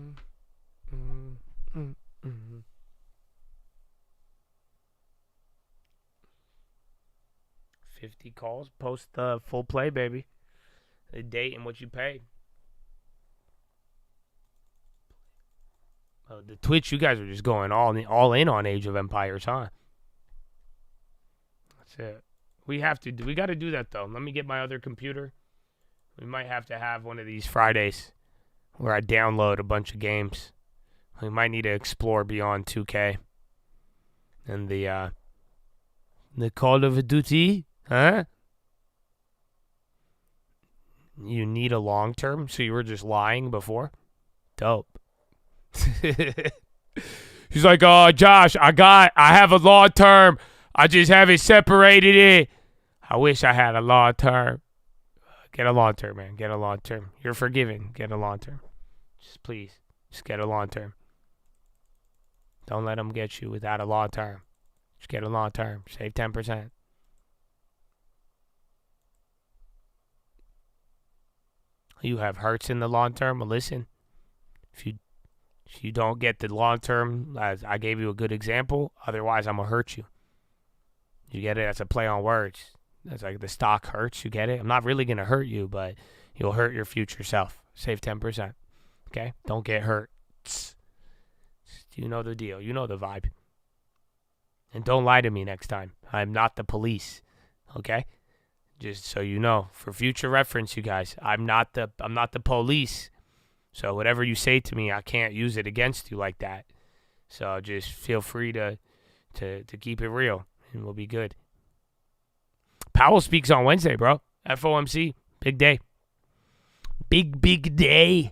50 calls, post the full play, baby. The date and what you paid. Oh, the Twitch, you guys are just going all in on Age of Empires, huh? That's it. We got to do that, though. Let me get my other computer. We might have to have one of these Fridays where I download a bunch of games. We might need to explore beyond 2K and the Call of Duty, huh? You need a long term, so you were just lying before? Dope. He's like, oh, Josh, I have a long term. I just haven't separated it. I wish I had a long term. Get a long term, man. Get a long term. You're forgiven. Get a long term. Just please. Just get a long term. Don't let them get you without a long term. Just get a long term. Save 10%. You have hurts in the long term. Well, listen, if you don't get the long term, as I gave you a good example, otherwise I'm going to hurt you. You get it? That's a play on words. That's like the stock hurts. You get it? I'm not really going to hurt you, but you'll hurt your future self. Save 10%. Okay? Don't get hurt. You know the deal. You know the vibe. And don't lie to me next time. I'm not the police. Okay? Just so you know, for future reference, you guys, I'm not the police. So whatever you say to me, I can't use it against you like that. So just feel free to keep it real, and we'll be good. Powell speaks on Wednesday, bro. FOMC, big day. Big day.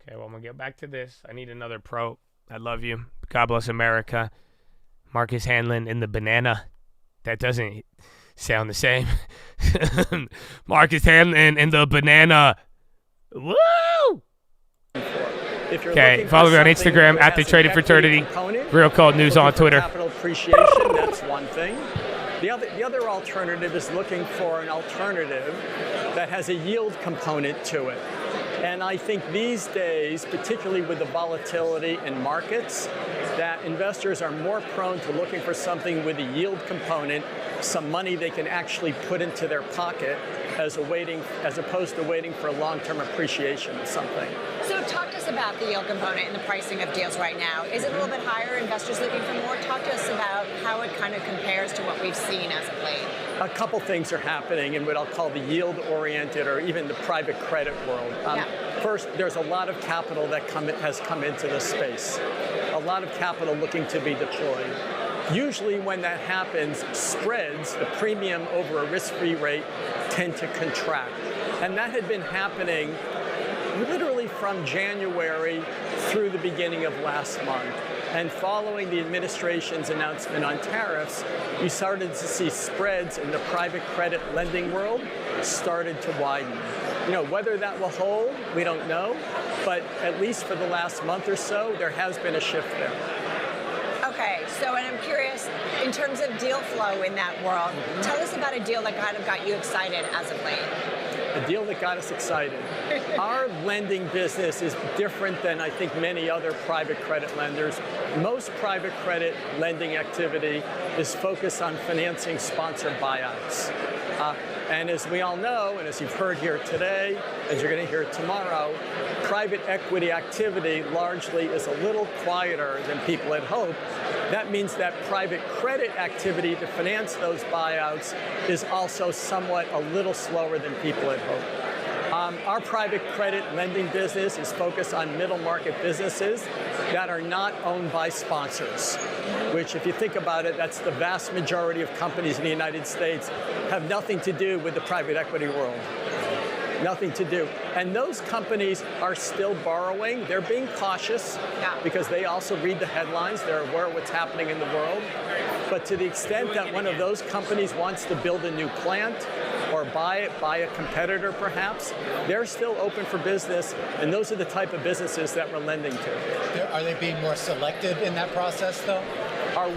Okay, well, I'm going to get back to this. I need another pro. I love you. God bless America. Marcus Hanlon in the banana. That doesn't sound the same. Marcus Hanlon in the banana. Woo! Okay, follow me on Instagram at The Trading Fraternity. Real Cold News on Twitter. Capital appreciation, that's one thing. The other alternative is looking for an alternative that has a yield component to it. And I think these days, particularly with the volatility in markets, that investors are more prone to looking for something with a yield component, some money they can actually put into their pocket as opposed to waiting for long-term appreciation of something. So talk to us about the yield component in the pricing of deals right now. Is it a little bit higher, investors looking for more? Talk to us about how it kind of compares to what we've seen as of late. A couple things are happening in what I'll call the yield-oriented or even the private credit world. First, there's a lot of capital that has come into this space. A lot of capital looking to be deployed. Usually when that happens, spreads, the premium over a risk-free rate, tend to contract. And that had been happening literally from January through the beginning of last month. And following the administration's announcement on tariffs, you started to see spreads in the private credit lending world started to widen. You know, whether that will hold, we don't know. But at least for the last month or so, there has been a shift there. Okay, so and I'm curious, in terms of deal flow in that world, tell us about a deal that kind of got you excited as of late. A deal that got us excited. Our lending business is different than I think many other private credit lenders. Most private credit lending activity is focused on financing sponsored buyouts. And as we all know, and as you've heard here today, as you're going to hear tomorrow, private equity activity largely is a little quieter than people had hoped. That means that private credit activity to finance those buyouts is also somewhat a little slower than people had hoped. Our private credit lending business is focused on middle market businesses that are not owned by sponsors, which if you think about it, that's the vast majority of companies in the United States have nothing to do with the private equity world. Nothing to do. And those companies are still borrowing. They're being cautious because they also read the headlines. They're aware of what's happening in the world. But to the extent that one of those companies wants to build a new plant or buy a competitor perhaps, they're still open for business. And those are the type of businesses that we're lending to. Are they being more selective in that process though?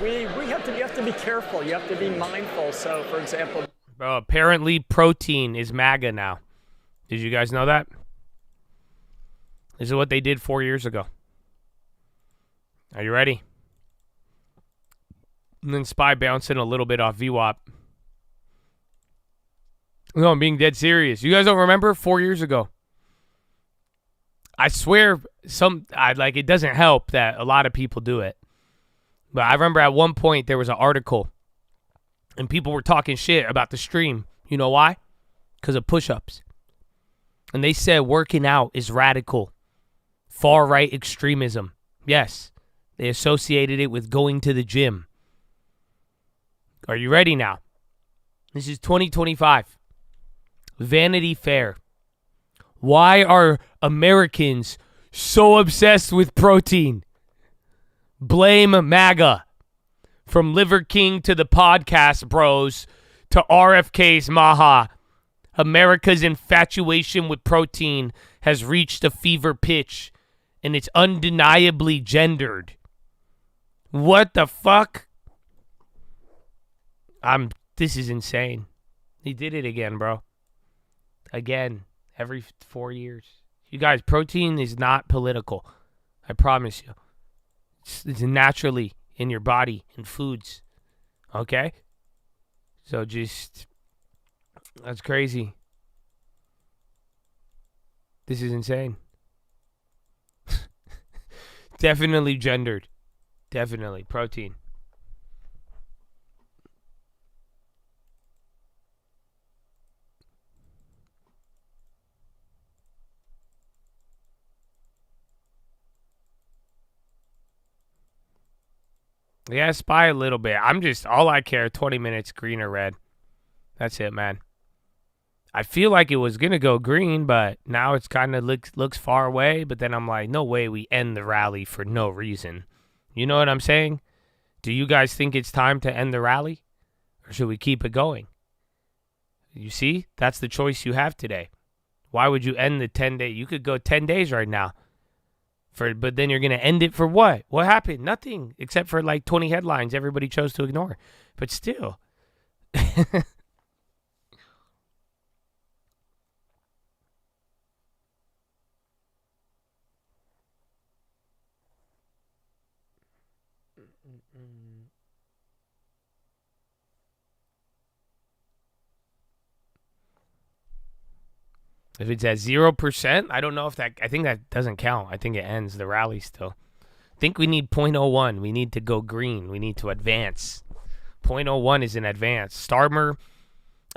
You have to be careful. You have to be mindful. So for example, bro, apparently protein is MAGA now. Did you guys know that? This is what they did 4 years ago. Are you ready? And then SPY bouncing a little bit off VWAP. No, I'm being dead serious. You guys don't remember 4 years ago? I swear, it doesn't help that a lot of people do it. But I remember at one point there was an article, and people were talking shit about the stream. You know why? Because of push-ups. And they said working out is radical, far-right extremism. Yes, they associated it with going to the gym. Are you ready now? This is 2025. Vanity Fair. Why are Americans so obsessed with protein? Blame MAGA. From Liver King to the podcast bros to RFK's Maha. America's infatuation with protein has reached a fever pitch, and it's undeniably gendered. What the fuck? This is insane. He did it again, bro. Again, every 4 years. You guys, protein is not political. I promise you. It's naturally in your body, in foods. Okay? So that's crazy. This is insane. Definitely gendered. Definitely. Protein. Yeah, spy a little bit. All I care, 20 minutes, green or red. That's it, man. I feel like it was going to go green, but now it's kind of looks far away. But then I'm like, no way we end the rally for no reason. You know what I'm saying? Do you guys think it's time to end the rally? Or should we keep it going? You see? That's the choice you have today. Why would you end the 10-day? You could go 10 days right now. But then you're going to end it for what? What happened? Nothing. Except for like 20 headlines everybody chose to ignore. But still. If it's at 0%, I don't know if I think that doesn't count. I think it ends the rally still. I think we need 0.01. We need to go green. We need to advance. 0.01 is an advance. Starmer,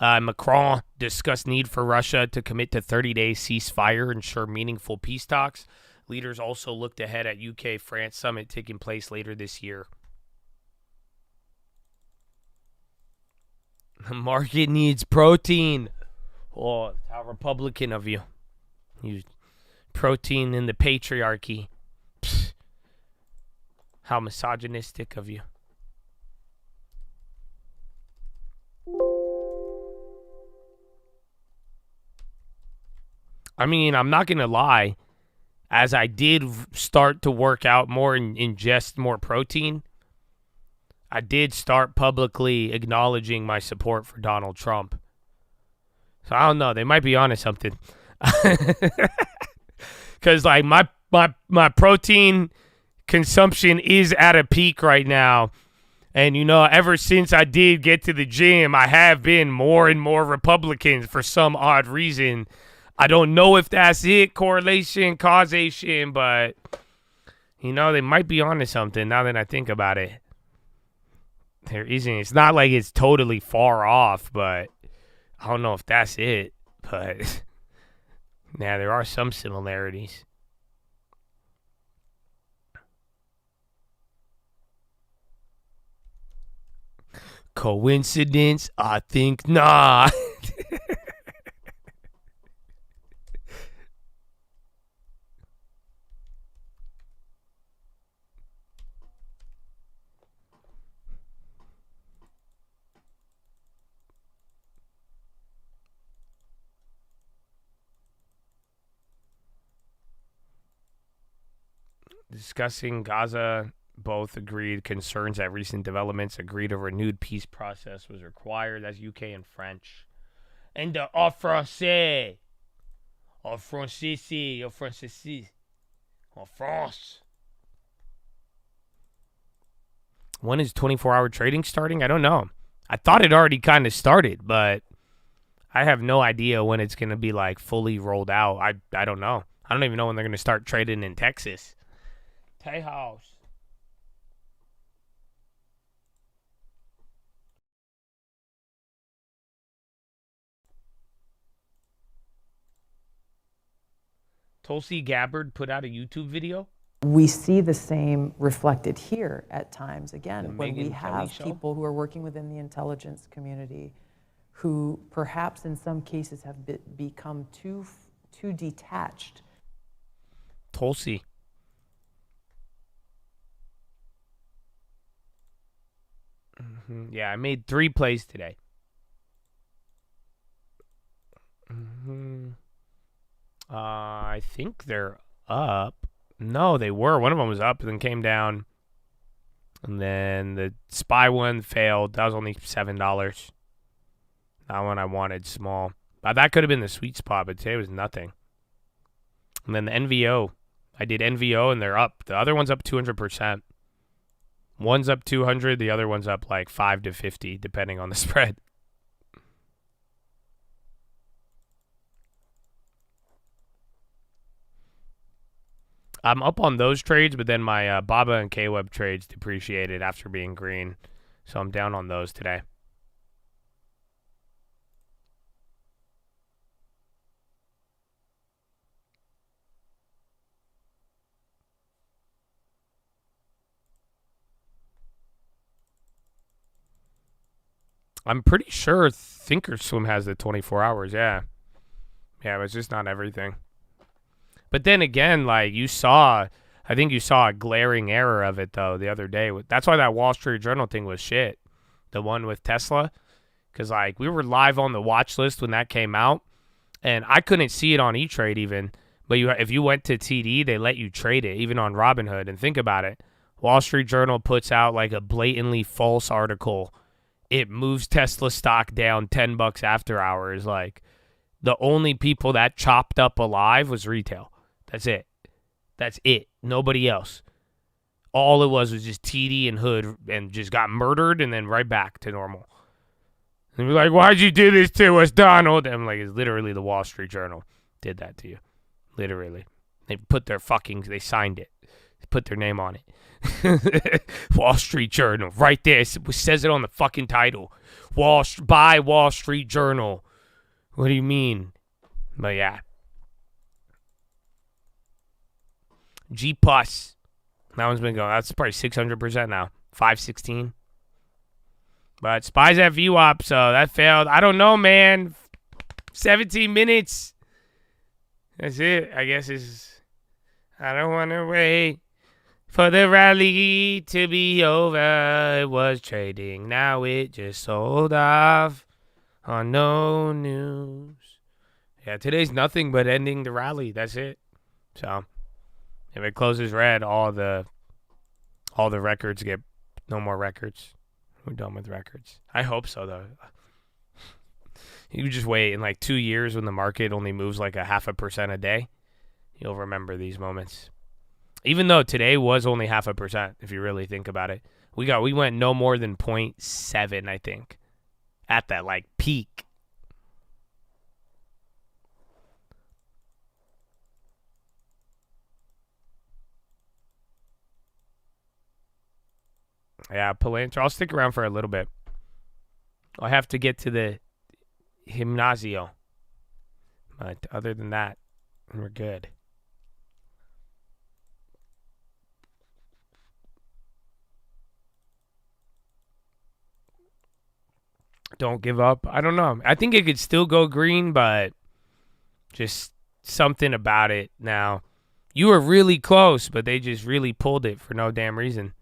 Macron discussed need for Russia to commit to 30-day ceasefire, ensure meaningful peace talks. Leaders also looked ahead at UK-France summit taking place later this year. The market needs protein. Oh, how Republican of you. You protein in the patriarchy. Psst. How misogynistic of you. I mean, I'm not going to lie. As I did start to work out more and ingest more protein, I did start publicly acknowledging my support for Donald Trump. So I don't know. They might be onto something. Because like my protein consumption is at a peak right now. And, you know, ever since I did get to the gym, I have been more and more Republican for some odd reason. I don't know if that's it, correlation, causation, but, you know, they might be onto something now that I think about it. There isn't. It's not like it's totally far off, but I don't know if that's it, but yeah, there are some similarities. Coincidence? I think not. Discussing Gaza, both agreed concerns at recent developments, agreed a renewed peace process was required. That's UK and French. And en français. En français, en français. En France. When is 24-hour trading starting? I don't know. I thought it already kind of started, but I have no idea when it's going to be like fully rolled out. I don't know. I don't even know when they're going to start trading in Texas. Tejas. Tulsi Gabbard put out a YouTube video. We see the same reflected here at times, again, when we Megyn Kelly have show? people who are working within the intelligence community who perhaps in some cases have become too detached. Tulsi. Yeah, I made 3 plays today. I think they're up. No, they were. One of them was up and then came down. And then the spy one failed. That was only $7. That one I wanted small. That could have been the sweet spot, but today was nothing. And then the NVO. I did NVO and they're up. The other one's up 200%. One's up 200. The other one's up like 5 to 50, depending on the spread. I'm up on those trades, but then my Baba and K-Web trades depreciated after being green. So I'm down on those today. I'm pretty sure Thinkorswim has the 24 hours, yeah. Yeah, but it's just not everything. But then again, like I think you saw a glaring error of it, though, the other day. That's why that Wall Street Journal thing was shit. The one with Tesla. Because, like, we were live on the watch list when that came out. And I couldn't see it on E-Trade even. But if you went to TD, they let you trade it, even on Robinhood. And think about it. Wall Street Journal puts out, like, a blatantly false article. It moves Tesla stock down $10 after hours. Like, the only people that chopped up alive was retail. That's it. That's it. Nobody else. All it was just TD and Hood and just got murdered and then right back to normal. And we're like, why'd you do this to us, Donald? And I'm like, it's literally the Wall Street Journal did that to you. Literally. They signed it. They put their name on it. Wall Street Journal. Right there. It says it on the fucking title. Buy Wall Street Journal. What do you mean? But yeah. G Plus. That one's been going. That's probably 600% now. 516. But Spies at VWAP, so that failed. I don't know, man. 17 minutes. That's it. I guess I don't want to wait for the rally to be over. It was trading. Now it just sold off on no news. Yeah, today's nothing but ending the rally. That's it. So if it closes red, all the records get no more records. We're done with records. I hope so, though. You just wait in like 2 years when the market only moves like 0.5% a day. You'll remember these moments. Even though today was only 0.5%, if you really think about it. We went no more than 0.7, I think, at that like peak. Yeah, Palantir. I'll stick around for a little bit. I'll have to get to the gimnasio. But other than that, we're good. Don't give up. I don't know. I think it could still go green, but just something about it now. You were really close, but they just really pulled it for no damn reason.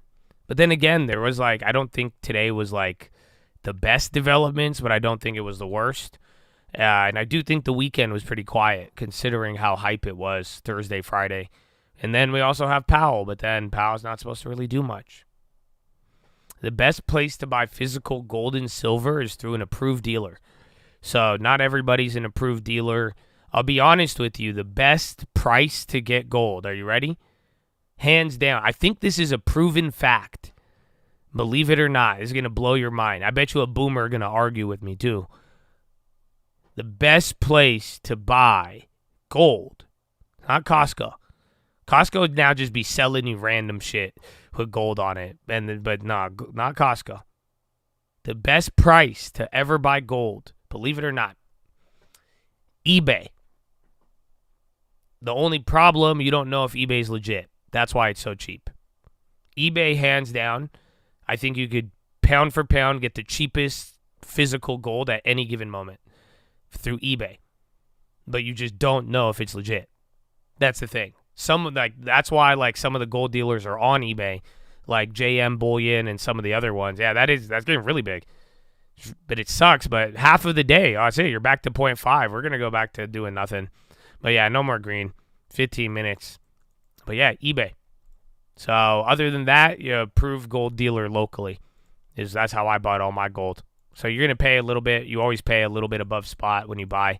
But then again, there was like, I don't think today was like the best developments, but I don't think it was the worst. And I do think the weekend was pretty quiet considering how hype it was Thursday, Friday. And then we also have Powell, but then Powell's not supposed to really do much. The best place to buy physical gold and silver is through an approved dealer. So not everybody's an approved dealer. I'll be honest with you, the best price to get gold, are you ready? Hands down. I think this is a proven fact. Believe it or not, it's going to blow your mind. I bet you a boomer is going to argue with me too. The best place to buy gold, not Costco. Costco would now just be selling you random shit with gold on it, but not Costco. The best price to ever buy gold, believe it or not, eBay. The only problem, you don't know if eBay's legit. That's why it's so cheap. eBay, hands down, I think you could pound for pound get the cheapest physical gold at any given moment through eBay. But you just don't know if it's legit. That's the thing. That's why some of the gold dealers are on eBay, like JM Bullion and some of the other ones. Yeah, that's getting really big. But it sucks. But half of the day, I say you're back to 0.5. We're gonna go back to doing nothing. But yeah, no more green. 15 minutes. But yeah, eBay. So other than that, you approved gold dealer locally. That's how I bought all my gold. So you're gonna pay a little bit. You always pay a little bit above spot when you buy,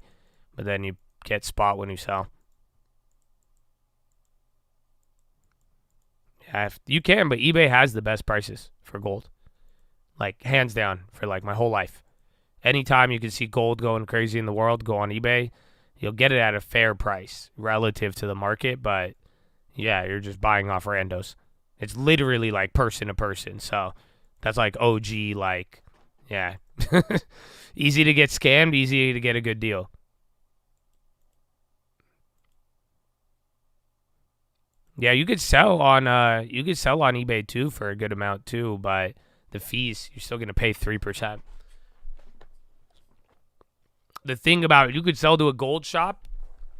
but then you get spot when you sell. Yeah, you can, but eBay has the best prices for gold. Like, hands down, for like my whole life. Anytime you can see gold going crazy in the world, go on eBay. You'll get it at a fair price relative to the market, but yeah, you're just buying off randos. It's literally like person to person. So that's like OG, like, yeah. Easy to get scammed, easy to get a good deal. Yeah, you could sell on eBay too for a good amount too, but the fees, you're still gonna pay 3%. The thing about it, you could sell to a gold shop.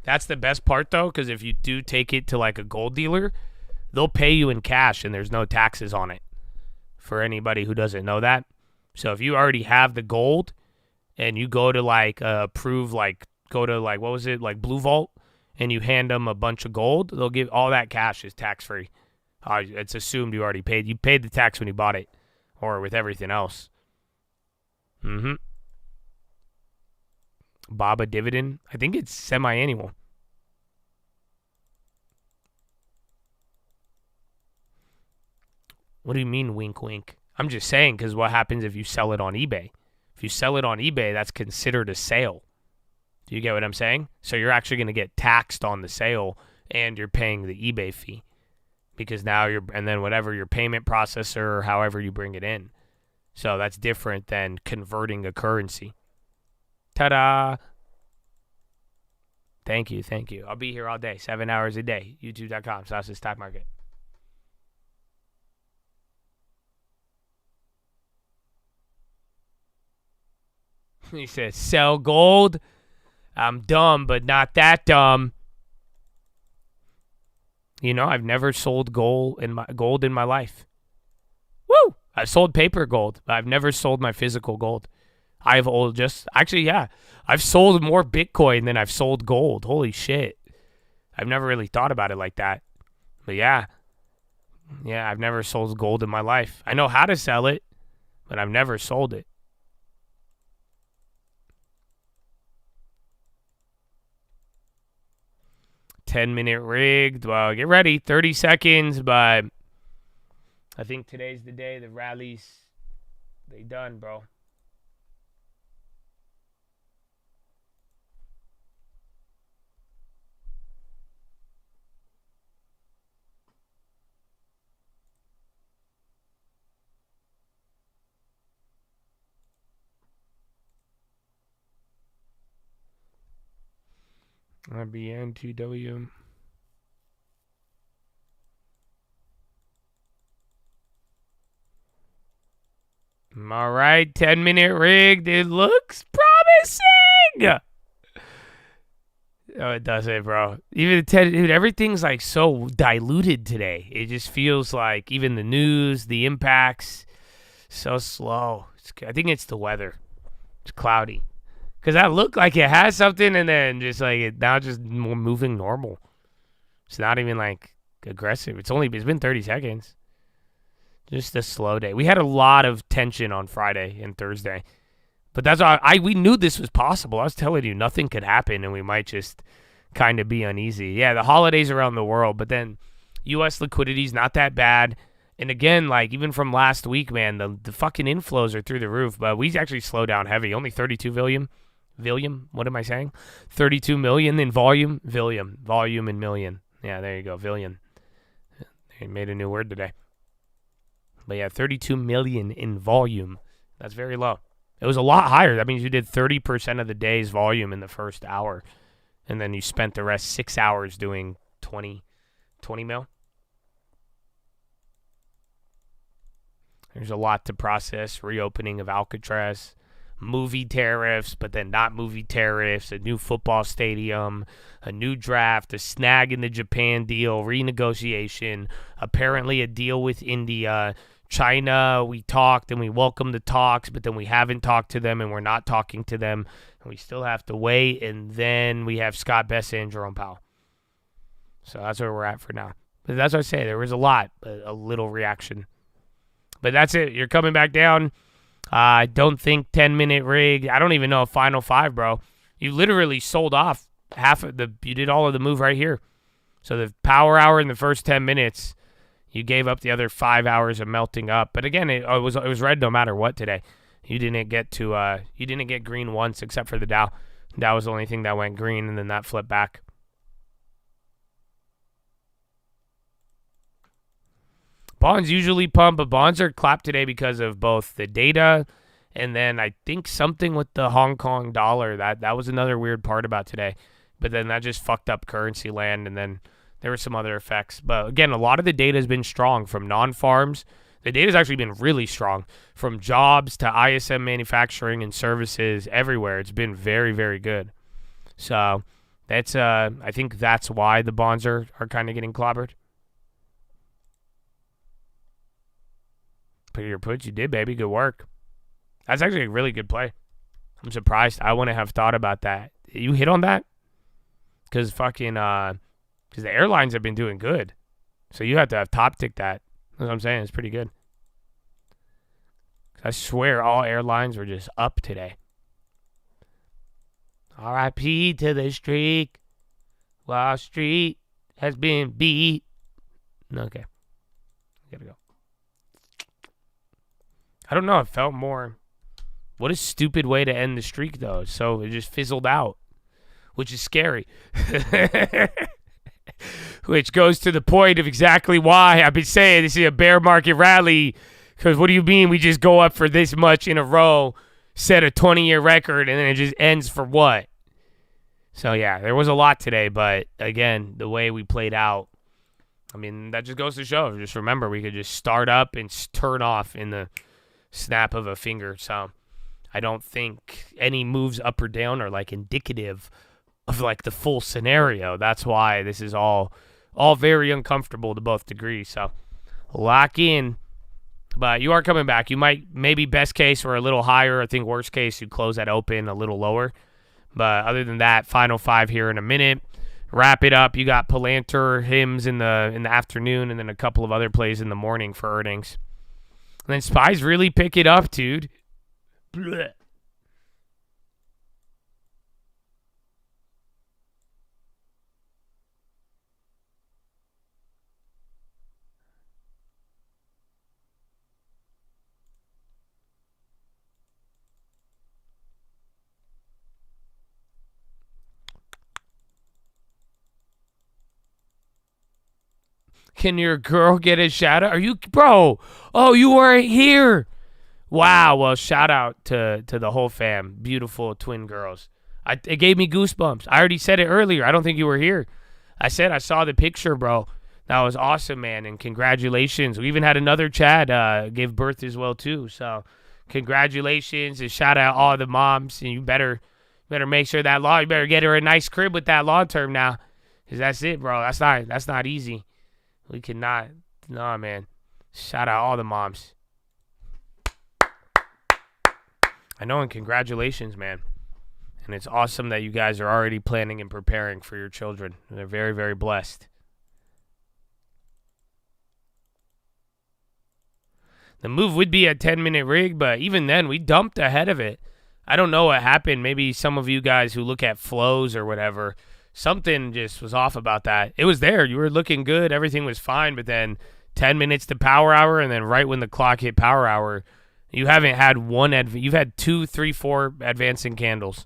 That's the best part though, because if you do take it to like a gold dealer, they'll pay you in cash and there's no taxes on it. For anybody who doesn't know that. So if you already have the gold and you go to Blue Vault and you hand them a bunch of gold, they'll give all that cash is tax free. It's assumed you already paid. You paid the tax when you bought it or with everything else. Baba dividend. I think it's semi-annual. What do you mean wink wink? I'm just saying because what happens if you sell it on eBay? If you sell it on eBay, that's considered a sale. Do you get what I'm saying? So you're actually going to get taxed on the sale and you're paying the eBay fee because now and then whatever your payment processor or however you bring it in. So that's different than converting a currency. Ta-da! Thank you. I'll be here all day, 7 hours a day. YouTube.com/stock market. He says, sell gold. I'm dumb, but not that dumb. You know, I've never sold gold in my life. Woo! I've sold paper gold, but I've never sold my physical gold. I've sold more Bitcoin than I've sold gold. Holy shit. I've never really thought about it like that. But yeah. Yeah, I've never sold gold in my life. I know how to sell it, but I've never sold it. $10-minute rigged. Well, get ready. 30 seconds, but I think today's the day the rallies, they done, bro. IBN2W. All right, 10-minute rigged. It looks promising. Oh, it doesn't, bro. Even everything's like so diluted today. It just feels like even the news, the impacts, so slow. I think it's the weather. It's cloudy. Because that looked like it has something, and then just like it now just moving normal. It's not even like aggressive. It's been 30 seconds. Just a slow day. We had a lot of tension on Friday and Thursday. But that's why we knew this was possible. I was telling you nothing could happen, and we might just kind of be uneasy. Yeah, the holidays around the world, but then U.S. liquidity is not that bad. And again, like even from last week, man, the fucking inflows are through the roof. But we actually slowed down heavy. Only 32 billion Villium? What am I saying? 32 million in volume? Villium. Volume in million. Yeah, there you go. Villion. They made a new word today. But yeah, 32 million in volume. That's very low. It was a lot higher. That means you did 30% of the day's volume in the first hour. And then you spent the rest 6 hours doing 20 mil. There's a lot to process. Reopening of Alcatraz. Movie tariffs, but then not movie tariffs, a new football stadium, a new draft, a snag in the Japan deal, renegotiation, apparently a deal with India. China, we talked and we welcomed the talks, but then we haven't talked to them and we're not talking to them, and we still have to wait, and then we have Scott Bessa and Jerome Powell. So that's where we're at for now. But that's what I say. There was a lot, a little reaction. But that's it. You're coming back down. I don't think 10-minute rig. I don't even know a final 5, bro. You literally sold off half of the. You did all of the move right here. So the power hour in the first 10 minutes, you gave up the other 5 hours of melting up. But again, it was red no matter what today. You didn't get green once except for the Dow. That was the only thing that went green, and then that flipped back. Bonds usually pump, but bonds are clapped today because of both the data and then I think something with the Hong Kong dollar. That was another weird part about today. But then that just fucked up currency land, and then there were some other effects. But again, a lot of the data has been strong from non-farms. The data has actually been really strong from jobs to ISM manufacturing and services everywhere. It's been very, very good. So that's I think that's why the bonds are kind of getting clobbered. Put your puts, you did, baby. Good work. That's actually a really good play. I'm surprised. I wouldn't have thought about that. You hit on that? Because the airlines have been doing good. So you have to have top tick that. That's what I'm saying. It's pretty good. I swear all airlines were just up today. R.I.P. to the streak. Wall Street has been beat. Okay. Gotta go. I don't know. It felt more. What a stupid way to end the streak, though. So it just fizzled out, which is scary. Which goes to the point of exactly why I've been saying this is a bear market rally. Because what do you mean we just go up for this much in a row, set a 20-year record, and then it just ends for what? So, yeah, there was a lot today. But, again, the way we played out, I mean, that just goes to show. Just remember, we could just start up and turn off in the snap of a finger. So I don't think any moves up or down are like indicative of like the full scenario. That's why this is all very uncomfortable to both degrees. So lock in. But you are coming back. You might, maybe best case or a little higher. I think worst case you close that open a little lower. But other than that, final 5 here in a minute. Wrap it up. You got Palantir, Hims in the afternoon, and then a couple of other plays in the morning for earnings. And then SPYs really pick it up, dude. Blech. Can your girl get a shout out? Are you, bro? Oh, you weren't here. Wow. Well, shout out to the whole fam. Beautiful twin girls. It gave me goosebumps. I already said it earlier. I don't think you were here. I said I saw the picture, bro. That was awesome, man. And congratulations. We even had another Chad give birth as well, too. So congratulations and shout out all the moms. And you better make sure that you better get her a nice crib with that long term now. Because that's it, bro. That's not easy. We cannot. Nah, man. Shout out all the moms. I know, and congratulations, man. And it's awesome that you guys are already planning and preparing for your children. They're very, very blessed. The move would be a 10-minute rig, but even then, we dumped ahead of it. I don't know what happened. Maybe some of you guys who look at flows or whatever, something just was off about that. It was there. You were looking good. Everything was fine. But then 10 minutes to power hour, and then right when the clock hit power hour, you haven't had one. You've had 2, 3, 4 advancing candles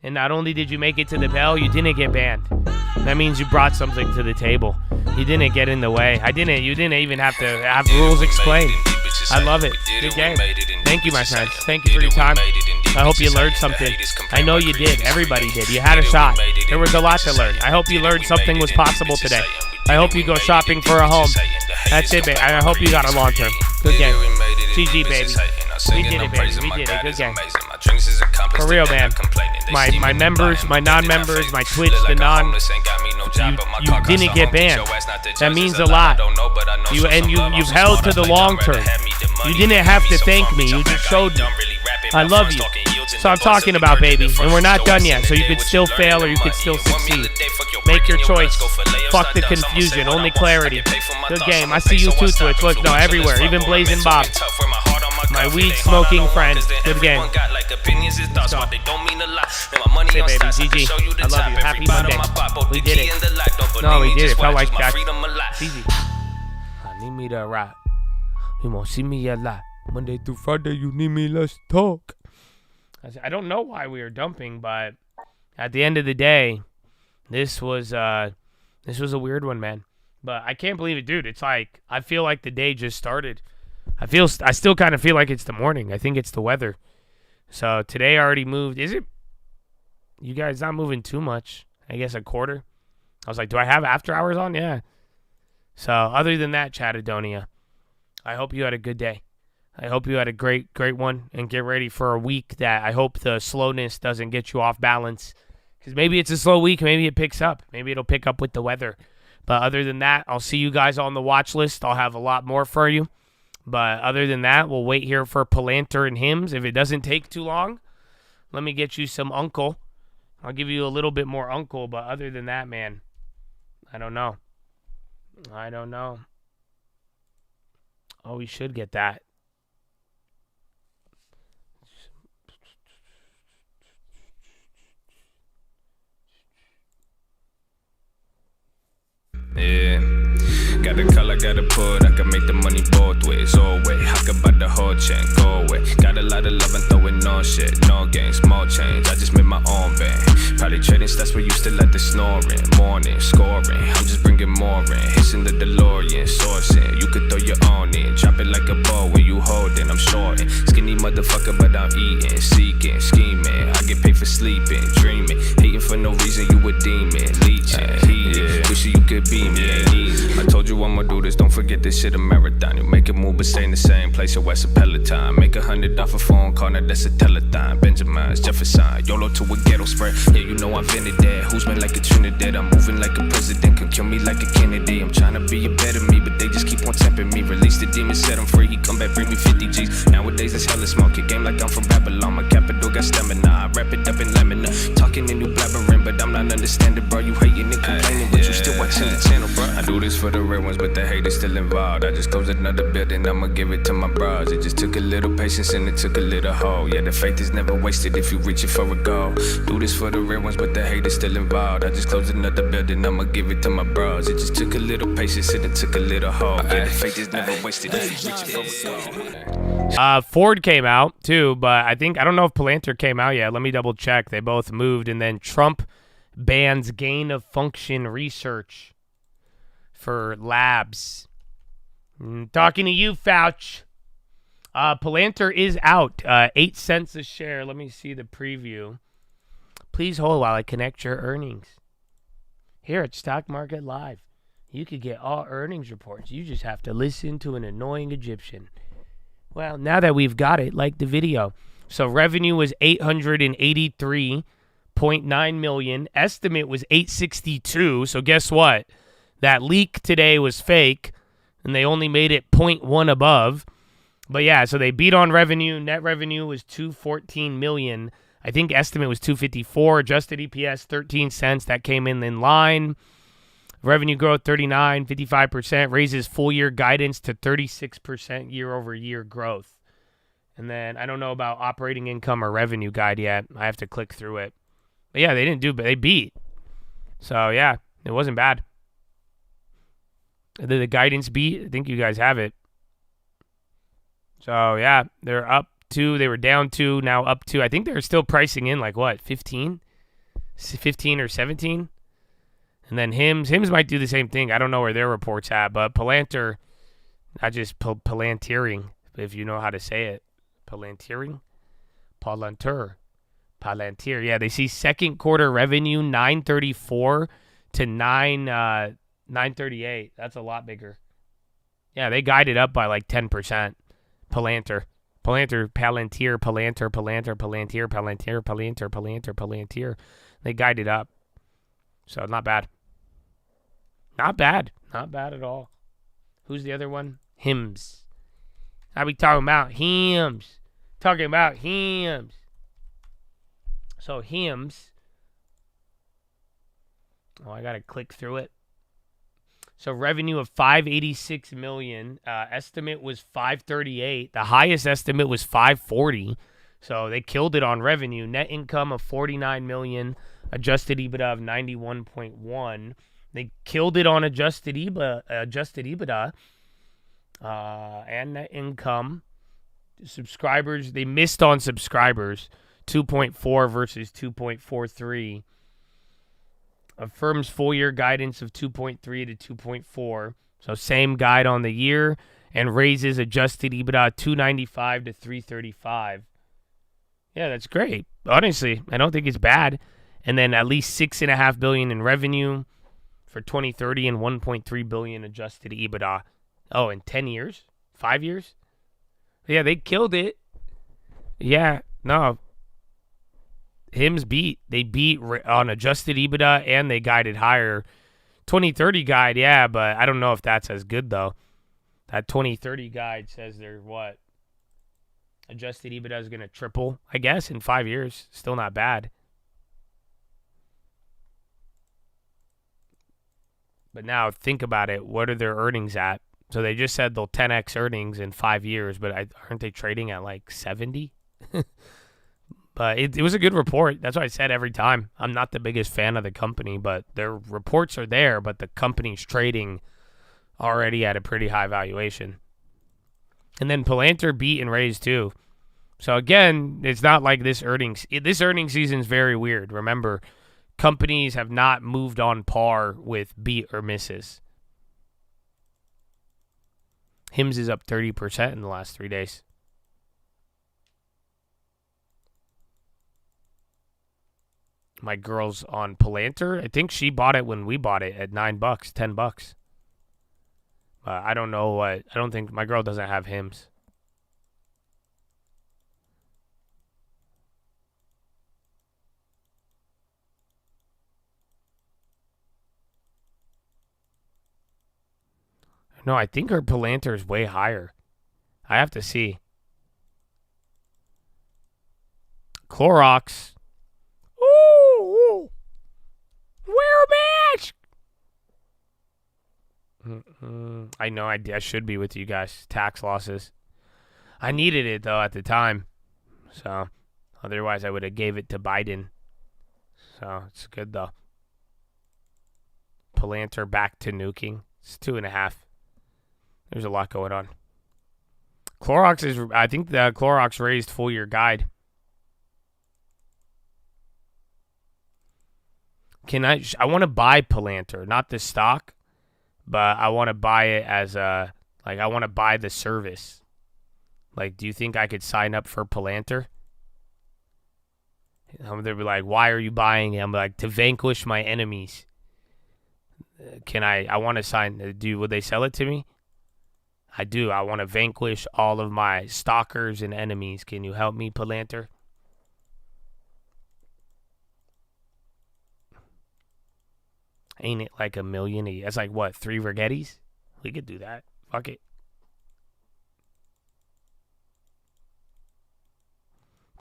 And not only did you make it to the bell, you didn't get banned. That means you brought something to the table. You didn't get in the way. You didn't even have to have rules explained. I love it. Good game. Thank you, my friends. Thank you for your time. I hope you learned something. I know you did. Everybody did. You had a shot. There was a lot to learn. I hope you learned something was possible today. I hope you go shopping for a home. That's it, baby. I hope you got a long term. Good game. GG, baby. We did it, baby. We did it. Good game. For real, man. My members, my non-members, my Twitch, the non, you didn't get banned. That means a lot. You've held to the long term. You didn't have to thank me. You just showed me. I love you. So I'm talking about, baby. And we're not done yet. So you could still fail or you could still succeed. Make your choice. Fuck the confusion. Only clarity. Good game. I see you too, Twitch. Look, no, everywhere. Even Blazing Bob. My weed smoking friend. Good game. Let's go. Say, baby. GG. I love you. Happy Monday. We did it. No, we did it. Felt like that. It's easy. I need me to rap. You won't see me a lot. Monday through Friday, you need me, let's talk. I don't know why we were dumping, but at the end of the day, this was a weird one, man. But I can't believe it, dude. It's like, I feel like the day just started. I still kind of feel like it's the morning. I think it's the weather. So today I already moved. Is it? You guys not moving too much. I guess a quarter. I was like, do I have after hours on? Yeah. So other than that, Chattadonia, I hope you had a good day. I hope you had a great one, and get ready for a week that I hope the slowness doesn't get you off balance. Because maybe it's a slow week. Maybe it picks up. Maybe it'll pick up with the weather. But other than that, I'll see you guys on the watch list. I'll have a lot more for you. But other than that, we'll wait here for Palantir and hymns. If it doesn't take too long, let me get you some Uncle. I'll give you a little bit more Uncle. But other than that, man, I don't know. Oh, we should get that. Yeah, got a call, I gotta put, I can make the money both ways, always. I can buy the whole chain, go away. Got a lot of love and throwing no shit, no games, small change. I just made my own band. Probably trading stats where you still at the snoring. Morning, scoring, I'm just bringing more in. Hissing the DeLorean, sourcing. You could throw your own in, drop it like a ball when you holding. I'm shorting, skinny motherfucker, but I'm eating, seeking, scheming. I get paid for sleeping, dreaming, hating for no reason. You a demon, leeching, heating. Wishing you could be me, ain't easy. I told you I'ma do this, don't forget this shit a marathon. You make a move but stay in the same place, so that's a Peloton. Make 100 off a phone call, now that's a telethon. Benjamin's, Jefferson, YOLO to a ghetto spread. Yeah, you know I invented that. Who's been like a Trinidad? I'm moving like a president, can kill me like a Kennedy. I'm trying to be a better me, but they just keep on tempting me. Release the demon, set him free, he come back, bring me 50 G's. Nowadays it's hella smoke, your game like I'm from Babylon. My capital got stamina, I wrap it up in lamina. Talking in new blabbering, but I'm not understanding, bro. You hating and complaining, but you still watching the channel, bro. I do this for the real ones, but the hate is still involved. I just closed another building, I'ma give it to my bros. It just took a little patience and it took a little hope. Yeah, the faith is never wasted if you reaching for a goal. Do this for the real ones, but the hate is still involved. I just closed another building, I'ma give it to my bros. It just took a little patience and it took a little hope. Yeah, the faith is never wasted if you reaching for a goal. Ford came out too, but I don't know if Palantir came out yet. Let me double check. They both moved, and then Trump bans gain of function research for labs. Talking to you, Fauci. Palantir is out. 8 cents a share. Let me see the preview. Please hold while I connect your earnings. Here at Stock Market Live, you could get all earnings reports. You just have to listen to an annoying Egyptian. Well, now that we've got it, like the video. So revenue was $883.9 million. Estimate was $862. So guess what? That leak today was fake, and they only made it 0.1 above. But yeah, so they beat on revenue. Net revenue was $214 million. I think estimate was $254. Adjusted EPS 13 cents. That came in line. Revenue growth 39, 55%. Raises full year guidance to 36% year over year growth. And then I don't know about operating income or revenue guide yet. I have to click through it. But yeah, they didn't do, but they beat. So yeah, it wasn't bad. The guidance beat. I think you guys have it. So yeah, they're up 2. They were down 2, now up 2. I think they're still pricing in like what, 15? 15 or 17. And then Hims might do the same thing. I don't know where their report's at, but Palantir, not just Palantiring, if you know how to say it. Palantiring? Palantir. Yeah, they see second quarter revenue 934 to 938. That's a lot bigger. Yeah, they guided up by like 10%. Palantir. They guided up. So not bad. Not bad at all. Who's the other one? Hims. I be talking about Hims. So Hims. Oh, I gotta click through it. So revenue of $586 million. Estimate was $538. The highest estimate was $540. So they killed it on revenue. Net income of $49 million. Adjusted EBITDA of 91.1. They killed it on adjusted EBITDA and net income. Subscribers, they missed on subscribers. 2.4 versus 2.43. Affirms full year guidance of 2.3 to 2.4. So same guide on the year, and raises adjusted EBITDA 295 to 335. Yeah, that's great. Honestly, I don't think it's bad. And then at least $6.5 billion in revenue for 2030 and $1.3 billion adjusted EBITDA. Oh, in 10 years? 5 years? Yeah, they killed it. Yeah, no. Hims beat. They beat on adjusted EBITDA, and they guided higher. 2030 guide, yeah, but I don't know if that's as good, though. That 2030 guide says they're what? Adjusted EBITDA is going to triple, I guess, in 5 years. Still not bad. But now think about it. What are their earnings at? So they just said they'll 10x earnings in 5 years, but aren't they trading at like 70? But it was a good report. That's what I said every time. I'm not the biggest fan of the company, but their reports are there, but the company's trading already at a pretty high valuation. And then Palantir beat and raised too. So again, it's not like this earnings season is very weird. Remember, companies have not moved on par with beat or misses. Hims is up 30% in the last 3 days. My girl's on Palantir. I think she bought it when we bought it at $9, $10. I don't know what. I don't think my girl doesn't have Hims. No, I think her Palantir is way higher. I have to see. Clorox. Ooh, wear a mask. I know I should be with you guys. Tax losses. I needed it though at the time, so otherwise I would have gave it to Biden. So it's good though. Palantir back to nuking. It's 2.5. There's a lot going on. Clorox is. I think the Clorox raised full year guide. I want to buy Palantir, not the stock, but I want to buy it as I want to buy the service. Like, do you think I could sign up for Palantir? They'll be like, why are you buying it? I'm like, to vanquish my enemies. I want to sign. Would they sell it to me? I do. I want to vanquish all of my stalkers and enemies. Can you help me, Palantir? Ain't it like $1 million? That's like what, 3 Rigettis? We could do that. Fuck it.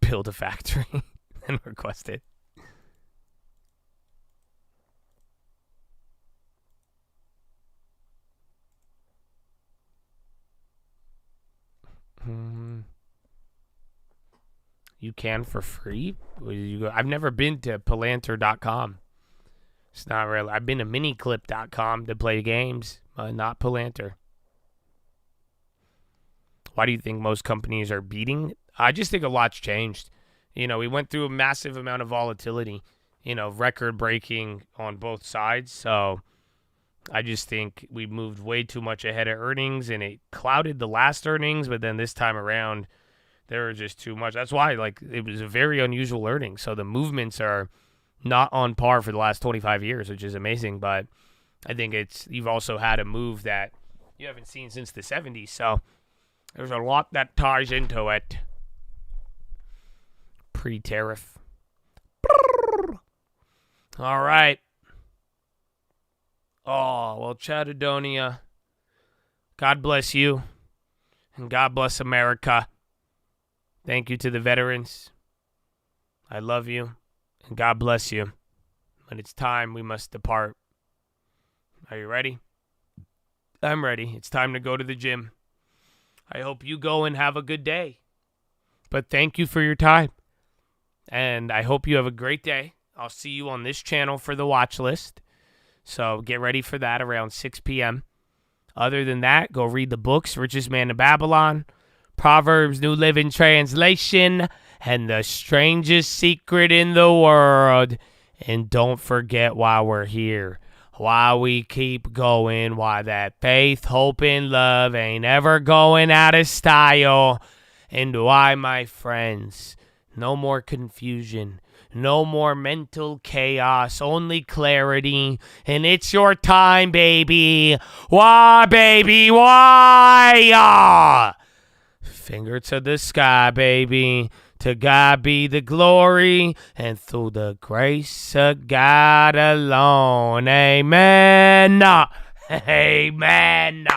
Build a factory and request it. You can for free? I've never been to Palantir.com. It's not real. I've been to miniclip.com to play games, not Palantir. Why do you think most companies are beating? I just think a lot's changed. We went through a massive amount of volatility. record breaking on both sides. So I just think we moved way too much ahead of earnings, and it clouded the last earnings, but then this time around, there were just too much. That's why, it was a very unusual earnings. So the movements are not on par for the last 25 years, which is amazing. But I think you've also had a move that you haven't seen since the 70s. So there's a lot that ties into it. Pre-tariff. All right. Oh, well, Chattadonia, God bless you, and God bless America. Thank you to the veterans. I love you, and God bless you. When it's time, we must depart. Are you ready? I'm ready. It's time to go to the gym. I hope you go and have a good day. But thank you for your time, and I hope you have a great day. I'll see you on this channel for the watch list. So get ready for that around 6 p.m. Other than that, go read the books, Richest Man in Babylon, Proverbs New Living Translation, and The Strangest Secret in the World. And don't forget why we're here, why we keep going, why that faith, hope, and love ain't ever going out of style, and why, my friends, no more confusion. No more mental chaos, only clarity, and it's your time, baby. Why, baby? Why? Finger to the sky, baby. To God be the glory, and through the grace of God alone. Amen. Amen.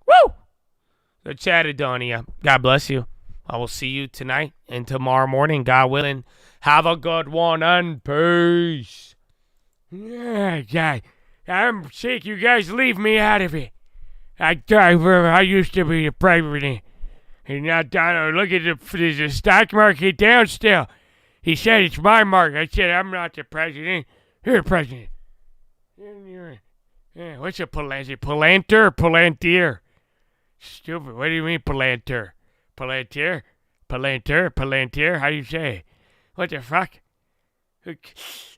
Woo! The Chattadonia. God bless you. I will see you tonight and tomorrow morning, God willing. Have a good one and peace. Yeah, I'm sick. You guys leave me out of it. I used to be the president. And now, look at the stock market down still. He said it's my market. I said I'm not the president. You're the president. What's a palantir? Palantir or palantir? Stupid. What do you mean palantir? Palantir? Palantir? How do you say? What the fuck?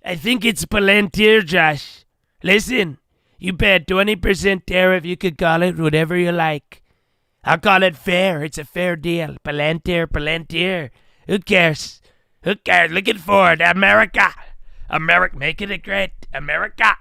I think it's palantir, Josh. Listen, you bet 20% tariff. You could call it whatever you like. I'll call it fair. It's a fair deal. Palantir. Who cares? Looking for it. America. Make it a great America.